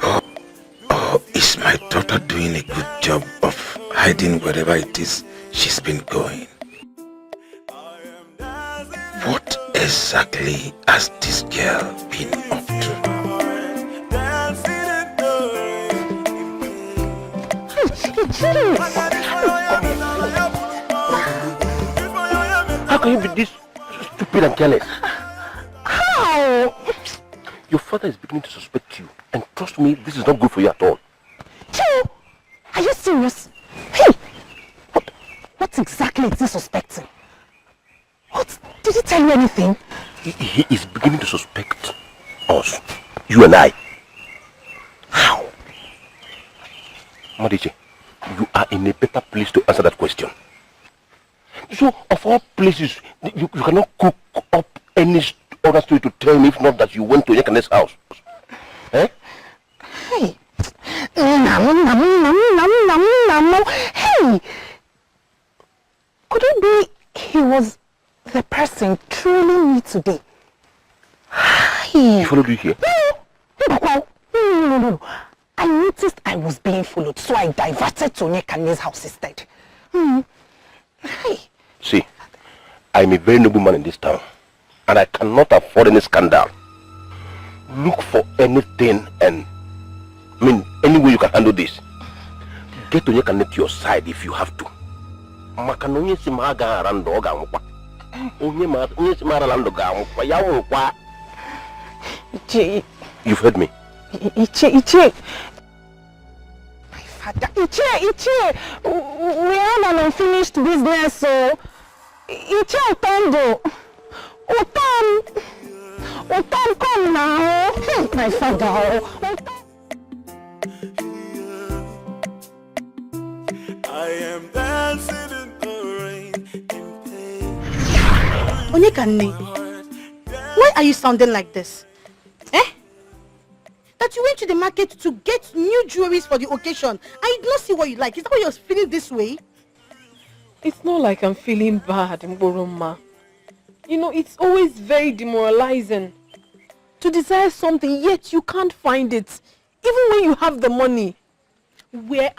Or is my daughter doing a good job of hiding wherever it is she's been going? What exactly has this girl been up to? How can you be this stupid and careless? How? Your father is beginning to suspect you, and trust me, this is not good for you at all. Joe, are you serious? Hey, what exactly is he suspecting? What? Did he tell you anything? He is beginning to suspect us, you and I. How? Madiche, you are in a better place to answer that question. So, of all places, you cannot cook up any other story to tell me if not that you went to Yekane's house. Eh? Hey. Hey. Could it be he was the person trailing me today? He followed you here? No. I noticed I was being followed, so I diverted to Yekane's house instead. Hey. See, I'm a very noble man in this town, and I cannot afford any scandal. Look for anything and, any way you can handle this. Get Onyekane to your side if you have to. You've heard me. Iche. My father. Iche. We have an unfinished business, so Iche Otondo. Otom, come now. My father. I am dancing in the rain in pain. Onyekane, why are you sounding like this? That you went to the market to get new jewelries for the occasion and you did not see what you like. Is that why you're feeling this way? It's not like I'm feeling bad, Mboroma. You know, it's always very demoralizing to desire something, yet you can't find it, even when you have the money. Where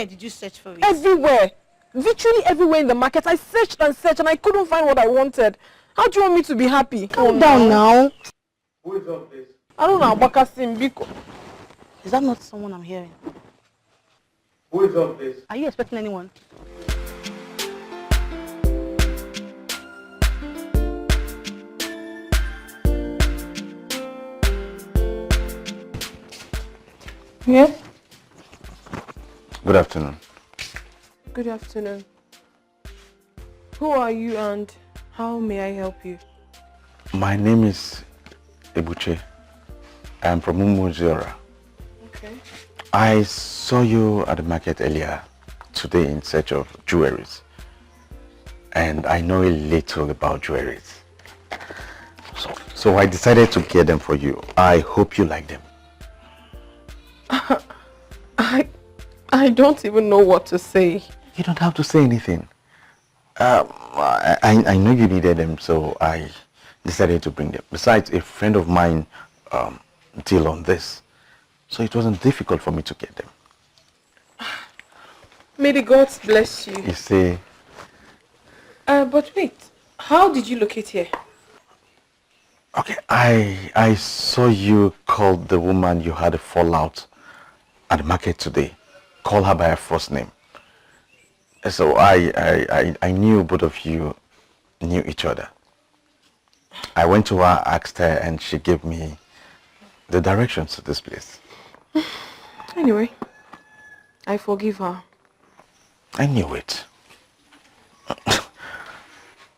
did you search for it? Everywhere. Virtually everywhere in the market. I searched and searched and I couldn't find what I wanted. How do you want me to be happy? Calm down now. Who is up, please? I don't know, Bakasim Biko. Is that not someone I'm hearing? Who is up, please? Are you expecting anyone? Yeah? Good afternoon. Good afternoon. Who are you and how may I help you? My name is Ebuche. I'm from Umuzora. Okay. I saw you at the market earlier today in search of jewelries. And I know a little about jewelries. So I decided to get them for you. I hope you like them. I don't even know what to say. You don't have to say anything. I know you needed them, so I decided to bring them. Besides, a friend of mine deal on this, so it wasn't difficult for me to get them. May the gods bless you. You see. But wait, how did you locate here? Okay, I saw you call the woman you had a fallout at the market today. Call her by her first name. So I knew both of you knew each other. I went to her, asked her, and she gave me the directions to this place. Anyway, I forgive her. I knew it.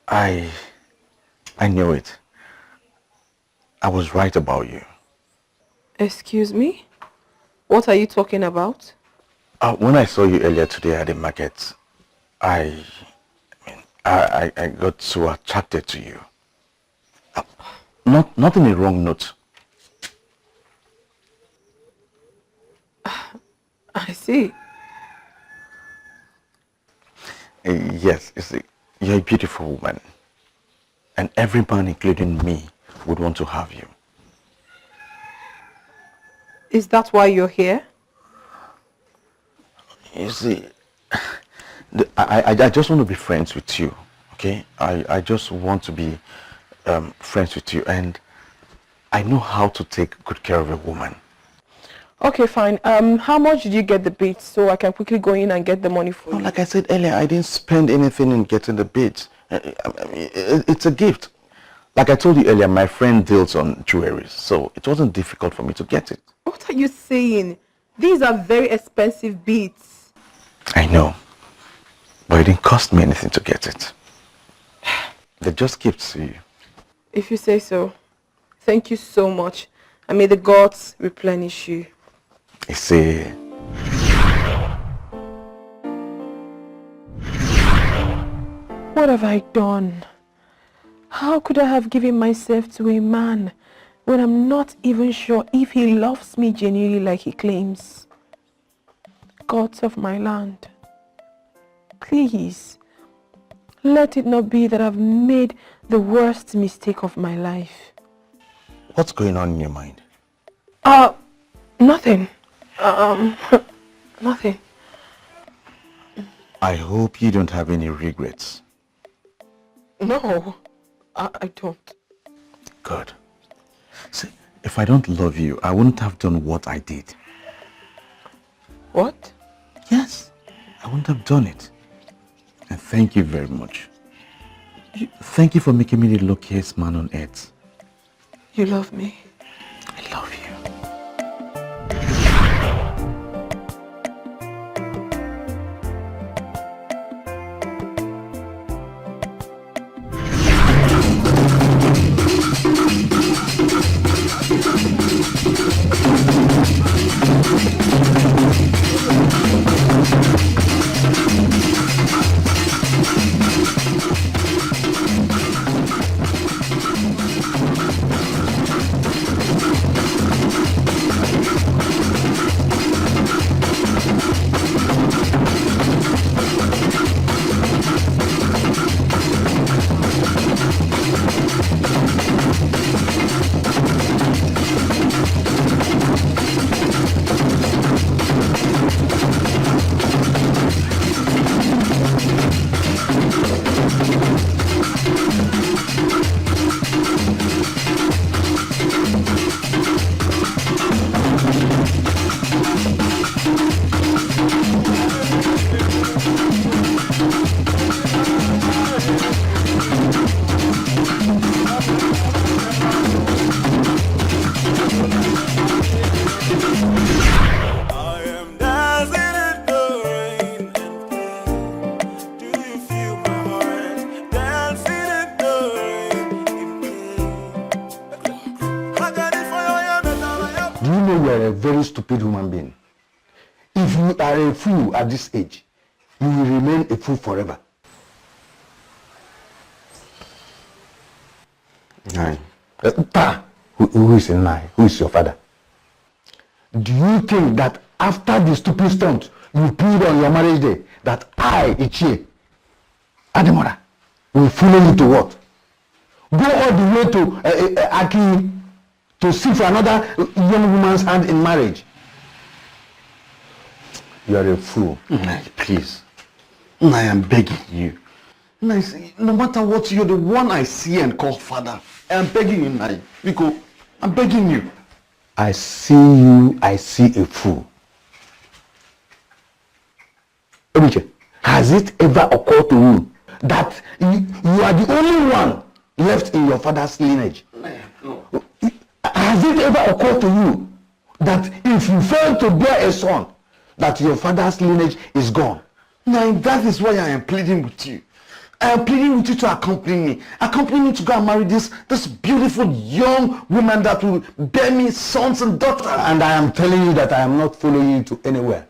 I knew it. I was right about you. Excuse me? What are you talking about? When I saw you earlier today at the market, I got so attracted to you. Not in a wrong note. I see. Yes, you see, you're a beautiful woman. And every man, including me, would want to have you. Is that why you're here? You see, I just want to be friends with you, okay? I just want to be friends with you, and I know how to take good care of a woman. Okay, fine. How much did you get the beads so I can quickly go in and get the money for you? Like I said earlier, I didn't spend anything in getting the beads. It's a gift. Like I told you earlier, my friend deals on jewelry, so it wasn't difficult for me to get it. What are you saying? These are very expensive beads. I know, but it didn't cost me anything to get it. They're just gifts to you. If you say so. Thank you so much. And may the gods replenish you. You see, what have I done? How could I have given myself to a man when I'm not even sure if he loves me genuinely like he claims? Gods of my land, please, let it not be that I've made the worst mistake of my life. what's going on in your mind? Nothing. Nothing. I hope you don't have any regrets. No, I don't. Good. See, if I don't love you, I wouldn't have done what I did. What? Yes, I wouldn't have done it. And thank you very much. Thank you for making me the luckiest man on earth. You love me. I love you. If you are a fool at this age, you will remain a fool forever. Nai. Who is Nai? Who is your father? Do you think that after the stupid stunt you pulled on your marriage day, that I, Ichie, Ademora, will follow you to what? Go all the way to Aki to seek for another young woman's hand in marriage? You are a fool. Nai, please. Nai, I'm begging you. Nai, no matter what, you're the one I see and call father. I'm begging you, Nai. Because I'm begging you. I see you, I see a fool. Obiche, has it ever occurred to you that you are the only one left in your father's lineage? No. Has it ever occurred to you that if you fail to bear a son, that your father's lineage is gone? Nai, that is why I am pleading with you. I am pleading with you to accompany me. Accompany me to go and marry this beautiful young woman that will bear me sons and daughters. And I am telling you that I am not following you to anywhere.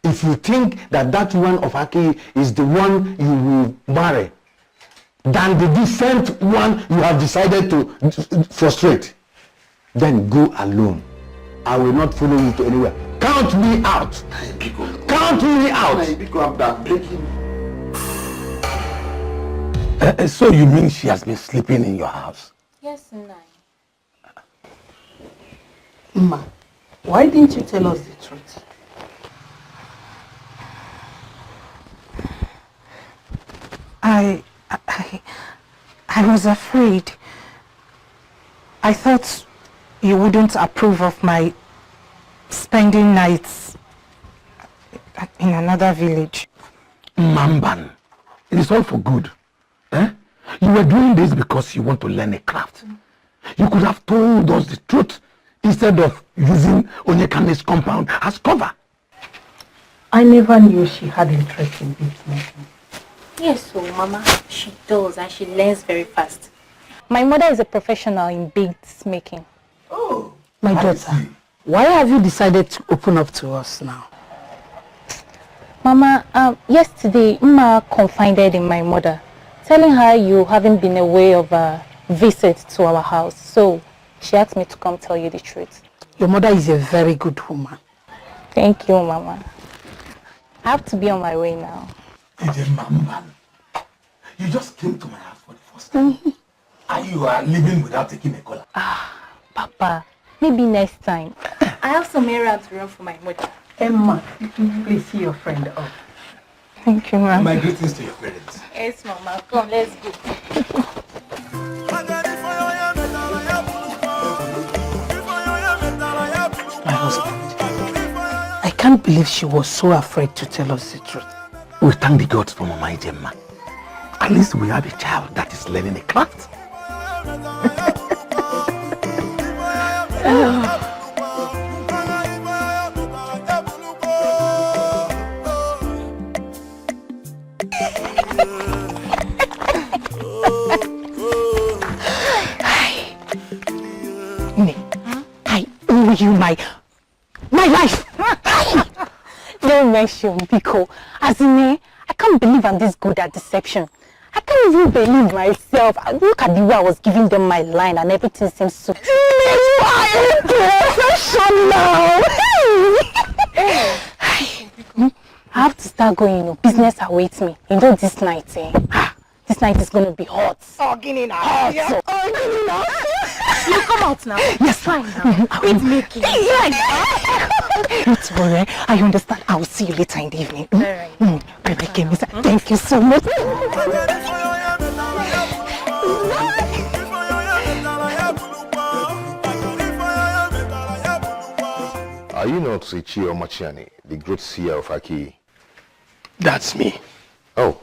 If you think that that one of Aki is the one you will marry, than the decent one you have decided to frustrate, then go alone. I will not follow you to anywhere. Count me out. Count me out. I'm begging. So you mean she has been sleeping in your house? Yes, Nai. Ma, why didn't you tell us the truth? I was afraid. I thought you wouldn't approve of my spending nights in another village. Mamban, it is all for good. Eh? You were doing this because you want to learn a craft. You could have told us the truth instead of using Onyekane's compound as cover. I never knew she had interest in business. Yes, so Mama, she does, and she learns very fast. My mother is a professional in beads making. Oh, my daughter, why have you decided to open up to us now? Mama, yesterday, Mma confided in my mother, telling her you haven't been away of a visit to our house. So she asked me to come tell you the truth. Your mother is a very good woman. Thank you, Mama. I have to be on my way now. Mamban, you just came to my house for the first time. And you are leaving without taking a caller. Papa, maybe next time. I have some errands to run for my mother. Emma, please see your friend up. Thank you, Mama. My greetings to your parents. Yes, Mama. Come, let's go. My husband, I can't believe she was so afraid to tell us the truth. We thank the gods for Mama Ijema. At least we have a child that is learning a craft. I owe you my life. Don't mention Biko. As in, I can't believe I'm this good at deception. I can't even believe myself. Look at the way I was giving them my line and everything seems so... You are professional! I have to start going, business awaits me. This night, this night is going to be hot. Hot. You come out now. Yes, fine now. It's making. Don't worry, I understand. I will see you later in the evening. Alright. Thank you so much. Are you not Ichie Omachiani, the great seer of Aki? That's me. Oh.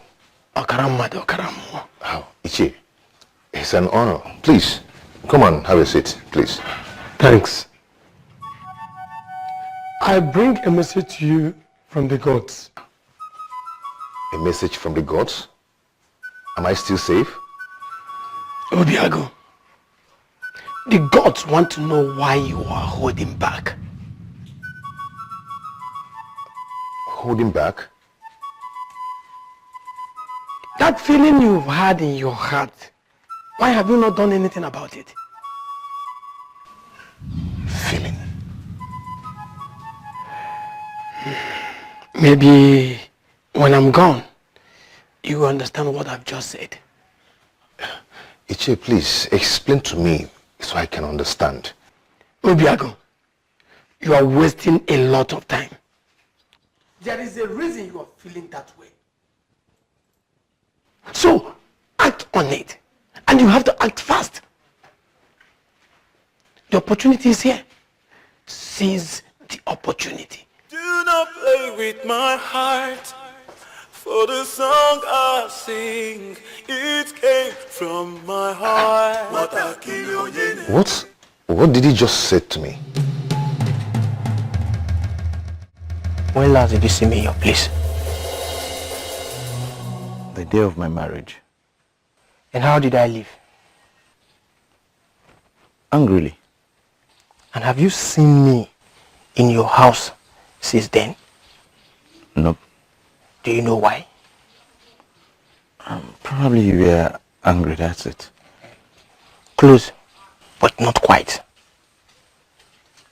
Okaramado Okaramu. Oh, Ichie, it's an honor. Please, come on, have a seat, please. Thanks. I bring a message to you from the gods. A message from the gods? Am I still safe? Obiago, the gods want to know why you are holding back. holding back? That feeling you've had in your heart, why have you not done anything about it? Feeling? Maybe when I'm gone, you will understand what I've just said. Iche, please explain to me so I can understand. Obiago, you are wasting a lot of time. There is a reason you are feeling that way. So, act on it. And you have to act fast. The opportunity is here. Seize the opportunity. Do not play with my heart. For the song I sing, it came from my heart. What did he just say to me? When last did you see me in your place? The day of my marriage. And how did I live? Angrily. And have you seen me in your house since then? Nope. Do you know why? Probably you were angry, that's it. Close, but not quite.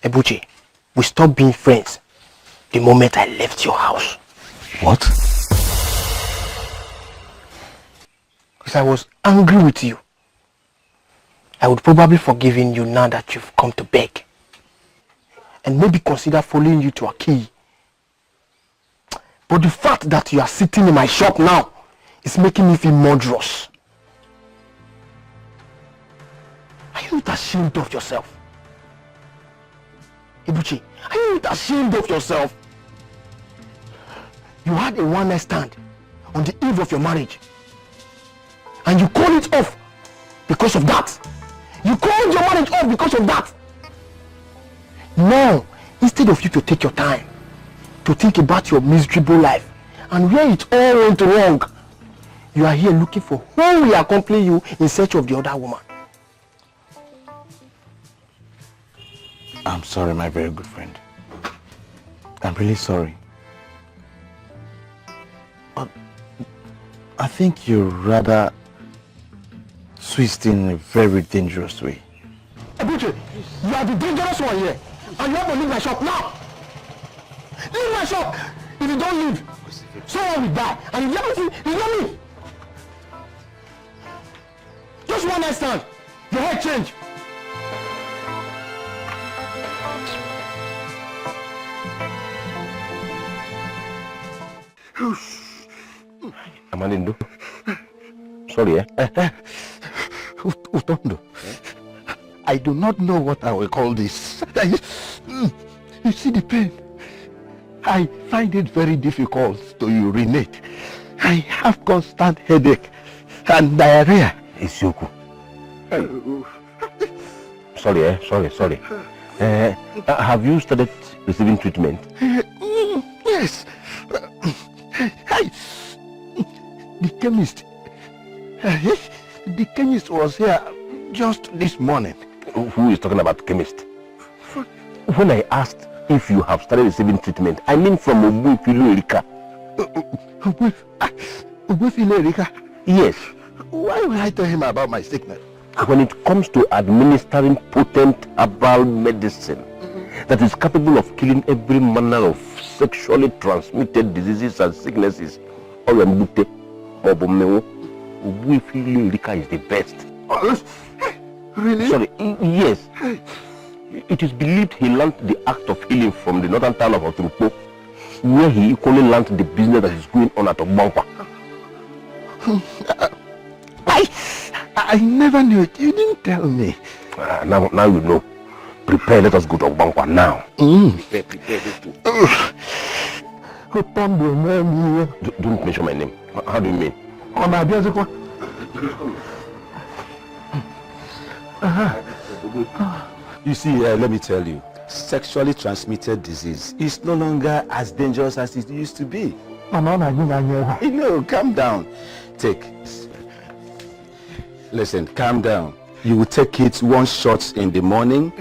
Ebuchi, we stopped being friends the moment I left your house. What? Because I was angry with you. I would probably forgiven you now that you've come to beg. And maybe consider following you to Aki. But the fact that you are sitting in my shop now is making me feel murderous. Are you not ashamed of yourself? Ibuchi, are you not ashamed of yourself? You had a one-night stand on the eve of your marriage. And you called it off because of that. You called your marriage off because of that. Now, instead of you to take your time to think about your miserable life and where it all went wrong, you are here looking for who will accompany you in search of the other woman. I'm sorry, my very good friend. I'm really sorry. But I think you're rather twisting in a very dangerous way. Abuche, you are the dangerous one here. And you have to leave my shop now. Leave my shop. If you don't leave, someone will die. And if you haven't seen, it's not me. Just one night stand. Your head change. Amanindo. Sorry, Utondo, I do not know what I will call this. You see the pain? I find it very difficult to urinate. I have constant headache and diarrhea. Isioku. Sorry. Have you started receiving treatment? Yes. The chemist was here just this morning. Who is talking about chemist? When I asked if you have started receiving treatment, I mean from Obankwa Erika. Obankwa Erika? Yes. Why will I tell him about my sickness? When it comes to administering potent herbal medicine that is capable of killing every manner of sexually transmitted diseases and sicknesses, Obankwa Erika is the best. Really? Sorry, yes. It is believed he learned the act of healing from the northern town of Oturukpo, where he equally learned the business that is going on at Obankwa. I never knew it. You didn't tell me. Now you know. Prepare, let us go to Obankwa now. Prepare. Don't mention my name. How do you mean? You see, let me tell you, sexually transmitted disease is no longer as dangerous as it used to be. No, calm down. Listen, calm down. You will take it one shot in the morning,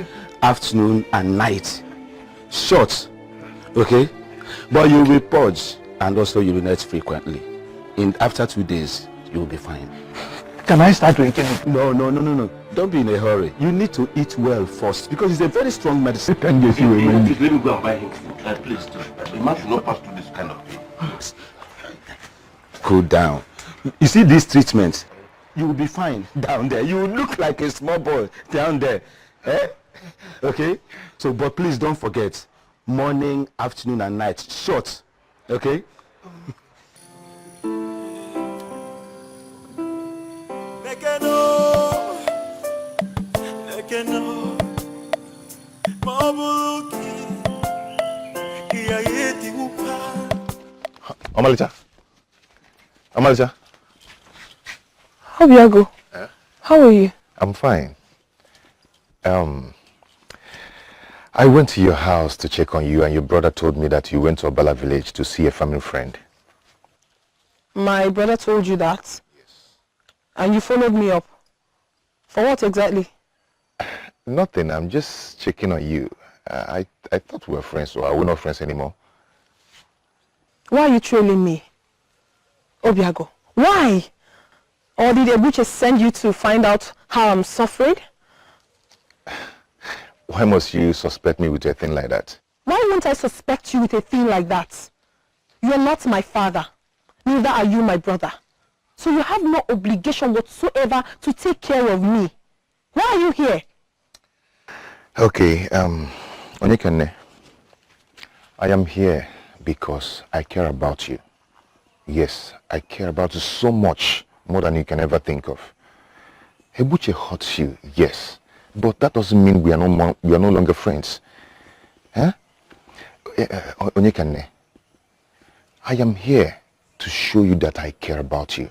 afternoon, and night. Shots, okay? But you will purge and also urinate frequently. After 2 days, you will be fine. Can I start drinking it? No. Don't be in a hurry. You need to eat well first because it's a very strong medicine. Can you see let me go and buy him food. Please do. The man should not pass through this kind of thing. Cool down. You see this treatment, you will be fine down there. You will look like a small boy down there. Eh? Okay? So, but please don't forget, morning, afternoon, and night, short. Okay? Amalicha. Obiago, how are you? I'm fine. I went to your house to check on you, and your brother told me that you went to Obala village to see a family friend. My brother told you that? Yes. And you followed me up? For what exactly? Nothing. I'm just checking on you. I thought we were friends, so are we not friends anymore? Why are you trailing me? Obiago, why? Or did Ebuche send you to find out how I'm suffering? Why must you suspect me with a thing like that? Why won't I suspect you with a thing like that? You are not my father. Neither are you my brother. So you have no obligation whatsoever to take care of me. Why are you here? Okay, Onyekane, I am here because I care about you. Yes, I care about you so much, more than you can ever think of. Ebuche hurts you, yes, but that doesn't mean we are no longer friends. Huh? Onyekane, I am here to show you that I care about you.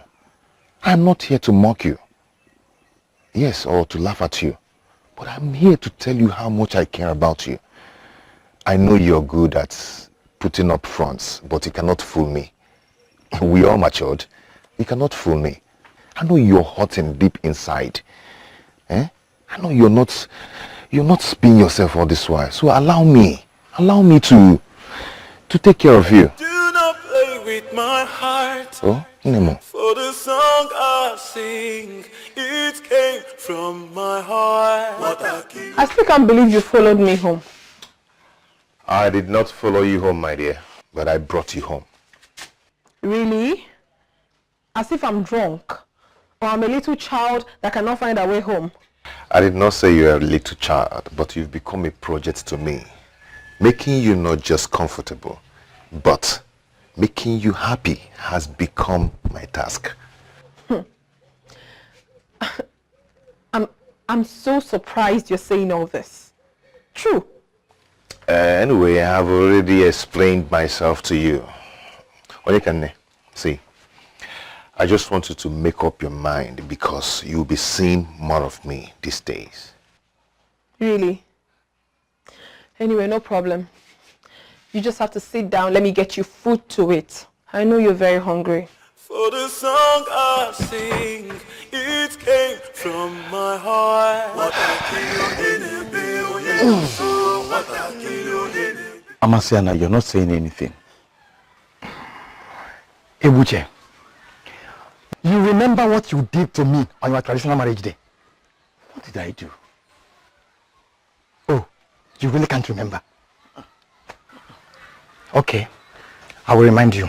I am not here to mock you. Yes, or to laugh at you. But I'm here to tell you how much I care about you. I know you're good at putting up fronts, but you cannot fool me. We all matured. You cannot fool me. I know you're hurting deep inside. I know you're not spinning yourself all this while. So allow me to take care of you. Do not play with my heart. Oh, Nemo. For the song I sing, it came from my heart. I still can't believe you followed me home. I did not follow you home, my dear, but I brought you home. Really? As if I'm drunk, or I'm a little child that cannot find a way home. I did not say you're a little child, but you've become a project to me, making you not just comfortable, but making you happy has become my task. I'm so surprised you're saying all this. True. Anyway, I have already explained myself to you. Onyekane, see, I just want you to make up your mind because you'll be seeing more of me these days. Really? Anyway, no problem. You just have to sit down. Let me get you food to eat. I know you're very hungry. For the song I sing, it came from my heart. Amasiana, you're not saying anything. Ebuche, you remember what you did to me on your traditional marriage day? What did I do? Oh, you really can't remember? Okay, I will remind you.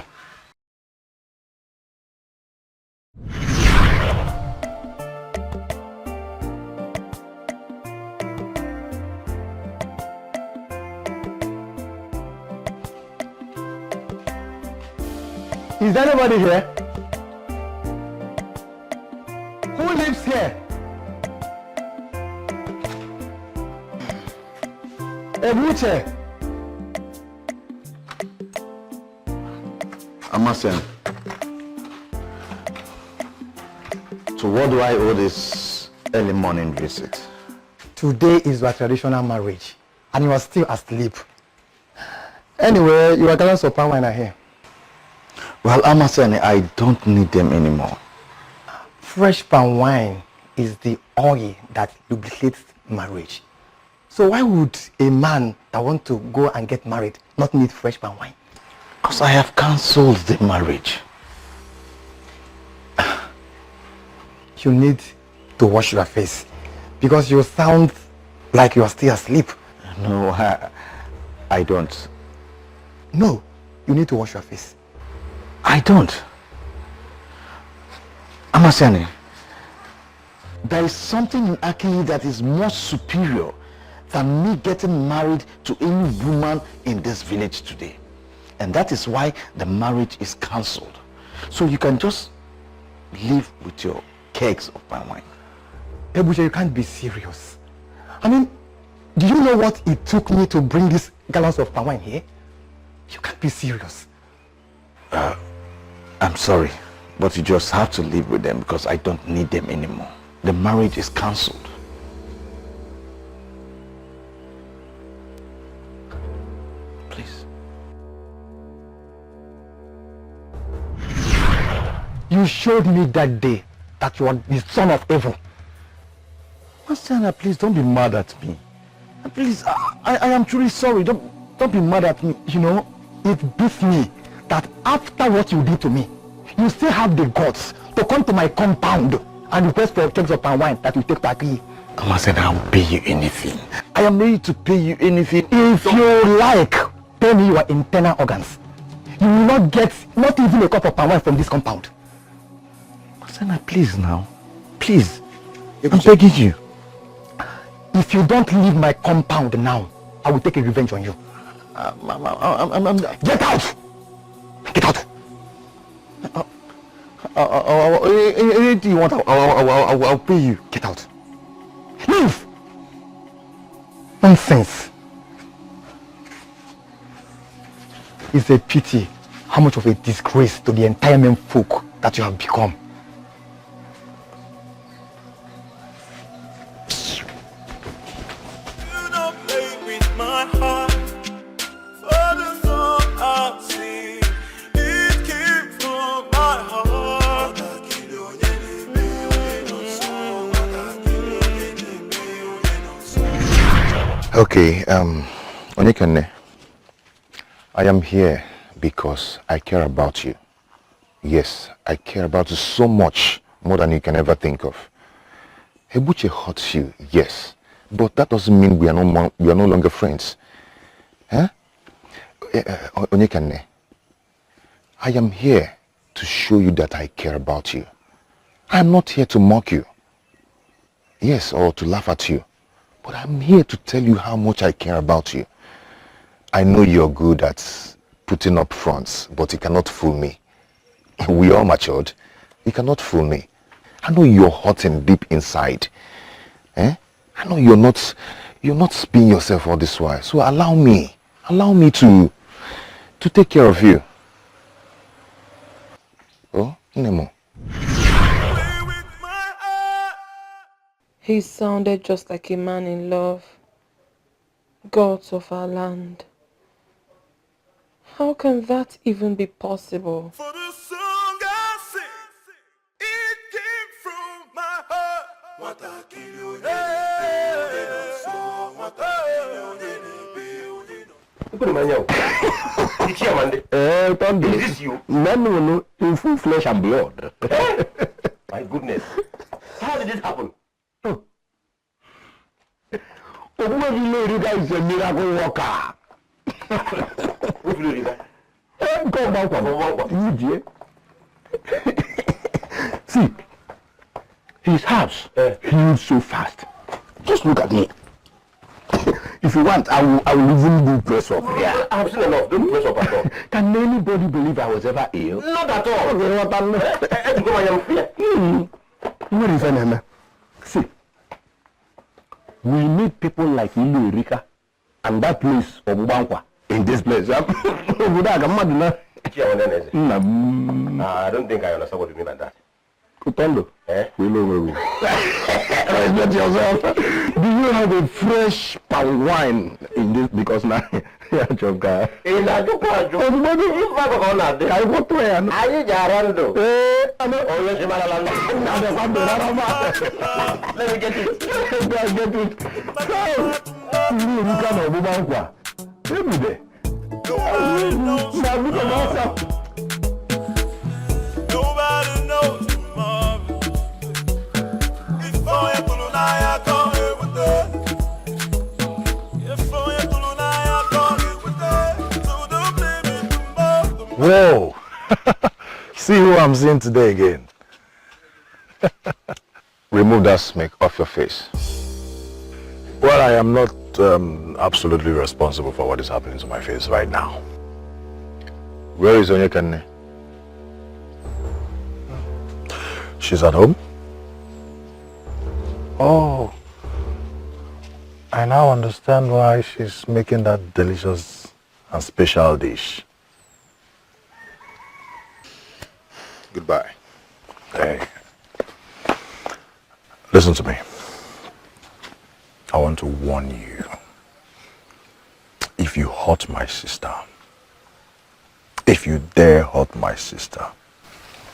Is there anybody here? Who lives here? Ebuche. Amasen, so what do I owe this early morning visit? Today is your traditional marriage, and you are still asleep. Anyway, your gallons of palm wine are here. Well, Amasen, I don't need them anymore. Fresh palm wine is the oil that lubricates marriage. So why would a man that wants to go and get married not need fresh palm wine? Because I have cancelled the marriage. You need to wash your face because you sound like you are still asleep. No, I don't. No, you need to wash your face. I don't. Amasiani, there is something in Akili that is more superior than me getting married to any woman in this village today. And that is why the marriage is cancelled. So you can just live with your kegs of palm wine. Ebuja, you can't be serious. I mean, do you know what it took me to bring these gallons of palm wine here? You can't be serious. I'm sorry, but you just have to live with them because I don't need them anymore. The marriage is cancelled. Please. You showed me that day that you are the son of evil. Masana, please don't be mad at me. Please, I am truly sorry. Don't be mad at me. You know, it beats me that after what you did to me, you still have the guts to come to my compound and request for kegs of palm wine that you take to Akili. Masana, I will pay you anything. I am ready to pay you anything. If you like, pay me your internal organs. You will not get not even a cup of palm wine from this compound. Masana, please now. Please. I'm begging you. If you don't leave my compound now, I will take a revenge on you. Get out! Get out! Anything you want, I'll pay you. Get out. Leave! Nonsense. It's a pity how much of a disgrace to the entire men folk that you have become. Okay, Onyekane, I am here because I care about you. Yes, I care about you so much, more than you can ever think of. Ebuche hurts you, yes, but that doesn't mean we are no longer friends. Huh? Onyekane, I am here to show you that I care about you. I am not here to mock you. Yes, or to laugh at you. But I'm here to tell you how much I care about you. I know you're good at putting up fronts, but you cannot fool me. We all matured. You cannot fool me. I know you're hurting deep inside. I know you're not spinning yourself all this while. So allow me to take care of you. Oh, Nemo. He sounded just like a man in love. Gods of our land. How can that even be possible? For the song I sing, it came from my heart. What I kill you, Is this you? No, in full flesh and blood. My goodness. How did this happen? Obankwa is a miracle worker. See, his house healed so fast. Just look at me. If you want, I will even do press up. Yeah, I've seen enough. Don't press up at all. Can anybody believe I was ever ill? Not at all. What is your name? See, we need people like Ini Edo and that place of Obankwa in this place. I don't think I understand what you mean by that. Tonto, we know. Respect yourself. Do you have a fresh palm wine in this? Because now you're a joke guy. Let me get it. Every day. Whoa! See who I'm seeing today again. Remove that smirk off your face. Well, I am not absolutely responsible for what is happening to my face right now. Where is Onyekane? She's at home. Oh, I now understand why she's making that delicious and special dish. Goodbye. Hey, listen to me. I want to warn you. If you hurt my sister, if you dare hurt my sister,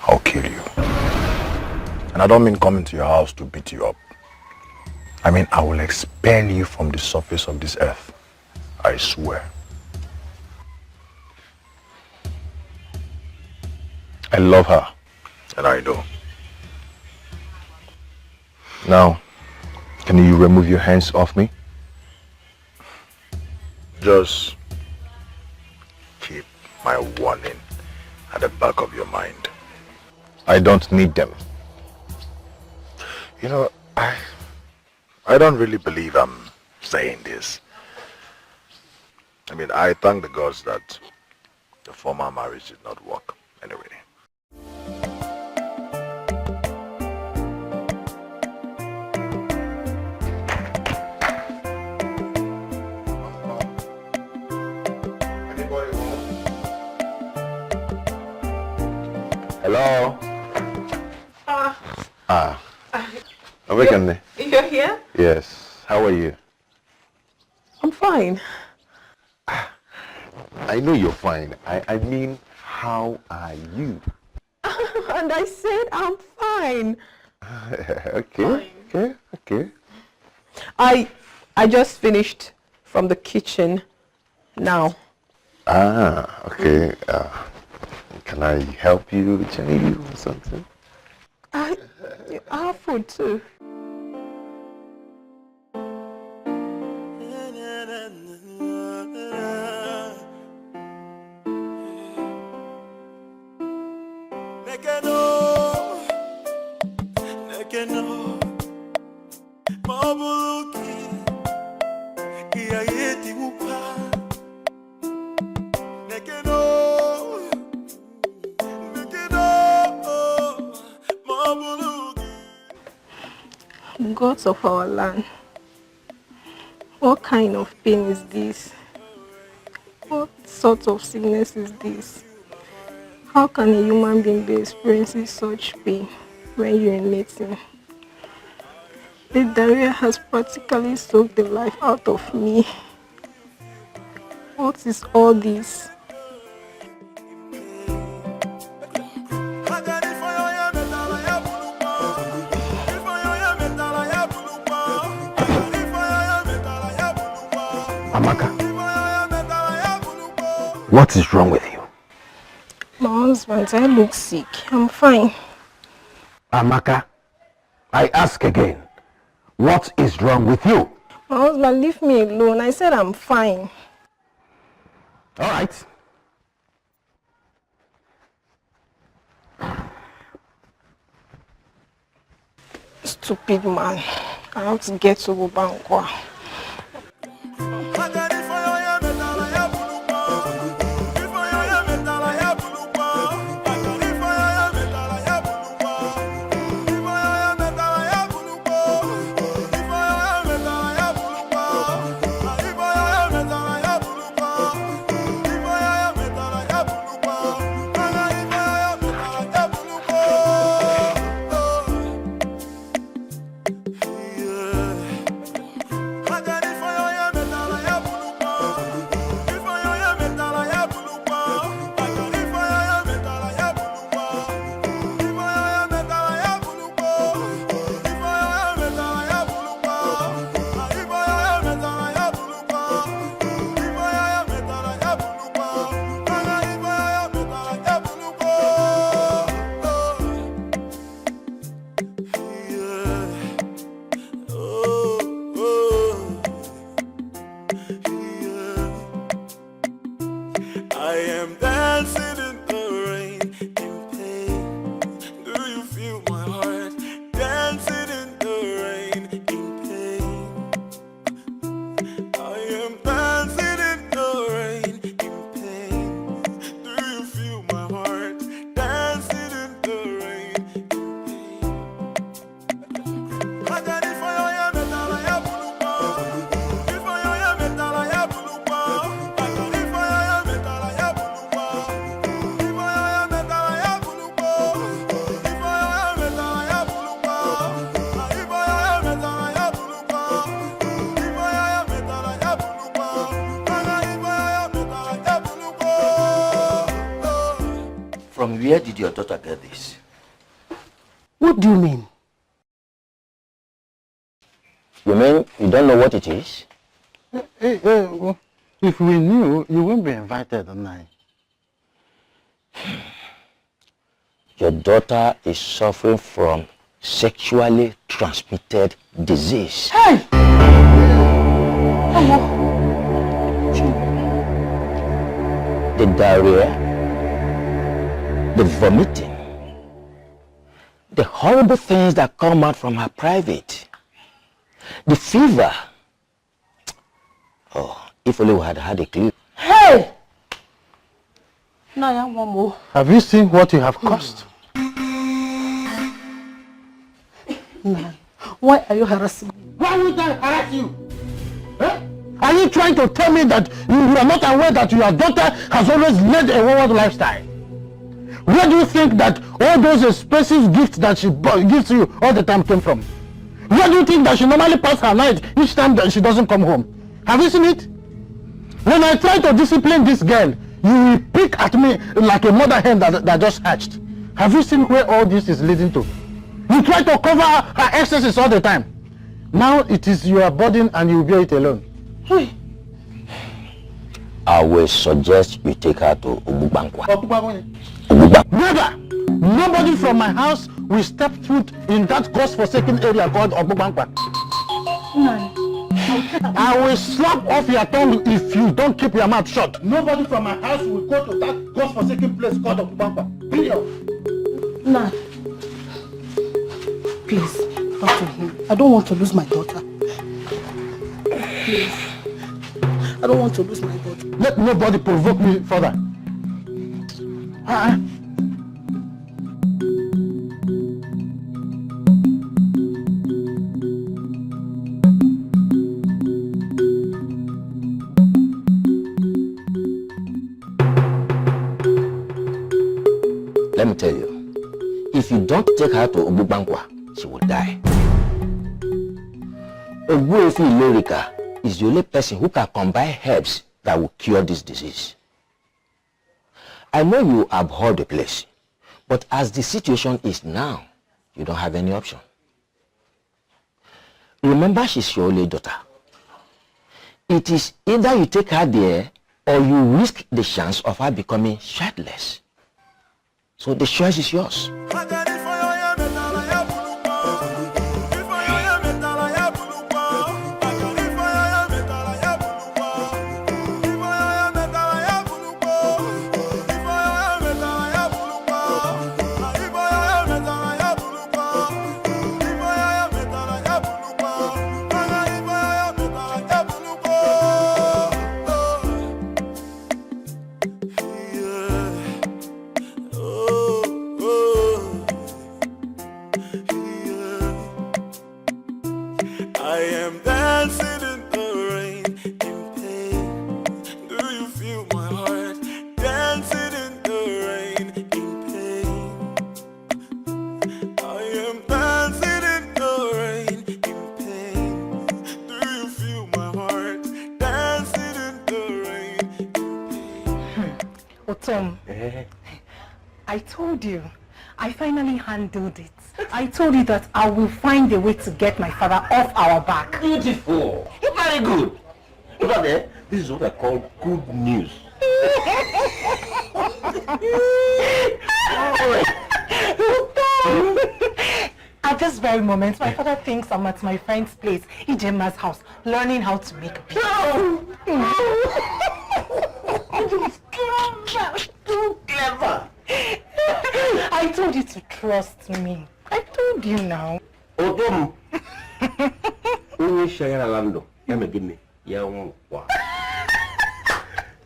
I'll kill you. And I don't mean coming to your house to beat you up. I mean, I will expel you from the surface of this earth. I swear. I love her. And I do. Now, can you remove your hands off me? Just keep my warning at the back of your mind. I don't need them. You know, I don't really believe I'm saying this. I mean, I thank the gods that the former marriage did not work anyway. Hello? Awaken. You're here? Yes. How are you? I'm fine. I know you're fine. I mean, how are you? And I said I'm fine. Okay. I just finished from the kitchen now. Okay. Can I help you, change you or something? I have food too. Gods of our land, what kind of pain is this? What sort of sickness is this? How can a human being be experiencing such pain when urinating? The diarrhea has practically soaked the life out of me. What is all this? Amaka, what is wrong with you? My husband, I look sick. I'm fine. Amaka, I ask again, what is wrong with you? My husband, leave me alone. I said I'm fine. All right. Stupid man. I have to get to Obankwa. I am dancing in From where did your daughter get this? What do you mean? You mean you don't know what it is? Well, if we knew, you wouldn't be invited tonight. Your daughter is suffering from sexually transmitted disease. Hey! The diarrhea, the vomiting, the horrible things that come out from her private, the fever. Oh, if only we had had a clue. Hey! Now, one more. Have you seen what you have caused? Nah. Why are you harassing me? Why would I harass you? Eh? Are you trying to tell me that you are not aware that your daughter has always led a wayward lifestyle? Where do you think that all those expensive gifts that she gives you all the time came from? Where do you think that she normally passes her night each time that she doesn't come home? Have you seen it? When I try to discipline this girl, you will pick at me like a mother hen that just hatched. Have you seen where all this is leading to? You try to cover her excesses all the time. Now it is your burden and you bear it alone. Hey. I will suggest you take her to Obankwa. Never! Nobody from my house will step foot in that godforsaken area called Obankwa. I will slap off your tongue if you don't keep your mouth shut. Nobody from my house will go to that godforsaken place called Obankwa. Period. Nah. Please, talk to him. I don't want to lose my daughter. Please. I don't want to lose my daughter. Let nobody provoke me further. Let me tell you, if you don't take her to Obankwa, she will die. Ogbuefi Lorica is the only person who can combine herbs that will cure this disease. I know you abhor the place, but as the situation is now, you don't have any option. Remember, she's your only daughter. It is either you take her there or you risk the chance of her becoming childless. So the choice is yours. I told you, I finally handled it. I told you that I will find a way to get my father off our back. Beautiful. You're very good. Look at that. This is what I call good news. At this very moment, my father thinks I'm at my friend's place, Ijema's house, learning how to make peace. Too clever. I told you to trust me. I told you now.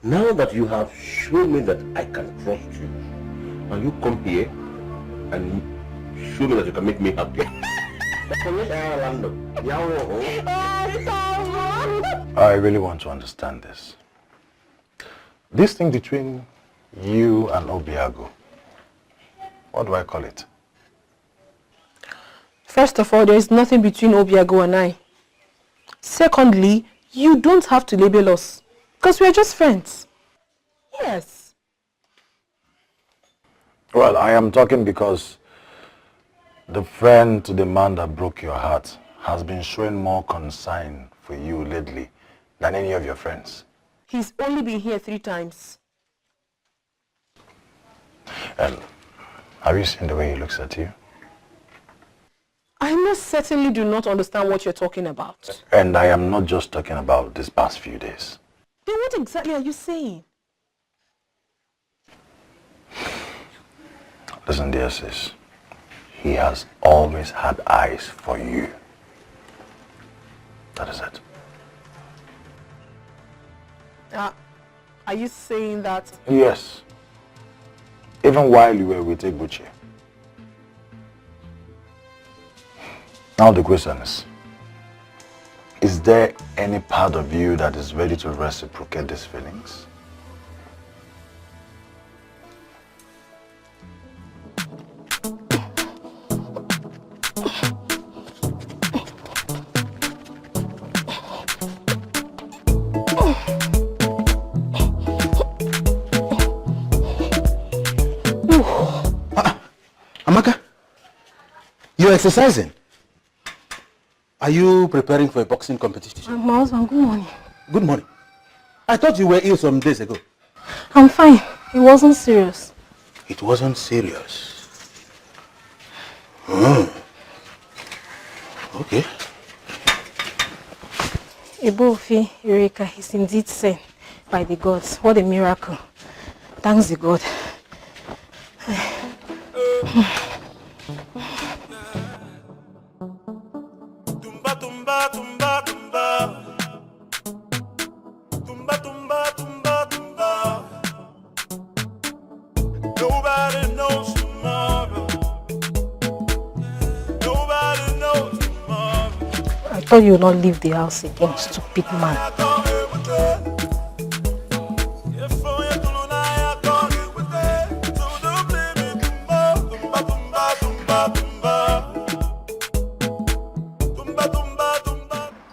Now that you have shown me that I can trust you, and you come here and show me that you can make me happy. I really want to understand this. This thing between you and Obiago, what do I call it? First of all, there is nothing between Obiago and I. Secondly, you don't have to label us, because we are just friends. Yes. Well, I am talking because the friend to the man that broke your heart has been showing more concern for you lately than any of your friends. He's only been here 3 times. And have you seen the way he looks at you? I most certainly do not understand what you're talking about. And I am not just talking about these past few days. Then what exactly are you saying? Listen, dear sis. He has always had eyes for you. That is it. Are you saying that? Yes. Even while you were with Ebuchi. Now the question is there any part of you that is ready to reciprocate these feelings? Amaka, you're exercising. Are you preparing for a boxing competition? My husband, good morning. Good morning. I thought you were ill some days ago. I'm fine. It wasn't serious. It wasn't serious. Okay. Ebofi, Eureka is indeed sent by the gods. What a miracle. Thanks the God. Nobody knows tomorrow. Nobody knows tomorrow. I thought you would not leave the house again, stupid man.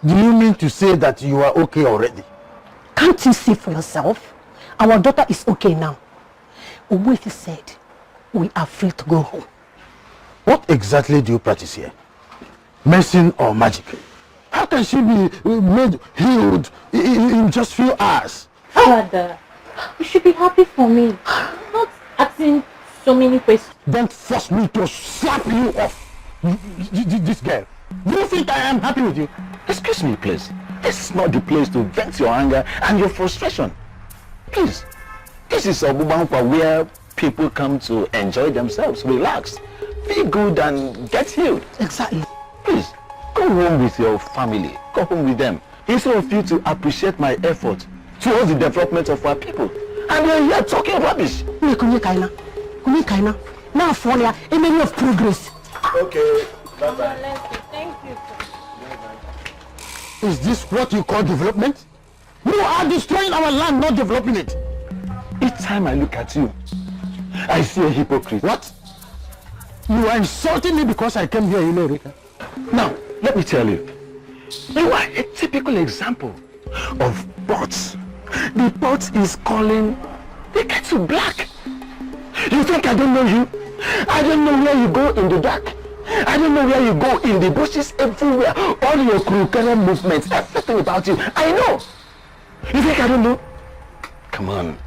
Do you mean to say that you are okay already? Can't you see for yourself? Our daughter is okay now. Obankwa said we are free to go home. What exactly do you practice here? Medicine or magic? How can she be made healed in just few hours? Father, you should be happy for me. Not asking so many questions. Don't force me to slap you off this girl. Do you think I am happy with you? Excuse me, please. This is not the place to vent your anger and your frustration. Please. This is Obankwa where people come to enjoy themselves, relax, feel good and get healed. Exactly. Please, go home with your family. Go home with them. Instead of you to appreciate my effort towards the development of our people. And you're here talking rubbish. Now for a many of progress. Okay. Bye-bye. Thank you. Is this what you call development? You are destroying our land, not developing it. Each time I look at you, I see a hypocrite. What? You are insulting me because I came here, you know, Rika. Now, let me tell you. You are a typical example of bots. The bot is calling the kettle black. You think I don't know you? I don't know where you go in the dark. I don't know where you go in the bushes everywhere. All your crooked movements, everything about you. I know. You think I don't know? Come on.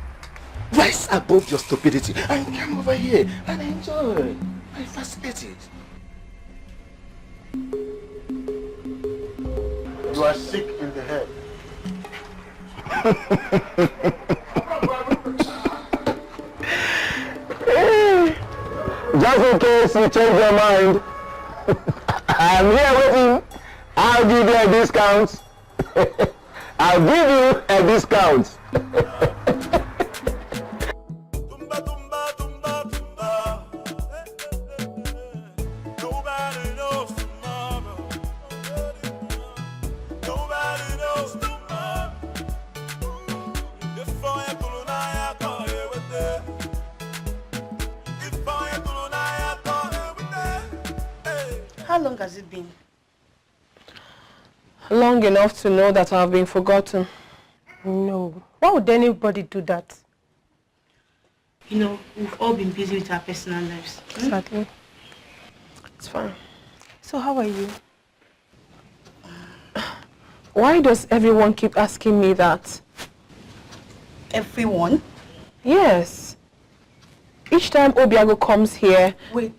Rise above your stupidity and come over here and enjoy my facilities. You are sick in the head. Just in case you change your mind, I'm here waiting. I'll give you a discount. I'll give you a discount. How long has it been? Long enough to know that I've been forgotten. No. Why would anybody do that? You know, we've all been busy with our personal lives. Exactly. It's fine. So how are you? Why does everyone keep asking me that? Everyone? Yes. Each time Obiago comes here... Wait,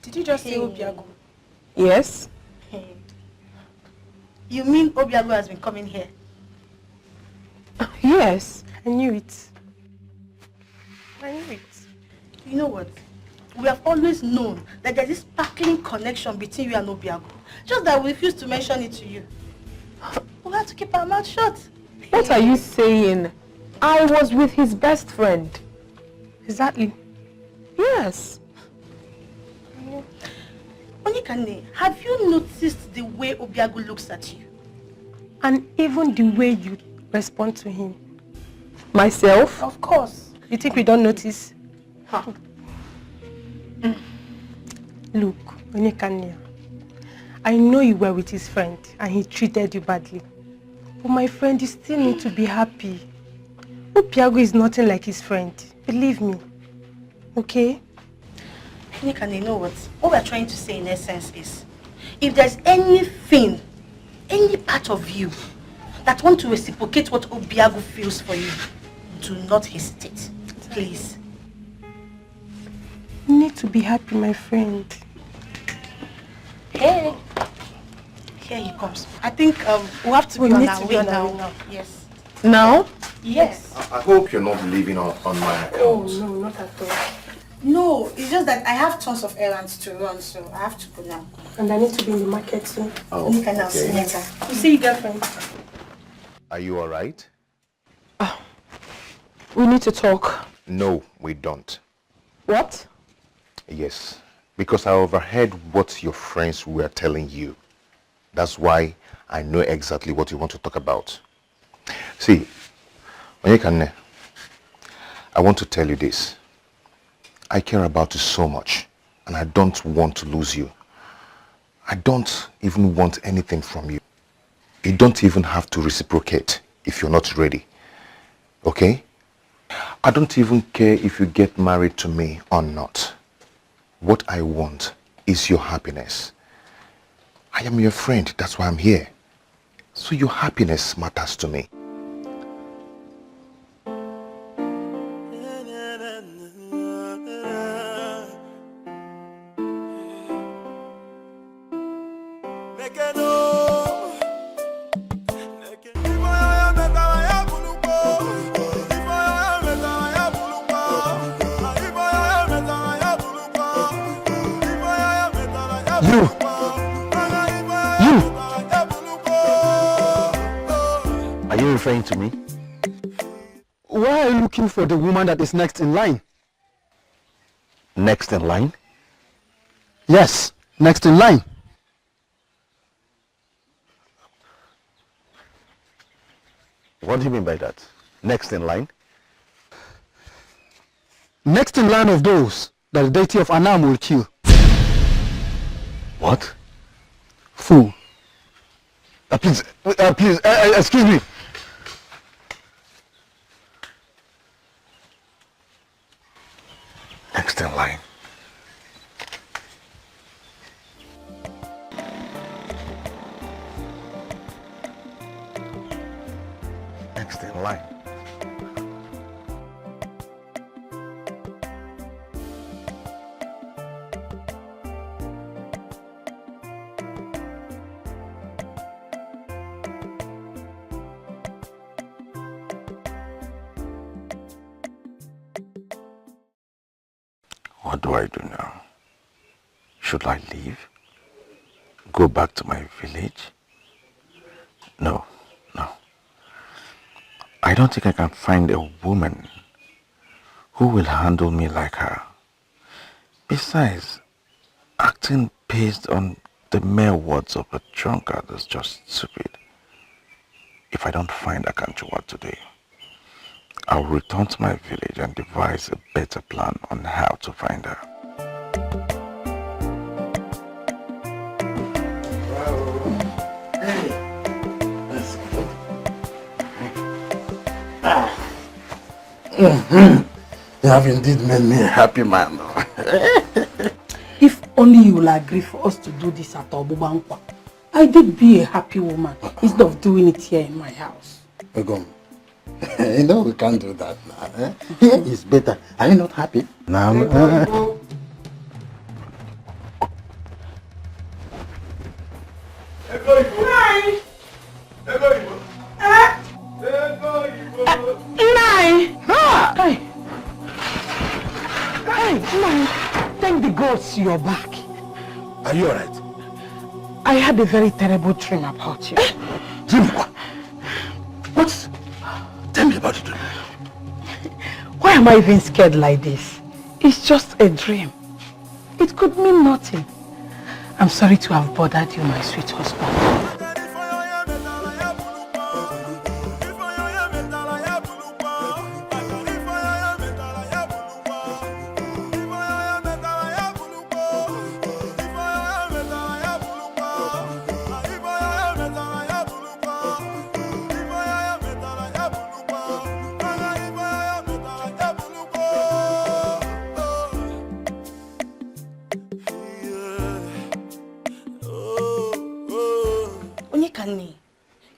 did you just say Obiago? Yes. You mean Obiago has been coming here? Yes, I knew it. I knew it. You know what? We have always known that there's this sparkling connection between you and Obiago. Just that we refuse to mention it to you. We have to keep our mouth shut. What are you saying? I was with his best friend. Exactly. Yes. Onyekane, have you noticed the way Obiago looks at you? And even the way you respond to him. Myself? Of course. You think we don't notice? Huh. Look, Onyekane, I know you were with his friend and he treated you badly. But my friend, you still need to be happy. Obiago is nothing like his friend. Believe me. Okay? Onyekane, you know what? What we're trying to say in essence is, if there's anything, any part of you that want to reciprocate what Obiago feels for you, do not hesitate. Please. You need to be happy, my friend. Hey. Here he comes. I think we'll have to be on our way now. Yes. Now? Yes. I hope you're not leaving on my account. Oh, no, not at all. No, it's just that I have tons of errands to run, so I have to go now. And I need to be in the market soon. Oh, You can now see okay. later. You see you, girlfriend. Are you alright? We need to talk. No, we don't. What? Yes, because I overheard what your friends were telling you. That's why I know exactly what you want to talk about. See, Onyekane, I want to tell you this. I care about you so much, and I don't want to lose you. I don't even want anything from you. You don't even have to reciprocate if you're not ready. Okay? I don't even care if you get married to me or not. What I want is your happiness. I am your friend, that's why I'm here. So your happiness matters to me. Are you referring to me? Why are you looking for the woman that is next in line? Next in line? Yes, next in line. What do you mean by that? Next in line? Next in line of those that the deity of Anam will kill. What? Fool. Please, excuse me. Next in line. Next in line. What do I do now? Should I leave? Go back to my village? No, no. I don't think I can find a woman who will handle me like her. Besides, acting based on the mere words of a drunkard is just stupid. If I don't find Akanchua today, I'll return to my village and devise a better plan on how to find her. Hey, that's good. You have indeed made me a happy man. If only you will agree for us to do this at Obankwa, I did be a happy woman instead of doing it here in my house. Ogom, you know we can't do that now. Eh? Here is better. Are you not happy? Now, Thank the gods you're back. Are you alright? I had a very terrible dream about you. Dream what? What? Tell me about it. Why am I even scared like this? It's just a dream. It could mean nothing. I'm sorry to have bothered you, my sweet husband.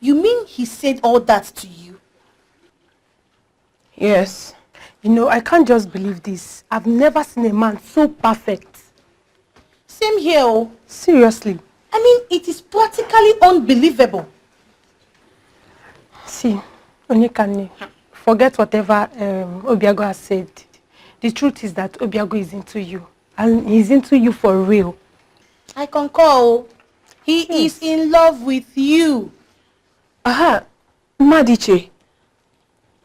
You mean he said all that to you? Yes. You know, I can't just believe this. I've never seen a man so perfect. Same here, oh. Seriously. I mean, it is practically unbelievable. See, Onyekane, forget whatever Obiago has said. The truth is that Obiago is into you. And he's into you for real. I concur. He is in love with you. Aha, Madiche.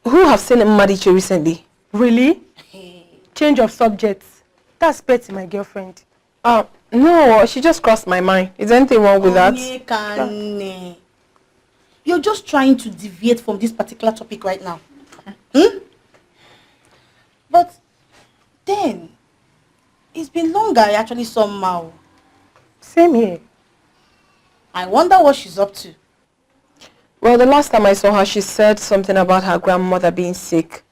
Who have seen Madiche recently? Really? Change of subjects. That's Betty, my girlfriend. No, she just crossed my mind. Is there anything wrong with that? You're just trying to deviate from this particular topic right now. But then, it's been longer I actually saw Mao. Same here. I wonder what she's up to. Well, the last time I saw her, she said something about her grandmother being sick.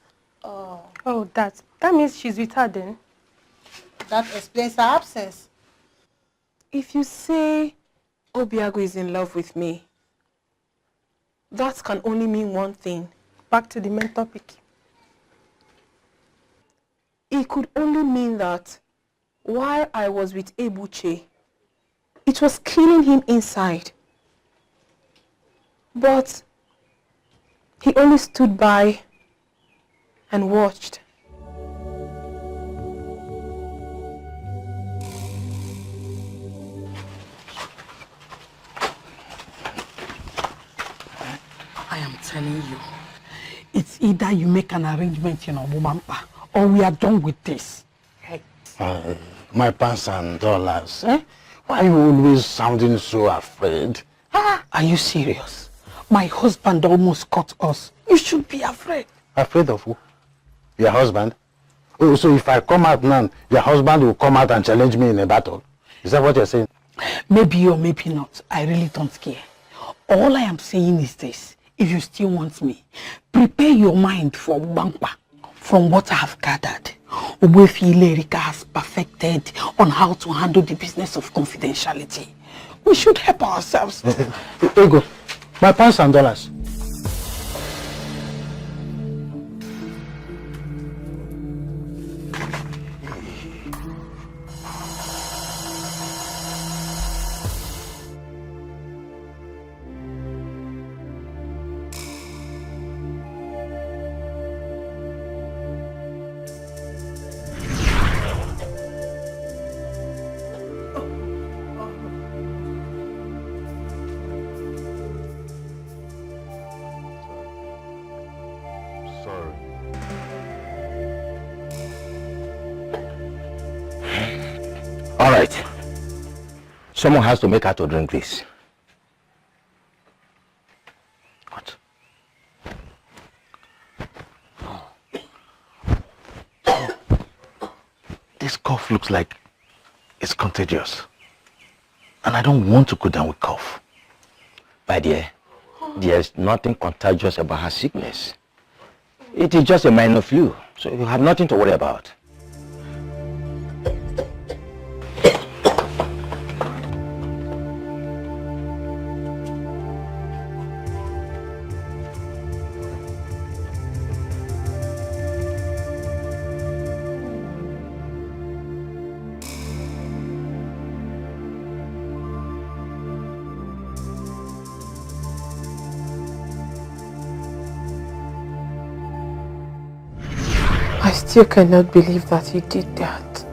Oh, that means she's with her then. That explains her absence. If you say Obiago is in love with me, that can only mean one thing. Back to the main topic. It could only mean that while I was with Ebuche, it was killing him inside. But he only stood by and watched. I am telling you, it's either you make an arrangement in Obumampa or we are done with this. My pants and dollars. Why are you always sounding so afraid? Are you serious? My husband almost caught us. You should be afraid. Afraid of who? Your husband? Oh, so if I come out now, your husband will come out and challenge me in a battle? Is that what you're saying? Maybe or maybe not. I really don't care. All I am saying is this. If you still want me, prepare your mind for Obankwa. From what I have gathered, Obuefi Lerika has perfected on how to handle the business of confidentiality. We should help ourselves. Ego, my pants and dollars. All right. Someone has to make her to drink this. What? This cough looks like it's contagious. And I don't want to go down with cough. My dear, there's nothing contagious about her sickness. It is just a minor flu. So you have nothing to worry about. I still cannot believe that he did that.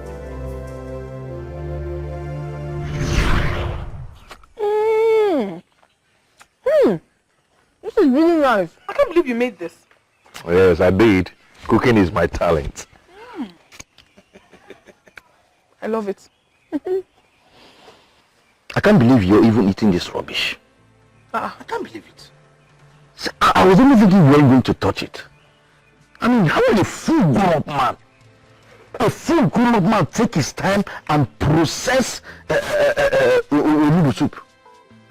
This is really nice. I can't believe you made this. Yes, I did. Cooking is my talent. I love it. I can't believe you're even eating this rubbish. I can't believe it. See, I was only thinking you weren't going to touch it. I mean, how will a full grown-up man, take his time and process noodle soup?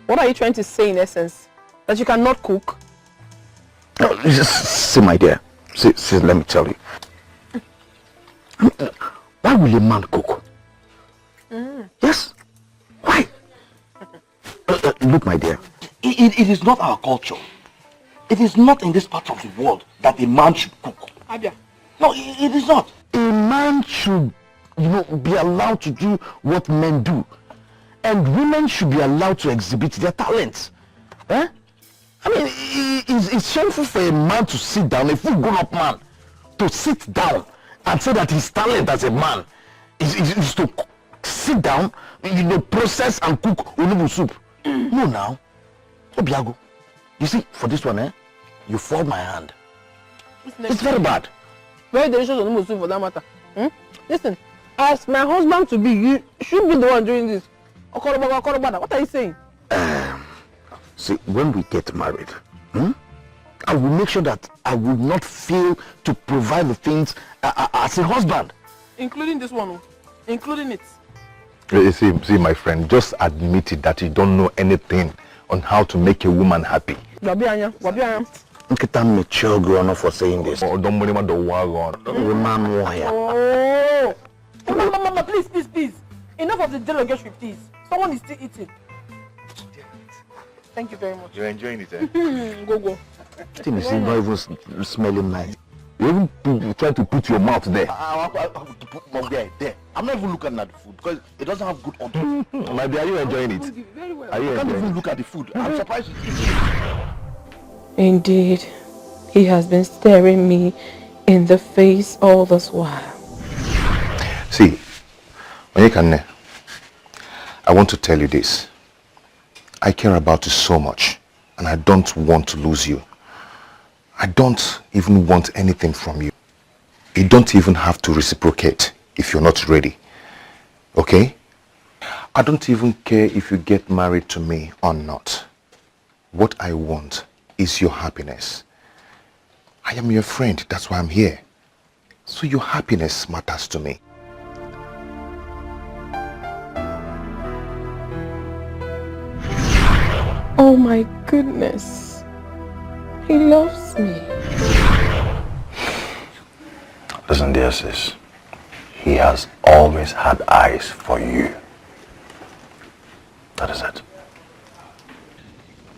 What are you trying to say in essence? That you cannot cook? No, see, my dear. See, let me tell you. Why will a man cook? Yes. Why? Look, my dear. It is not our culture. It is not in this part of the world that a man should cook. Abia. No, it is not. A man should, be allowed to do what men do. And women should be allowed to exhibit their talents. Eh? I mean, it's shameful for a man to sit down, a full grown-up man, to sit down and say that his talent as a man is to sit down, process and cook onubu soup. No, now. Obiago, you see, for this one, you fall my hand. It's very bad. Very delicious onubu soup for that matter. Listen, as my husband to be, you should be the one doing this. What are you saying? See, when we get married, I will make sure that I will not fail to provide the things as a husband. Including this one, including it. See, my friend, just admit it that you don't know anything on how to make a woman happy. Wabi I'm mature grown up for saying this. Oh, don't worry about the wagon. Oh, Mama, please. Enough of the derogatory, please. Someone is still eating. Thank you very much. You're enjoying it, eh? Go. This thing is not even smelling nice. You even try to put your mouth there. I put my there. I'm not even looking at the food because it doesn't have good odor. My dear, are you enjoying it? Very well. Are you I can't enjoying even it? look at the food. I'm surprised you eat it. Indeed, he has been staring me in the face all this while. See, Onyekane, I want to tell you this. I care about you so much, and I don't want to lose you. I don't even want anything from you. You don't even have to reciprocate if you're not ready. Okay? I don't even care if you get married to me or not. What I want is your happiness. I am your friend, that's why I'm here. So your happiness matters to me. Oh my goodness. He loves me. Listen, dear sis. He has always had eyes for you. That is it.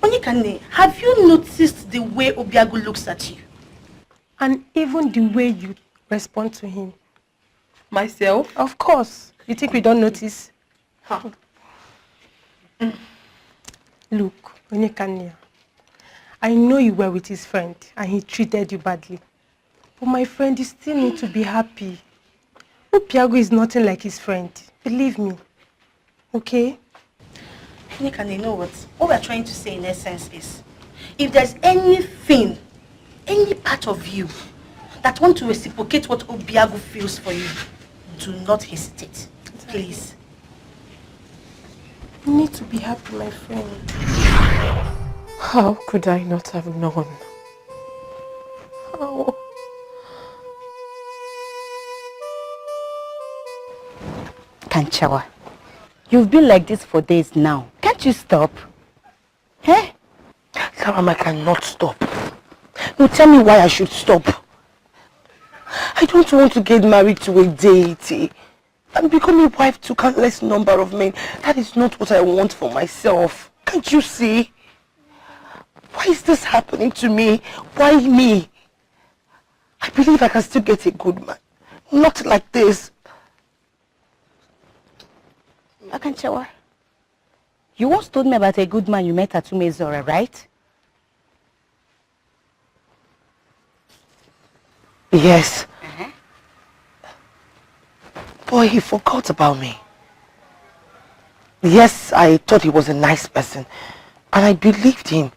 Onyekane, have you noticed the way Obiago looks at you? And even the way you respond to him. Myself? Of course. You think we don't notice? Huh. Look, Onyekane, I know you were with his friend and he treated you badly. But my friend, you still need to be happy. Obiago is nothing like his friend. Believe me. Okay? Onyekane, you know what? What we're trying to say in essence is, if there's anything, any part of you that want to reciprocate what Obiago feels for you, do not hesitate. Please. You need to be happy, my friend. How could I not have known? How? Kanchawa, you've been like this for days now. Can't you stop? Eh? Mama, I cannot stop. No, tell me why I should stop. I don't want to get married to a deity and become a wife to countless number of men. That is not what I want for myself. Can't you see? Why is this happening to me? Why me? I believe I can still get a good man. Not like this. Akanchewa, you once told me about a good man you met at Umezora, right? Yes. Boy, he forgot about me. Yes, I thought he was a nice person. And I believed him.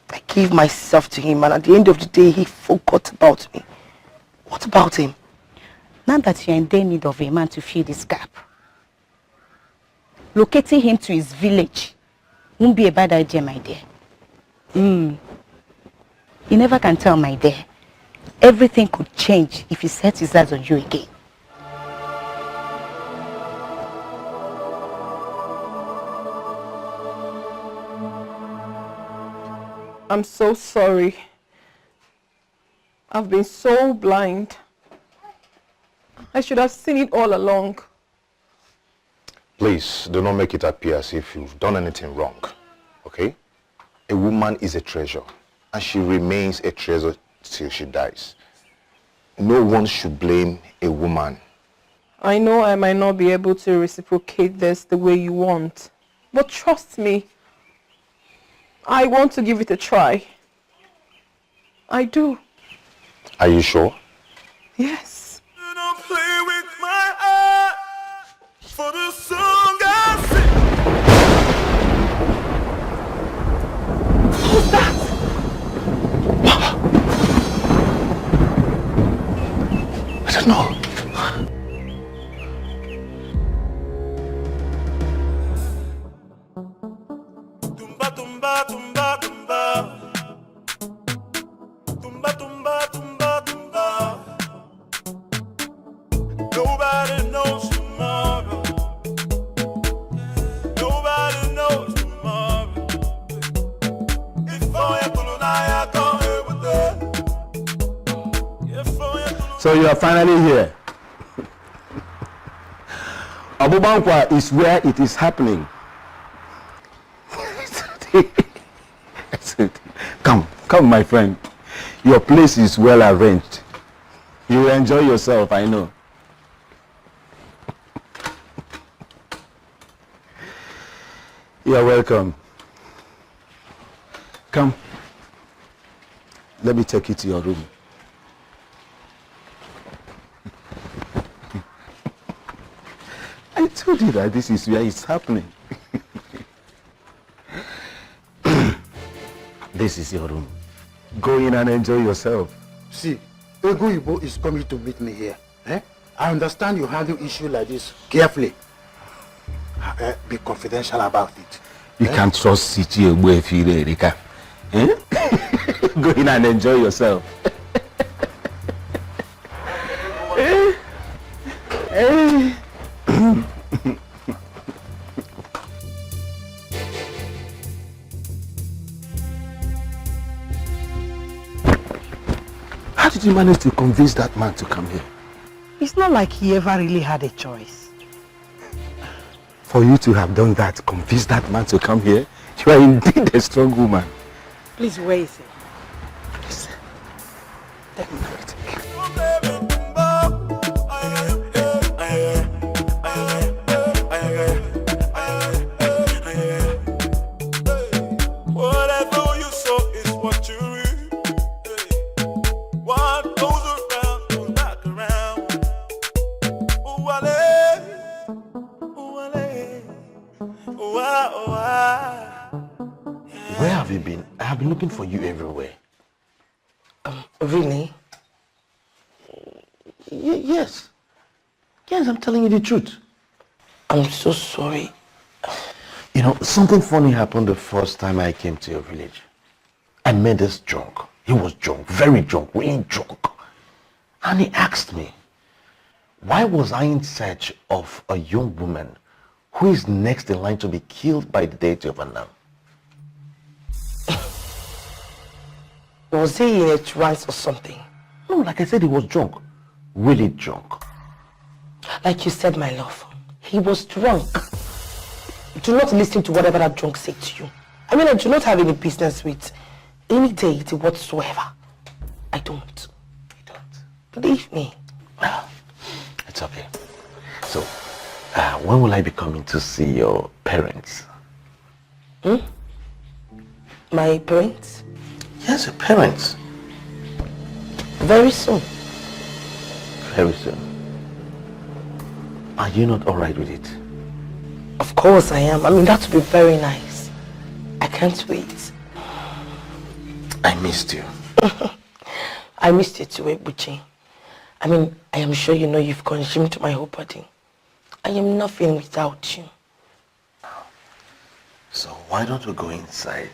I gave myself to him, and at the end of the day, he forgot about me. What about him? Now that you're in their need of a man to fill this gap, locating him to his village won't be a bad idea, my dear. You never can tell, my dear. Everything could change if he sets his eyes on you again. I'm so sorry. I've been so blind. I should have seen it all along. Please, do not make it appear as if you've done anything wrong, okay? A woman is a treasure, and she remains a treasure till she dies. No one should blame a woman. I know I might not be able to reciprocate this the way you want, but trust me, I want to give it a try. I do. Are you sure? Yes. You don't play with my heart for the song I sing. Who's that? I don't know. Tumba, tumba, tumba, tumba. Tumba, tumba, tumba, tumba. Nobody knows tomorrow. Nobody knows tomorrow. If I don't So you are finally here. Obankwa is where it is happening. Come, my friend. Your place is well arranged. You will enjoy yourself, I know. You are welcome. Come. Let me take you to your room. I told you that this is where it's happening. This is your room. Go in and enjoy yourself. See, Ego Ibo is coming to meet me here. I understand you handle issue like this carefully. Be confidential about it. You can't trust City Egbo Efire Erika. Go in and enjoy yourself. How did you manage to convince that man to come here? It's not like he ever really had a choice. For you to have done that, convince that man to come here, you are indeed a strong woman. Please, where is he? Please. Whatever you sow is what you reap. What goes around goes back around. Ooh, wale, ooh, wale, ooh, ah, oh, ah. Where have you been? I have been looking for you everywhere. Really? Yes. Yes, I'm telling you the truth. I'm so sorry. You know, something funny happened the first time I came to your village. I met this drunk. He was drunk, very drunk, really drunk. And he asked me, why was I in search of a young woman who is next in line to be killed by the deity of Anam? Was he in a trance or something? No, like I said, he was drunk. Really drunk. Like you said, my love, he was drunk. Do not listen to whatever that drunk said to you. I mean, I do not have any business with any deity whatsoever. I don't. You don't? Believe me. Well, it's okay. So, when will I be coming to see your parents? My parents? Yes, your parents. Very soon. Very soon. Are you not alright with it? Of course I am. I mean, that would be very nice. I can't wait. I missed you. I missed you too, Ebuchi. I mean, I am sure you know you've consumed my whole body. I am nothing without you. So why don't we go inside?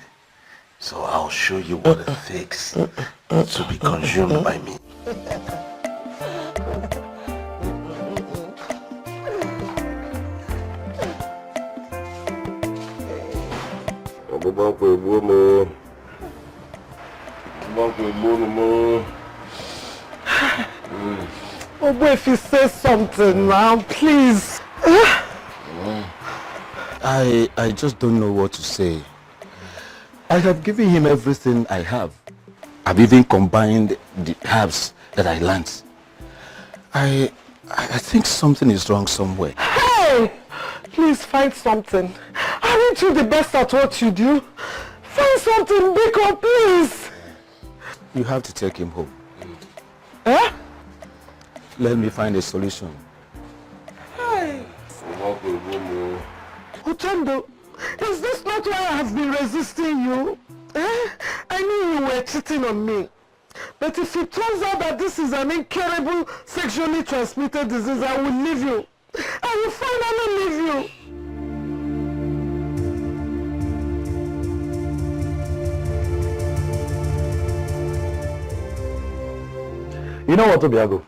So I'll show you what it takes to be consumed by me. Oh, if you say something now, please. I just don't know what to say. I have given him everything I have. I've even combined the herbs that I learned. I think something is wrong somewhere. Hey! Please find something. Aren't you the best at what you do? Find something, Biko, please. You have to take him home. Eh? Let me find a solution. Hey! Uchendo, is this not why I have been resisting you? Eh? I knew you were cheating on me. But if it turns out that this is an incurable sexually transmitted disease, I will leave you. I will finally leave you. You know what, Obiago?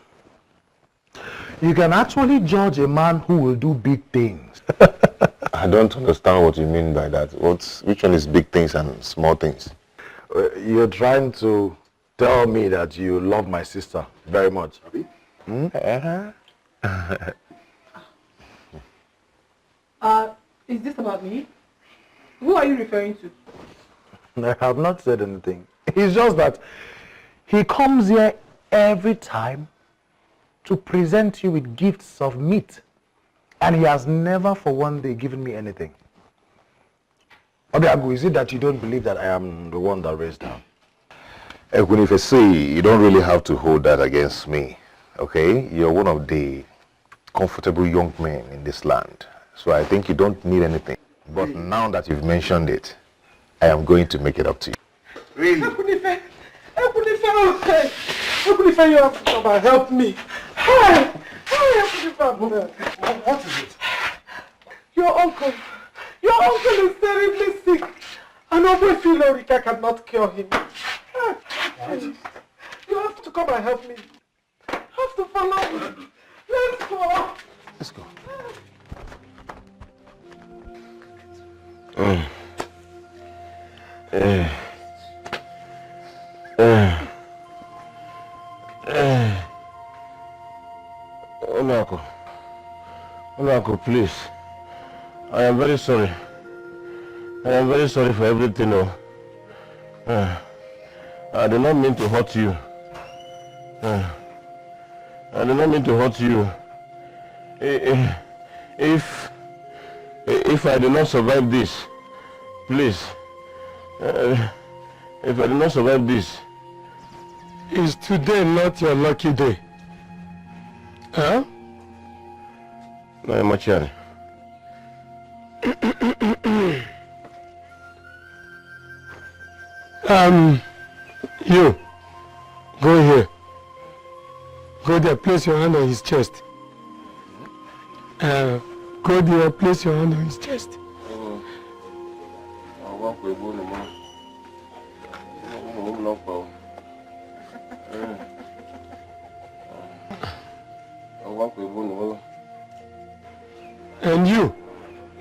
You can actually judge a man who will do big things. I don't understand what you mean by that. Which one is big things and small things? You're trying to tell me that you love my sister very much. Hmm? Is this about me? Who are you referring to? I have not said anything. It's just that he comes here every time to present you with gifts of meat. And he has never for one day given me anything. Obiago, is it that you don't believe that I am the one that raised her? Ekunifesi, you don't really have to hold that against me, okay? You're one of the comfortable young men in this land. So I think you don't need anything. But now that you've mentioned it, I am going to make it up to you. Really? Ekunife, okay. Ekunife, you have to come and help me. Hey, Ekunife, what is it? Your uncle is terribly sick. And Obankwa Lorika cannot cure him. Please, you have to come and help me. You have to follow me. Let's go. Let's go. Uncle, please. I am very sorry. I am very sorry for everything. I did not mean to hurt you. I did not mean to hurt you. If I do not survive this, please. If I do not survive this, is today not your lucky day? Huh? No, Machari. You, go here. Go there, place your hand on his chest. Go there, place your hand on his chest. And you,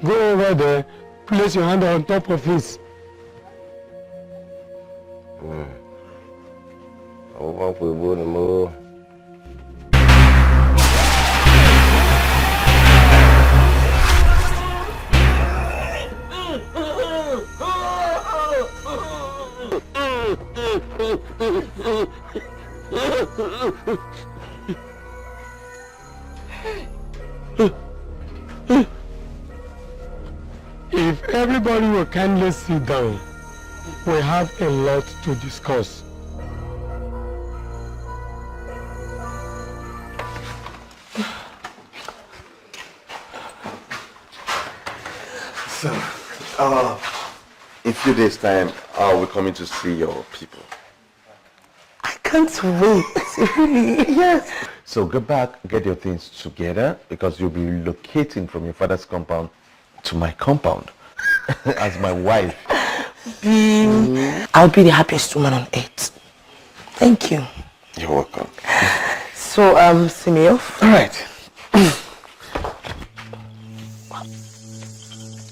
go over there, place your hand on top of his. If everybody will kindly sit down, we have a lot to discuss. So, in a few days' time, I'll be coming to see your people. I can't wait. Really? Yes. So go back, get your things together, because you'll be relocating from your father's compound to my compound as my wife. I'll be the happiest woman on earth. Thank you. You're welcome. So, see me off? All right.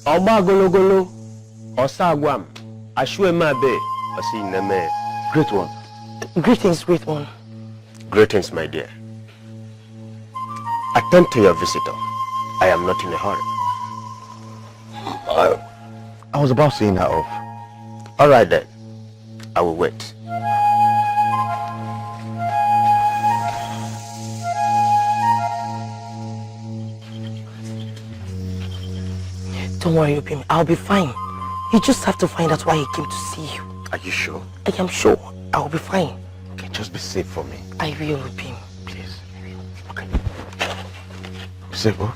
Oba gologolo, osagwam, ashuemabe, osineme. Great one. Greetings, great one. Greetings, my dear. Attend to your visitor. I am not in a hurry. I was about seeing her off. All right then. I will wait. Don't worry, Obim. I'll be fine. You just have to find out why he came to see you. Are you sure? I am sure. I'll be fine. Okay, just be safe for me. I will, Obim. Please. Okay. Be safe, huh?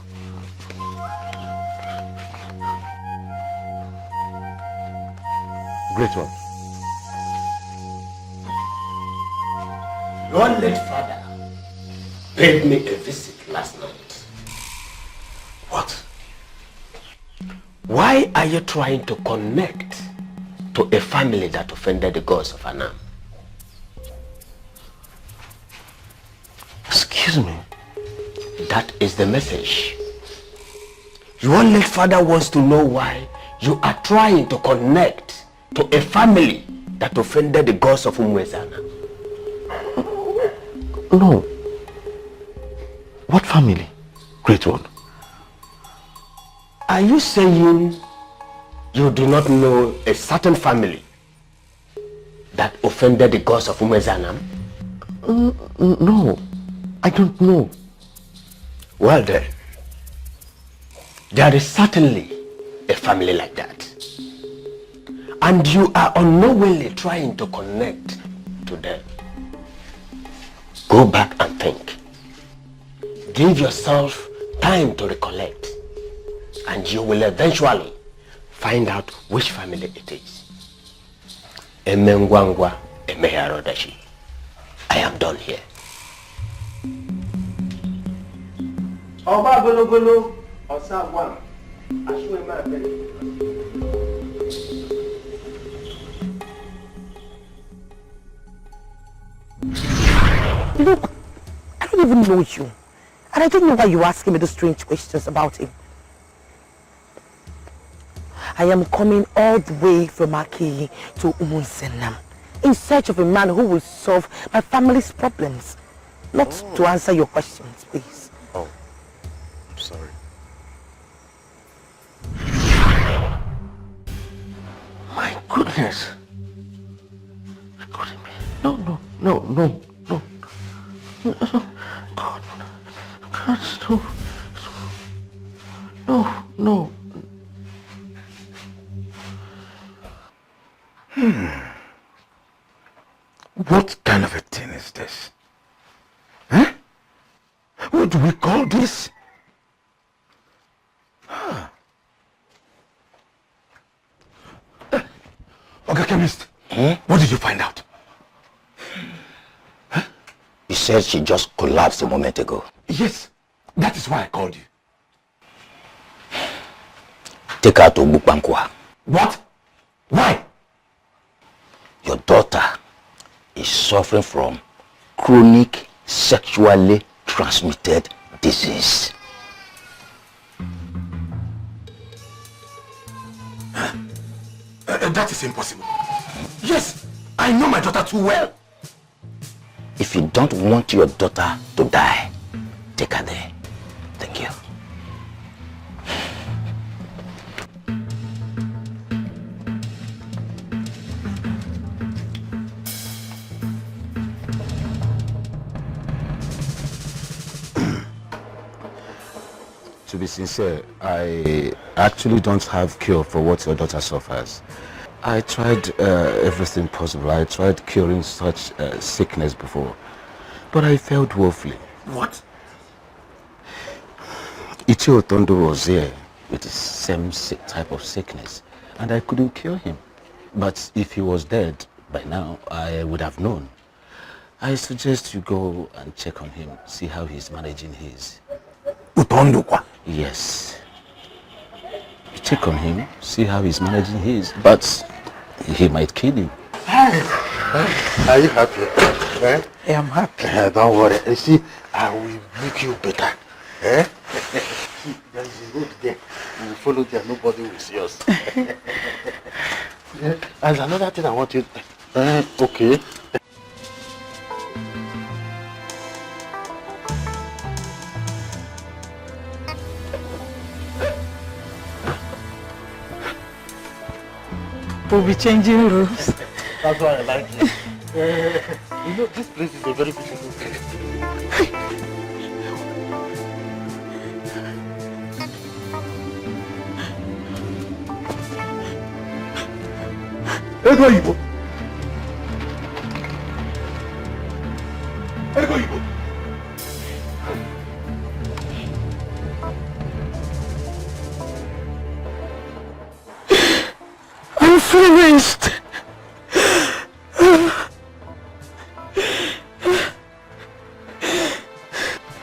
Great one. Your late father paid me a visit last night. What? Why are you trying to connect to a family that offended the gods of Anam? Excuse me? That is the message. Your late father wants to know why you are trying to connect to a family that offended the gods of Umwezana. No. What family? Great one. Are you saying you do not know a certain family that offended the gods of Umwezana? No, I don't know. Well then, there is certainly a family like that. And you are unknowingly trying to connect to them. Go back and think. Give yourself time to recollect. And you will eventually find out which family it is. Emengwangwa Emeharodashi. I am done here. Oba gologolo osagwam ashuemabe. Look, I don't even know you. And I don't know why you're asking me those strange questions about him. I am coming all the way from Aki to Umunsenam in search of a man who will solve my family's problems. Not to answer your questions, please. Oh, I'm sorry. My goodness. No. God, no. What kind of a thing is this? Huh? What do we call this? Okay, chemist. What did you find out? You said she just collapsed a moment ago. Yes, that is why I called you. Take her to Obankwa. What? Why? Your daughter is suffering from chronic sexually transmitted disease. That is impossible. Yes, I know my daughter too well. If you don't want your daughter to die, take her there. Thank you. To be sincere, I actually don't have cure for what your daughter suffers. I tried everything possible. I tried curing such sickness before, but I failed woefully. What? Ichio Tondo was here with the same type of sickness, and I couldn't cure him. But if he was dead by now, I would have known. I suggest you go and check on him, see how he's managing his. Utondukwa? Yes. You check on him, see how he's managing his, but he might kill you. Are you happy? Eh? Yeah, I'm happy. Don't worry. You see, I will make you better. Eh? There is a road there. We will follow there. Nobody will see us. There's another thing I want you. Okay. We'll be changing rooms. That's why I like it. You know, this place is a very beautiful place. Ego Igbo. Ego Igbo. I'm finished.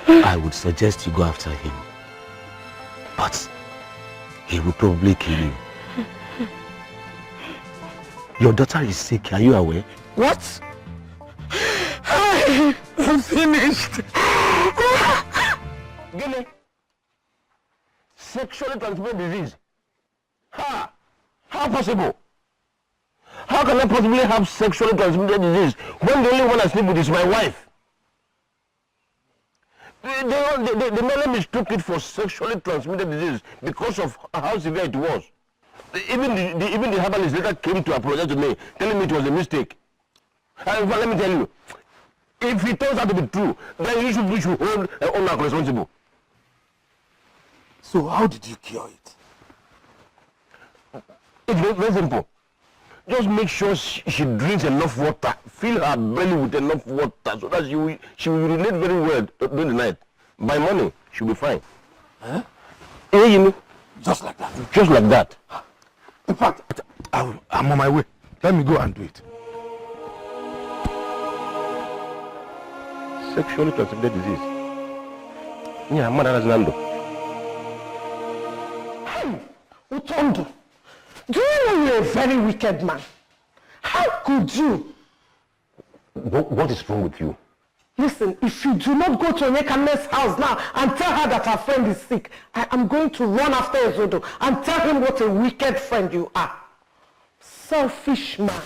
I would suggest you go after him, but he will probably kill you. Your daughter is sick, are you aware? What? I'm finished. Gilly, sexually transmitted disease. Ha! How possible? How can I possibly have sexually transmitted disease when the only one I sleep with is my wife? They merely mistook it for sexually transmitted disease because of how severe it was. Even the herbalist later came to apologize to me, telling me it was a mistake. But let me tell you, if it turns out to be true, then we should hold Onak responsible. So how did you cure it? It's very simple. Just make sure she drinks enough water. Fill her belly with enough water so that she will relate very well during the night. By morning, she'll be fine. Huh? You know? Just like that? Just like that. In fact, I'm on my way. Let me go and do it. Sexually transmitted disease. Yeah, I'm Nando. Utondo, do you know you're a very wicked man? How could you? What is wrong with you? Listen, if you do not go to Onyekane's house now and tell her that her friend is sick, I am going to run after Ezodo and tell him what a wicked friend you are. Selfish man.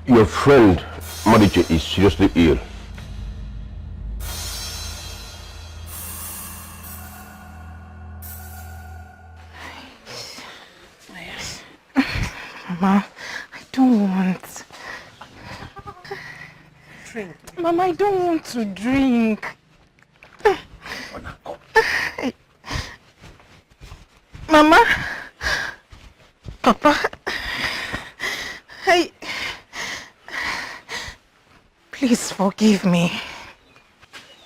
Your friend, Mariche, is seriously ill. Mama, I don't want. Drink. Mama, I don't want to drink. Mama, Papa, please forgive me.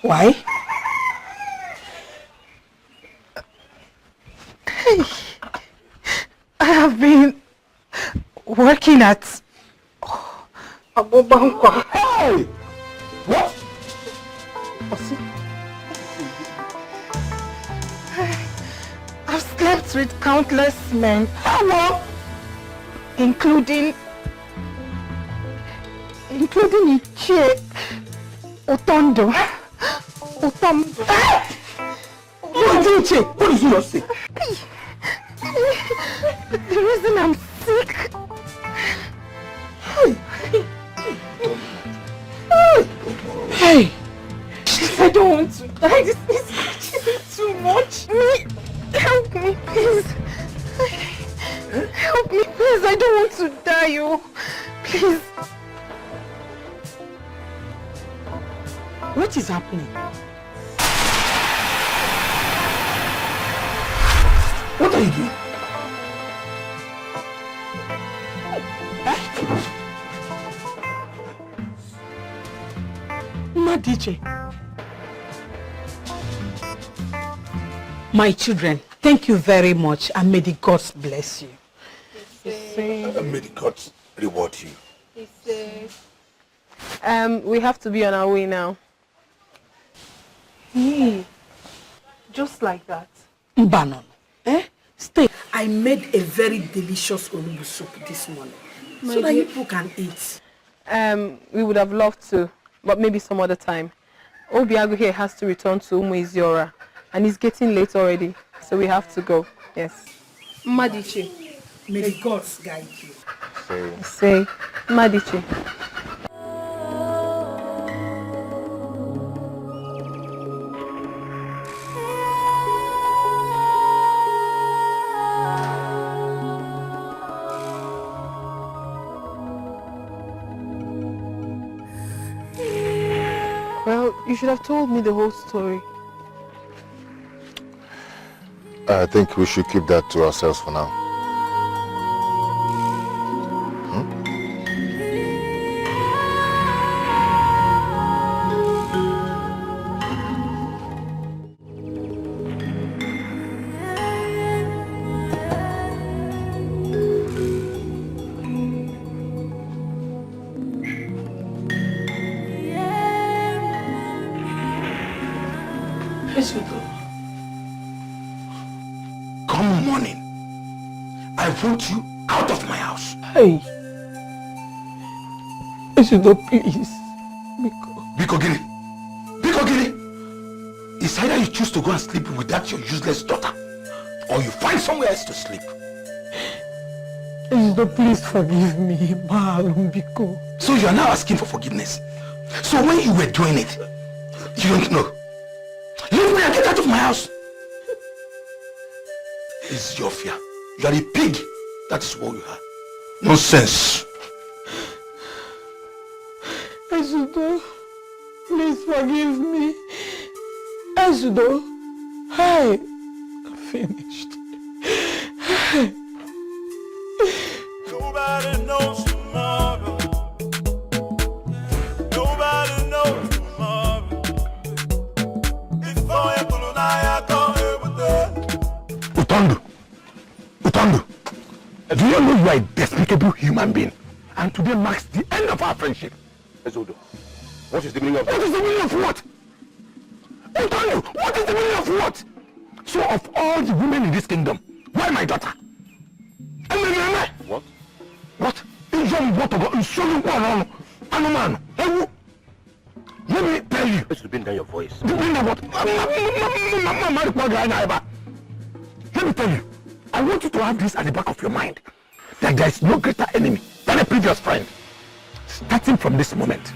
Why? I have been working at Obankwa. Hey! What? I've slept with countless men. How? Including Ichie Otondo. Otondo. What did you just say? The reason I'm sick. Hey! I don't want to die. This is actually too much. Help me, please. Help me, please. I don't want to die, oh. Please. What is happening? What are you doing? Madiche. My children, thank you very much and may the gods bless you. May the gods reward you. We have to be on our way now. Just like that. Mbanon, stay. I made a very delicious onugbu soup this morning so that you people can eat. We would have loved to, but maybe some other time. Obiago here has to return to Umuiziora, and it's getting late already, so we have to go. Yes. Madiche. May the gods guide you. Say, Madiche. Well, you should have told me the whole story. I think we should keep that to ourselves for now. Come morning, I want you out of my house. Hey. Esido, please. Biko Gini. It's either you choose to go and sleep with that your useless daughter, or you find somewhere else to sleep. Esido, please forgive me. Biko. So you are now asking for forgiveness. So when you were doing it, you don't know. Leave me and get out of my house. It's your fear. You are a pig. That is what you are. Nonsense. Esido, please forgive me. Esido, hey, I'm finished. Hey. Nobody knows tomorrow. Nobody knows tomorrow. Before you go, I come here with them. Utandu, do you know you are a despicable human being? And today marks the end of our friendship. Ezodo, what is the meaning of that? What is the meaning of what? Utandu, what is the meaning of what? So of all the women in this kingdom, why my daughter? What? What? Let me tell you. Let's bring down your voice. Bring down what? Let me tell you. I want you to have this at the back of your mind. That there is no greater enemy than a previous friend. Starting from this moment,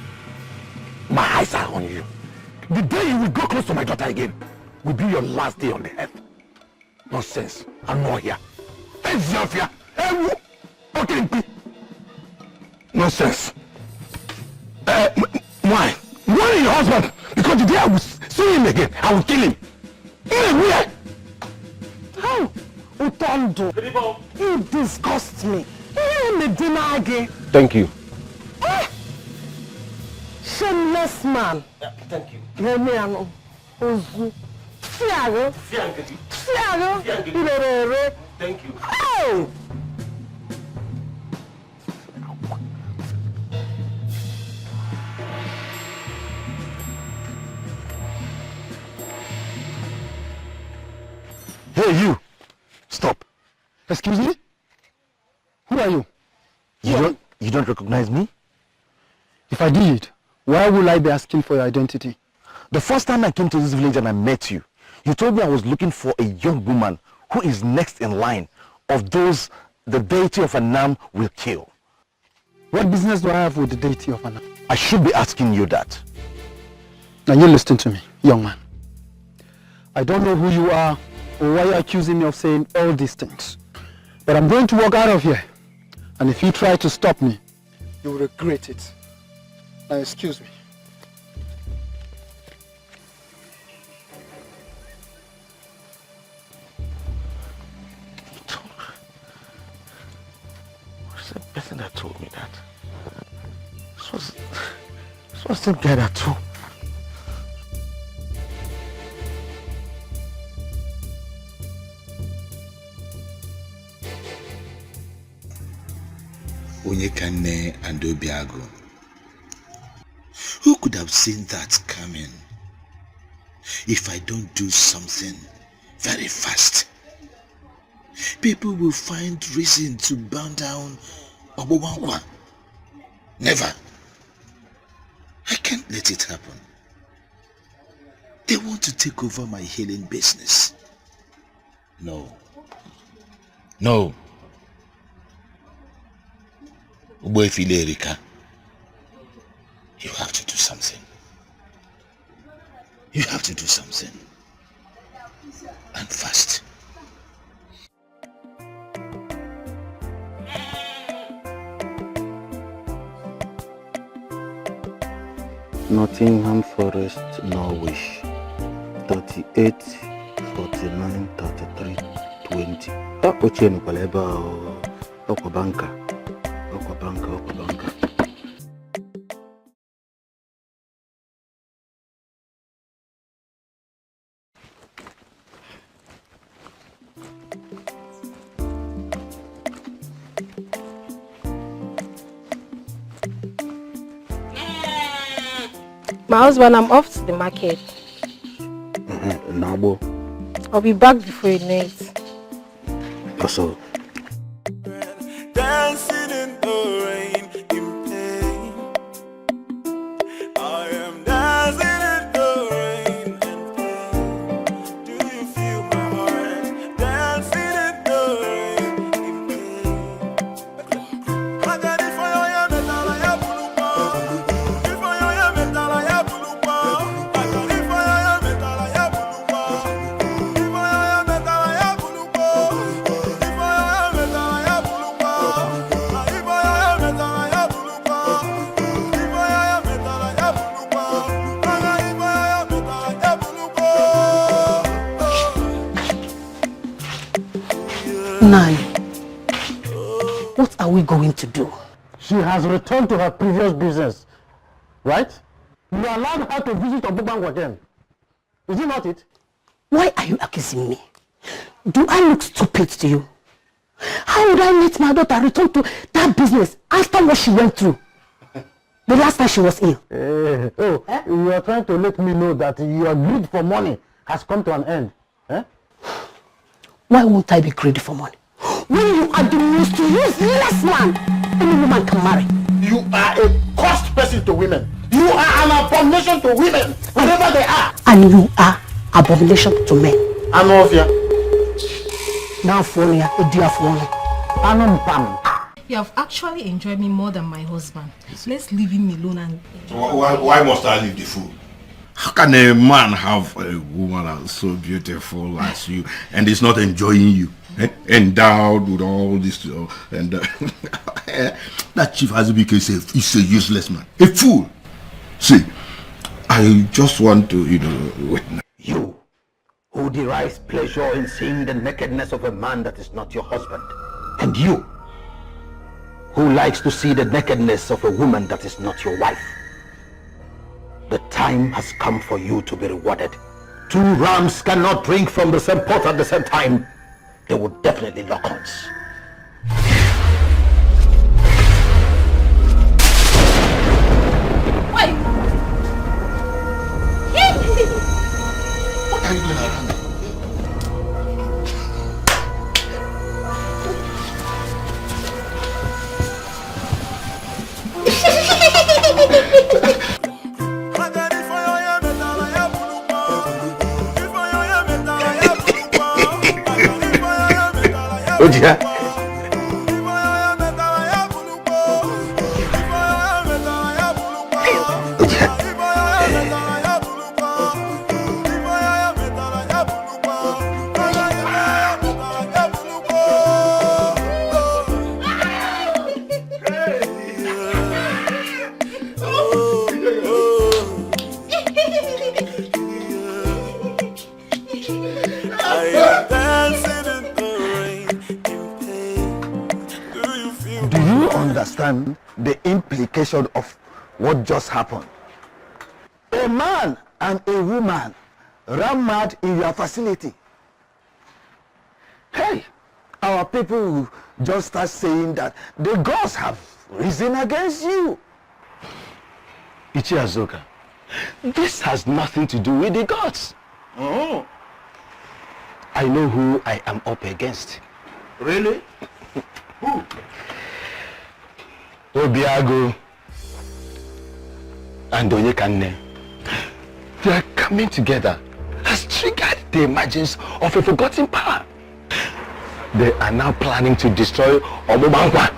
my eyes are on you. The day you will go close to my daughter again will be your last day on the earth. Nonsense. I'm not here. Nonsense. Why? Why your husband? Because the day I will see him again, I will kill him. Where? How? Utondo, you disgust me. Thank you. Shameless man. Yeah, thank you. Remiano, Ozu, Fiago, Thank you. Oh! Hey, you! Stop. Excuse me? Who are you? You don't recognize me? If I did, why would I be asking for your identity? The first time I came to this village and I met you, you told me I was looking for a young woman who is next in line of those the deity of Anam will kill. What business do I have with the deity of Anam? I should be asking you that. Now you listen to me, young man. I don't know who you are or why you're accusing me of saying all these things. But I'm going to walk out of here. And if you try to stop me, you will regret it. Now excuse me. So same guy that too. Onyekane and Obiago. Who could have seen that coming? If I don't do something very fast, people will find reason to burn down Obankwa. Never. I can't let it happen. They want to take over my healing business. No. No. Uboefile Erika, you have to do something. You have to do something. And fast. Nottingham Forest, Norwich. 38, 49, 33, 20. Oche nukwaleba Obankwa. Obankwa. My husband, I'm off to the market. Nabo. I'll be back before you know it. Also. Dancing in the rain, in pain. I am dancing in the rain and pain. Do you feel my heart? Dancing in the rain, in pain. I got it for you, metal, I have bulupa. If for you, metal, I have bulupa. I got it for you, metal, I have bulupa. If for you, metal, I have bulupa. Nai, what are we going to do? She has returned to her previous business, right? You allowed her to visit Obankwa again. Is it not it? Why are you accusing me? Do I look stupid to you? How would I let my daughter return to that business after what she went through? The last time she was ill. You are trying to let me know that your greed for money has come to an end. Eh? Why won't I be greedy for money? When you are the most useless man any woman can marry. You are a cost person to women. You are an abomination to women, wherever they are. And you are abomination to men. Anofia. Now for me, a dear for me. You have actually enjoyed me more than my husband. So let's leave him alone and... Why must I leave the fool? How can a man have a woman as so beautiful as you and is not enjoying you? Endowed with all this and that Chief Azubike is a useless man. A fool. See, I just want to, witness. You, who derives pleasure in seeing the nakedness of a man that is not your husband. And you, who likes to see the nakedness of a woman that is not your wife. The time has come for you to be rewarded. Two rams cannot drink from the same pot at the same time. They would definitely lock horns. Wait! What are you doing around? Oja. Understand the implication of what just happened. A man and a woman ran mad in your facility. Hey, our people will just start saying that the gods have risen against you. Ichi Azoka, this has nothing to do with the gods. Oh. I know who I am up against. Really? Who? Obiago and Onyekanne. They are coming together has triggered the emergence of a forgotten power. They are now planning to destroy Obankwa.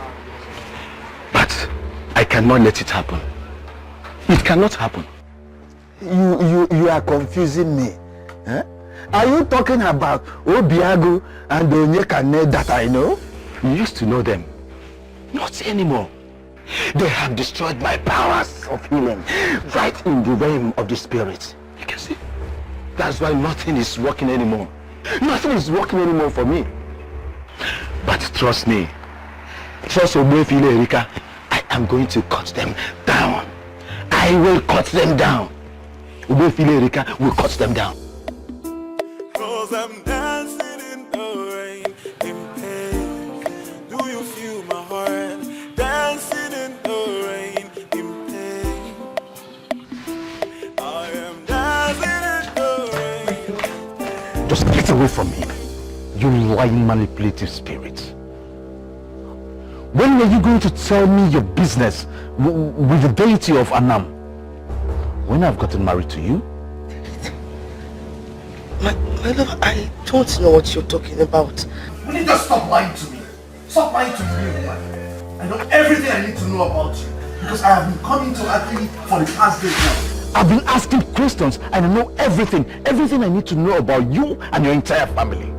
But I cannot let it happen. It cannot happen. You are confusing me. Eh? Are you talking about Obiago and Onyekanne that I know? You used to know them. Not anymore. They have destroyed my powers of healing right in the realm of the spirit. You can see. That's why nothing is working anymore. Nothing is working anymore for me. But trust me. Trust Ogbefile Erika. I am going to cut them down. I will cut them down. Ogbefile Erika will cut them down. Cause I'm dancing in the rain, in pain. Do you feel my heart? Dancing in the rain, in pain. I am dancing in the rain. Just get away from me, you lying manipulative spirit. When were you going to tell me your business with the deity of Anam? When I've gotten married to you? My love, I don't know what you're talking about. Will you just stop lying to me? Stop lying to me, man. I know everything I need to know about you because I have been coming to Akili for the past days now. I've been asking questions and I know everything I need to know about you and your entire family.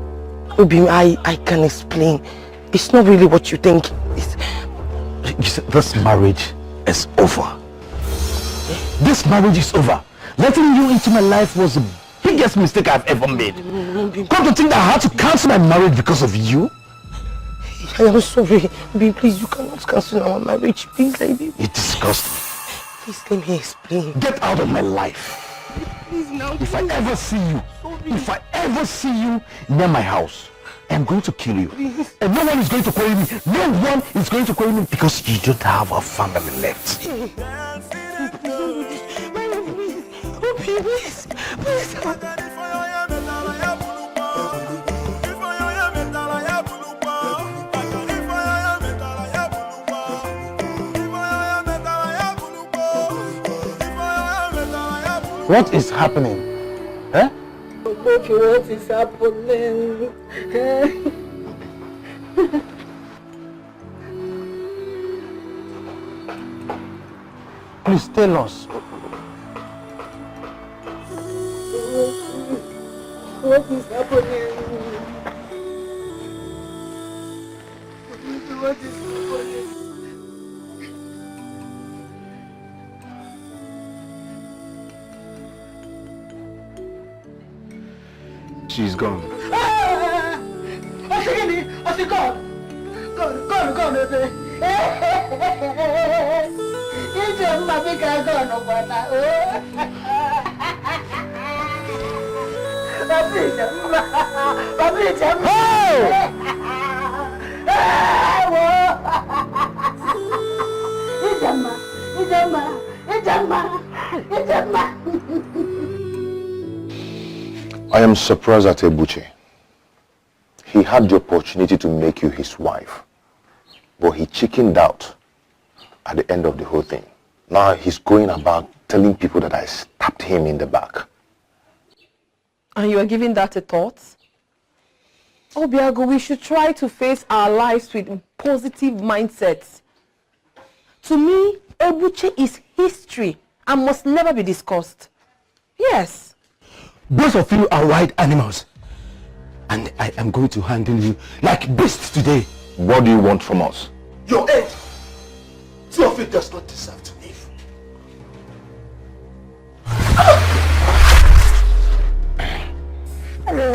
Obi, I can explain. It's not really what you think. You said this marriage is over. This marriage is over. Letting you into my life was the biggest mistake I've ever made. Come to think that I had to cancel my marriage because of you? I am sorry. Obi, please, you cannot cancel our marriage. Please, baby. You disgust me. Please, let me explain. Get out of my life. Please, now. If I ever see you near my house, I'm going to kill you. Please. And no one is going to query me. No one is going to query me because you don't have a family left. Please, please. What is happening? Eh? Okay, what is happening? Please tell us. What is happening? What is happening? She's gone. I am surprised at Ebuche. He had the opportunity to make you his wife, but he chickened out at the end of the whole thing. Now he's going about telling people that I stabbed him in the back. And you are giving that a thought? Obiago, we should try to face our lives with positive mindsets. To me, Ebuche is history and must never be discussed. Yes. Both of you are wild animals. And I am going to handle you like beasts today. What do you want from us? Your end. Two of you does not deserve to live. Hello?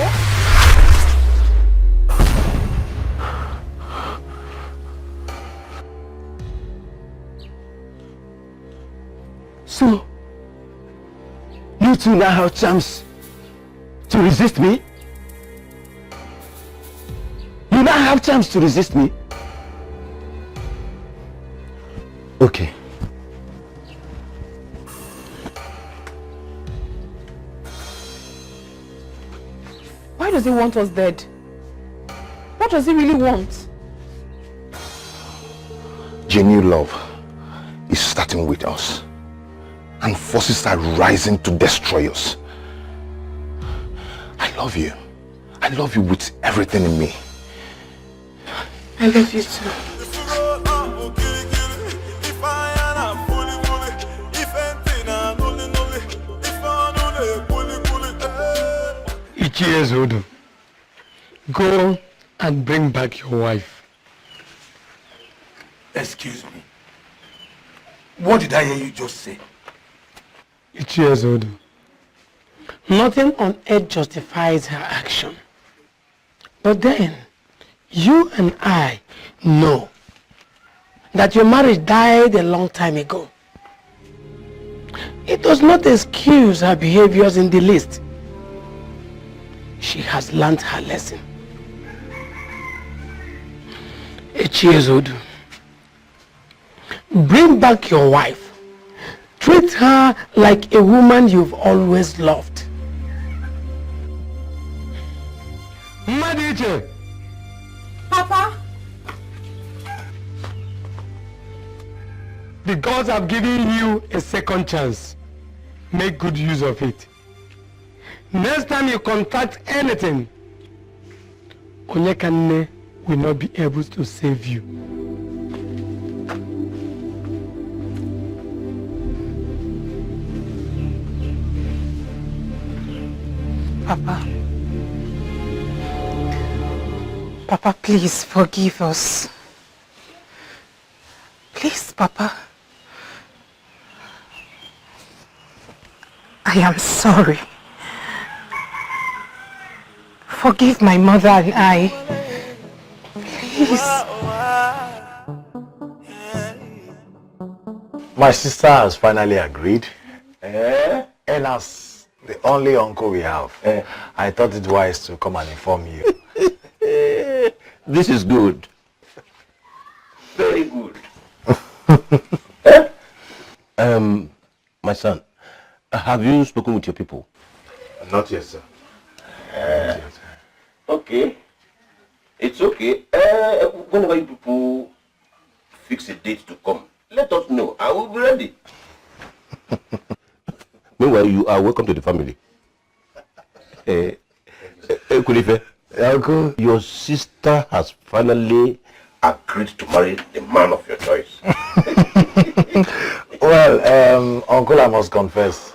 So, you two now have chance to resist me? You now have chance to resist me? Okay. Why does he want us dead? What does he really want? Genuine love is starting with us, and forces are rising to destroy us. I love you. I love you with everything in me. I love you too. Cheers, Odo. Go and bring back your wife. Excuse me. What did I hear you just say? Cheers, Odo. Nothing on earth justifies her action. But then, you and I know that your marriage died a long time ago. It does not excuse her behaviors in the least. She has learned her lesson. Cheers, Odu. Bring back your wife. Treat her like a woman you've always loved. Madiche! Papa! The gods have given you a second chance. Make good use of it. Next time you contact anything, Onyekane will not be able to save you. Papa. Papa, please forgive us. Please, Papa. I am sorry. Forgive my mother and I. Please. My sister has finally agreed. And as the only uncle we have, I thought it wise to come and inform you. This is good. Very good. My son, have you spoken with your people? Not yet, sir. Okay. It's okay. Whenever you people fix a date to come, let us know. I will be ready. Meanwhile, you are welcome to the family. Kulife, Uncle, your sister has finally agreed to marry the man of your choice. Well, Uncle, I must confess.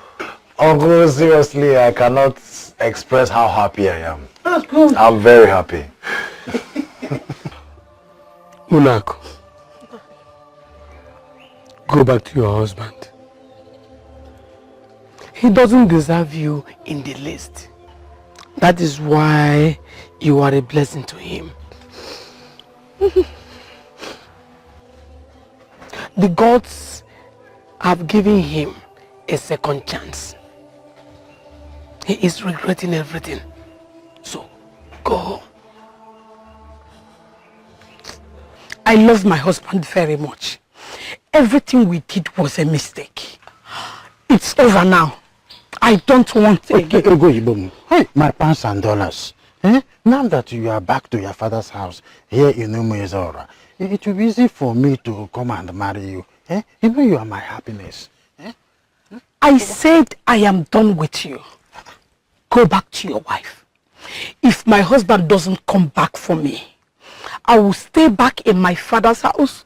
Uncle, seriously, I cannot express how happy I am. That's good. I'm very happy. Unako, go back to your husband. He doesn't deserve you in the least. That is why you are a blessing to him. The gods have given him a second chance. He is regretting everything. So, go home. I love my husband very much. Everything we did was a mistake. It's over now. I don't want again. Hey, my pounds and dollars. Now that you are back to your father's house here in Umezora, it will be easy for me to come and marry you. You know you are my happiness. I said I am done with you. Go back to your wife. If my husband doesn't come back for me, I will stay back in my father's house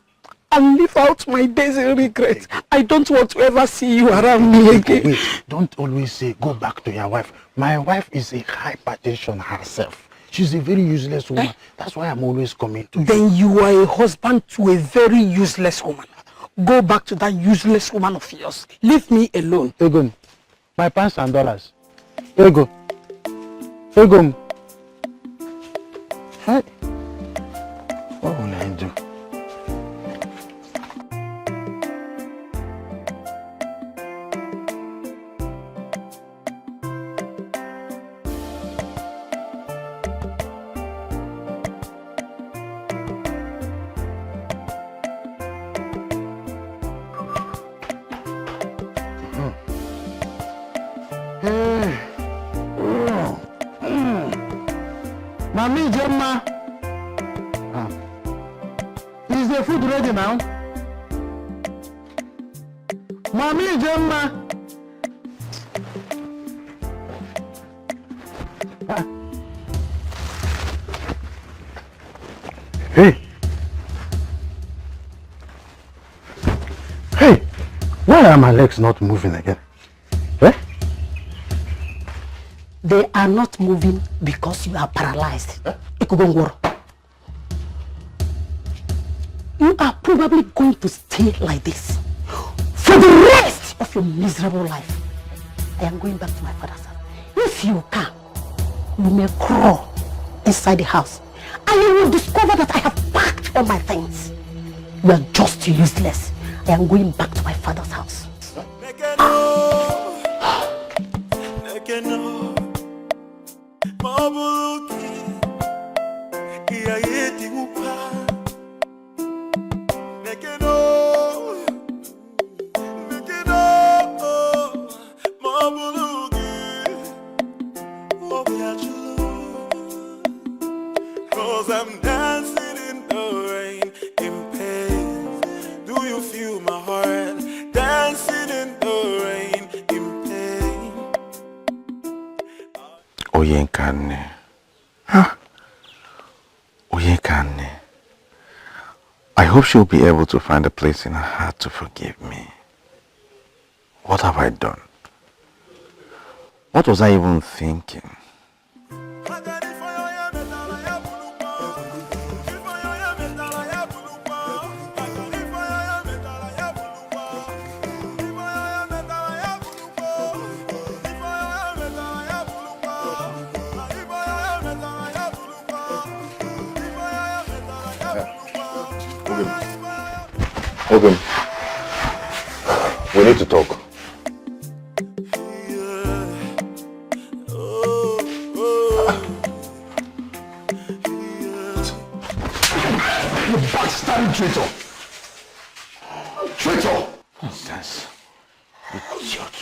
and live out my days in regret. I don't want to ever see you around me again. Wait, don't always say go back to your wife. My wife is a hypertension herself. She's a very useless woman. That's why I'm always coming to you. Then you are a husband to a very useless woman. Go back to that useless woman of yours. Leave me alone. Egon, my pounds and dollars. Ego. Egon. Hey. What will I do? Mami Gemma, is the food ready now? Mami Gemma. Hey. Hey, why are my legs not moving again? Eh? They are not moving because you are paralyzed. You are probably going to stay like this for the rest of your miserable life. I am going back to my father's house. If you can, you may crawl inside the house and you will discover that I have packed all my things. You are just useless. I am going back to my father's house. Cause I'm dancing in the rain, in pain. Do you feel my heart? Dancing in the rain, in pain. Oyenkane. Huh? Oyenkane. I hope she'll be able to find a place in her heart to forgive me. What have I done? What was I even thinking? Okay. We need to talk. You backstabbing traitor! Traitor! Nonsense. Idiot.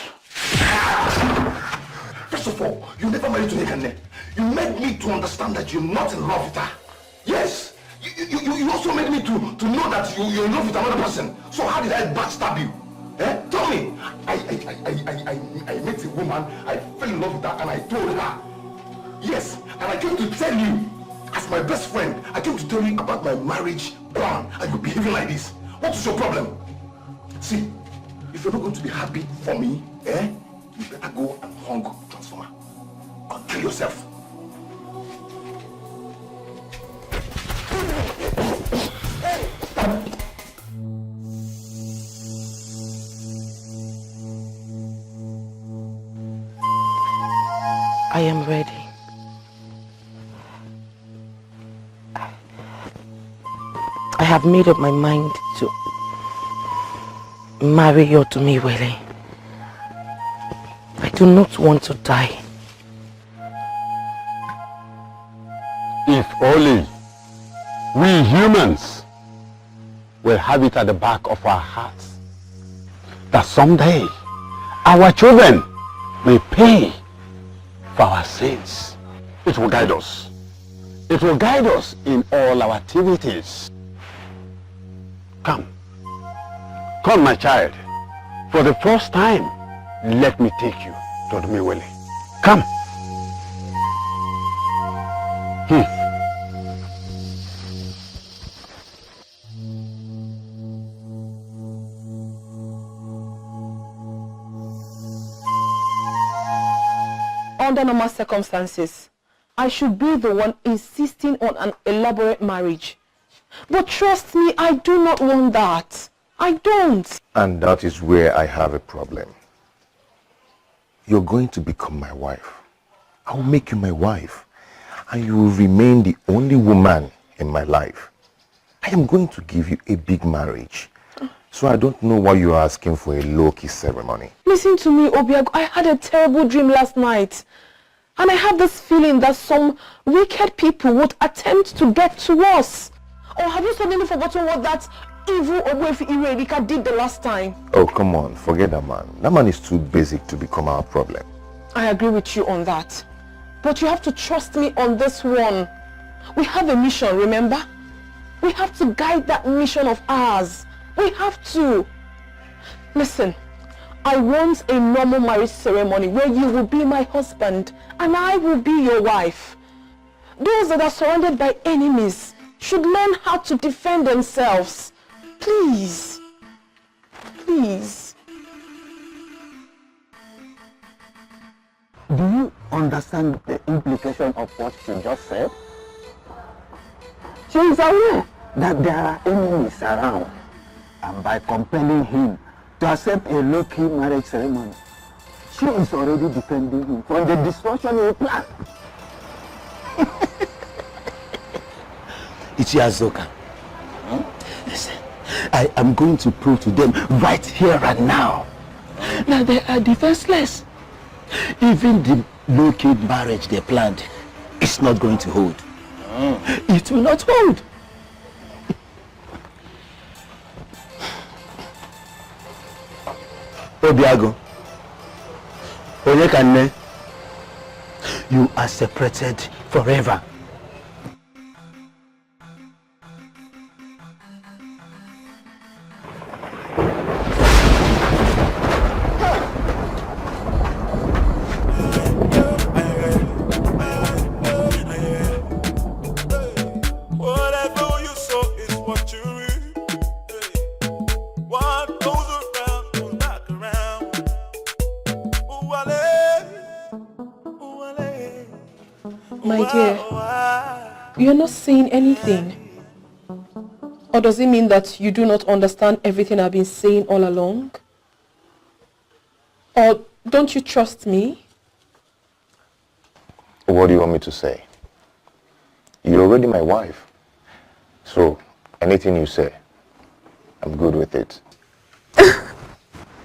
First of all, you never married to Nekane. You made me to understand that you're not in love with her. Yes! You also made me to know that you're in love with another person. So how did I backstab you? Eh? Tell me. I met a woman, I fell in love with her, and I told her. Yes, and I came to tell you, as my best friend, I came to tell you about my marriage plan, and you're behaving like this. What is your problem? See, if you're not going to be happy for me, you better go and hung transformer. Or kill yourself. I am ready. I have made up my mind to marry Yotumiwele. I do not want to die. If only we humans will have it at the back of our hearts that someday our children may pay for our sins. It will guide us. It will guide us in all our activities. Come. Come, my child. For the first time, let me take you to Odumiwele. Come. Under normal circumstances, I should be the one insisting on an elaborate marriage. But trust me, I do not want that. I don't. And that is where I have a problem. You're going to become my wife. I will make you my wife. And you will remain the only woman in my life. I am going to give you a big marriage. So I don't know why you are asking for a low-key ceremony. Listen to me, Obiago. I had a terrible dream last night. And I have this feeling that some wicked people would attempt to get to us. Or have you suddenly forgotten what that evil Ogwefi Iredika did the last time? Oh, come on. Forget that man. That man is too basic to become our problem. I agree with you on that. But you have to trust me on this one. We have a mission, remember? We have to guide that mission of ours. We have to. Listen, I want a normal marriage ceremony where you will be my husband and I will be your wife. Those that are surrounded by enemies should learn how to defend themselves. Please. Please. Do you understand the implication of what she just said? She is aware that there are enemies around, and by compelling him to accept a low-key marriage ceremony, she is already defending him from the destruction he planned. Ichiazoka, listen, I am going to prove to them right here and now that they are defenseless. Even the low-key marriage they planned is not going to hold. It will not hold. Obiago, Onyekane, you are separated forever. My dear, you're not saying anything. Or does it mean that you do not understand everything I've been saying all along? Or don't you trust me? What do you want me to say? You're already my wife. So, anything you say, I'm good with it.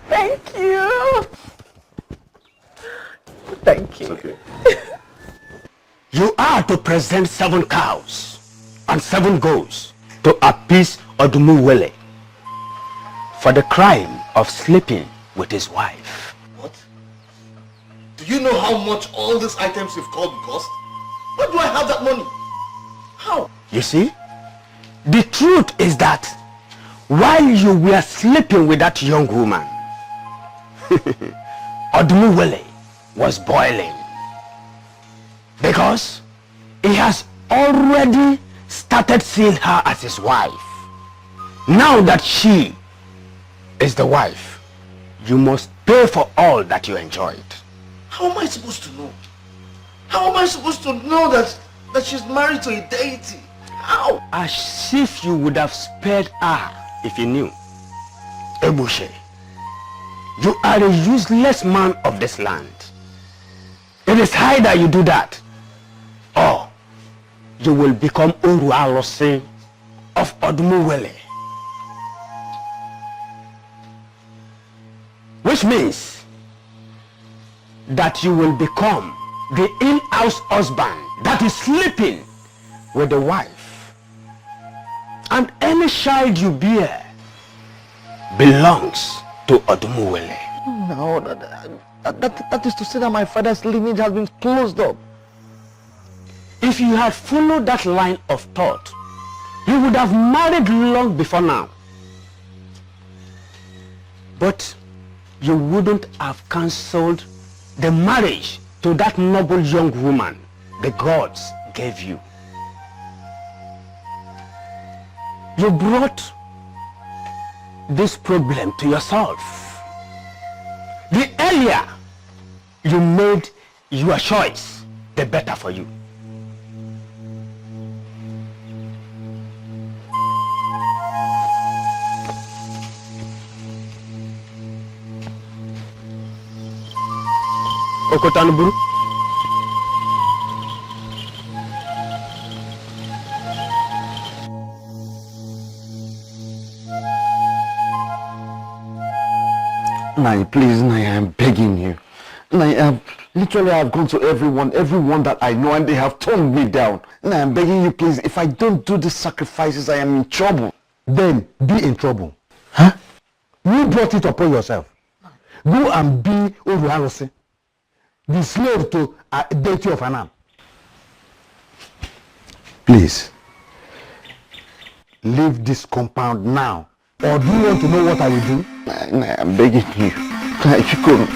Thank you. Thank you. It's okay. You are to present 7 cows and 7 goats to appease Odumuwele for the crime of sleeping with his wife. What? Do you know how much all these items you've called cost? Where do I have that money? How? You see, the truth is that while you were sleeping with that young woman, Odumuwele was boiling. Because he has already started seeing her as his wife. Now that she is the wife, you must pay for all that you enjoyed. How am I supposed to know? How am I supposed to know that she's married to a deity? How? As if you would have spared her if you knew. Ebushe, you are a useless man of this land. It is high that you do that. Or you will become Urualose of Odumuwele. Which means that you will become the in-house husband that is sleeping with the wife. And any child you bear belongs to Odumuwele. No, that is to say that my father's lineage has been closed up. If you had followed that line of thought, you would have married long before now. But you wouldn't have cancelled the marriage to that noble young woman the gods gave you. You brought this problem to yourself. The earlier you made your choice, the better for you. Okotanuburu. Nai, please, Nai, I'm begging you. Nai, literally I've gone to everyone that I know, and they have toned me down. Nai, I'm begging you, please, if I don't do these sacrifices, I am in trouble. Then be in trouble. Huh? You brought it upon yourself. Go and be Urualose. the slave to a deity of Anam. Please, leave this compound now. Or do you want to know what I will do? Nah, I'm begging you. If you could.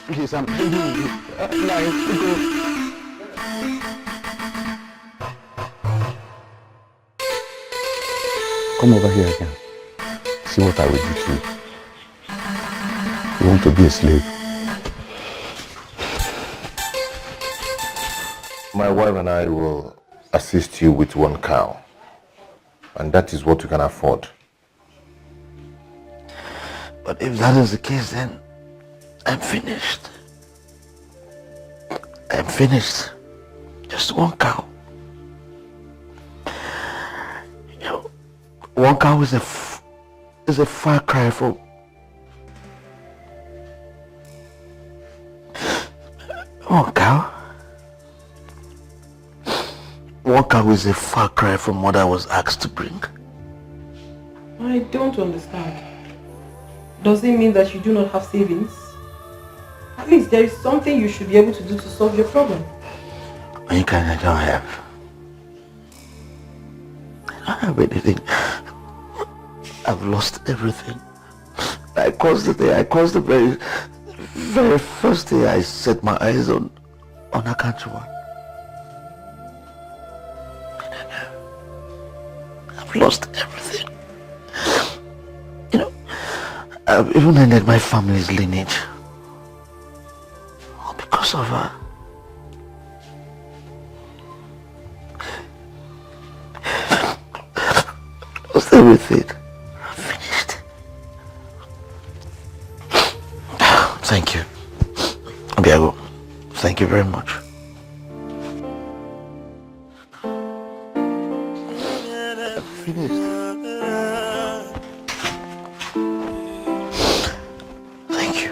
Please, I'm begging you. If you could. Come over here again. See what I will do to you. You want to be a slave? My wife and I will assist you with 1 cow. And that is what you can afford. But if that is the case, then I'm finished. I'm finished. Just 1 cow. 1 cow is a far cry from 1 cow. 1 cow is a far cry from what I was asked to bring. I don't understand. Does it mean that you do not have savings? At least there is something you should be able to do to solve your problem. I don't have. I don't have anything. I've lost everything. I caused the very first day I set my eyes on Accusations. I've lost everything. I've even ended my family's lineage. All because of her. I lost everything. Thank you. Biago, thank you very much. I'm finished. Thank you.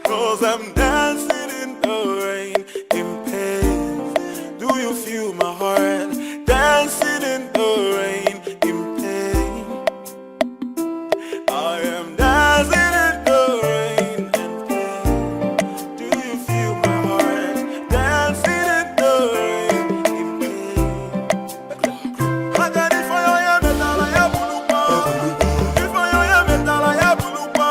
Cause I'm dancing in the rain, in pain. Do you feel my heart? Dancing in the rain, in pain. I am dancing in the rain, in pain. Do you feel my heart? Dancing in the rain, in pain. I got it for you, metal, I have bulupa. If I am metal, I have bulupa.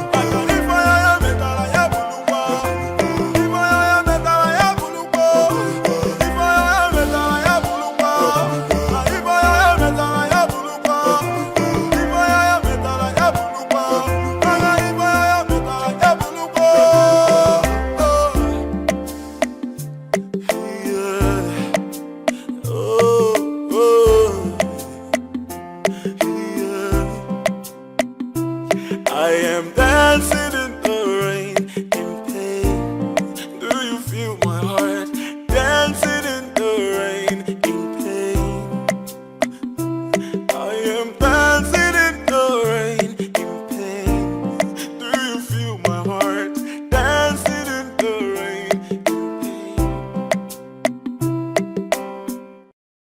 I got it for you, metal, I have bulupa. If I am metal, I have bulupa. If I am metal, I have bulupa. If I am metal, I have bulupa. If I am metal, I have bulupa. If I am metal, I have bulupa. Yeah. Oh, yeah. I am dancing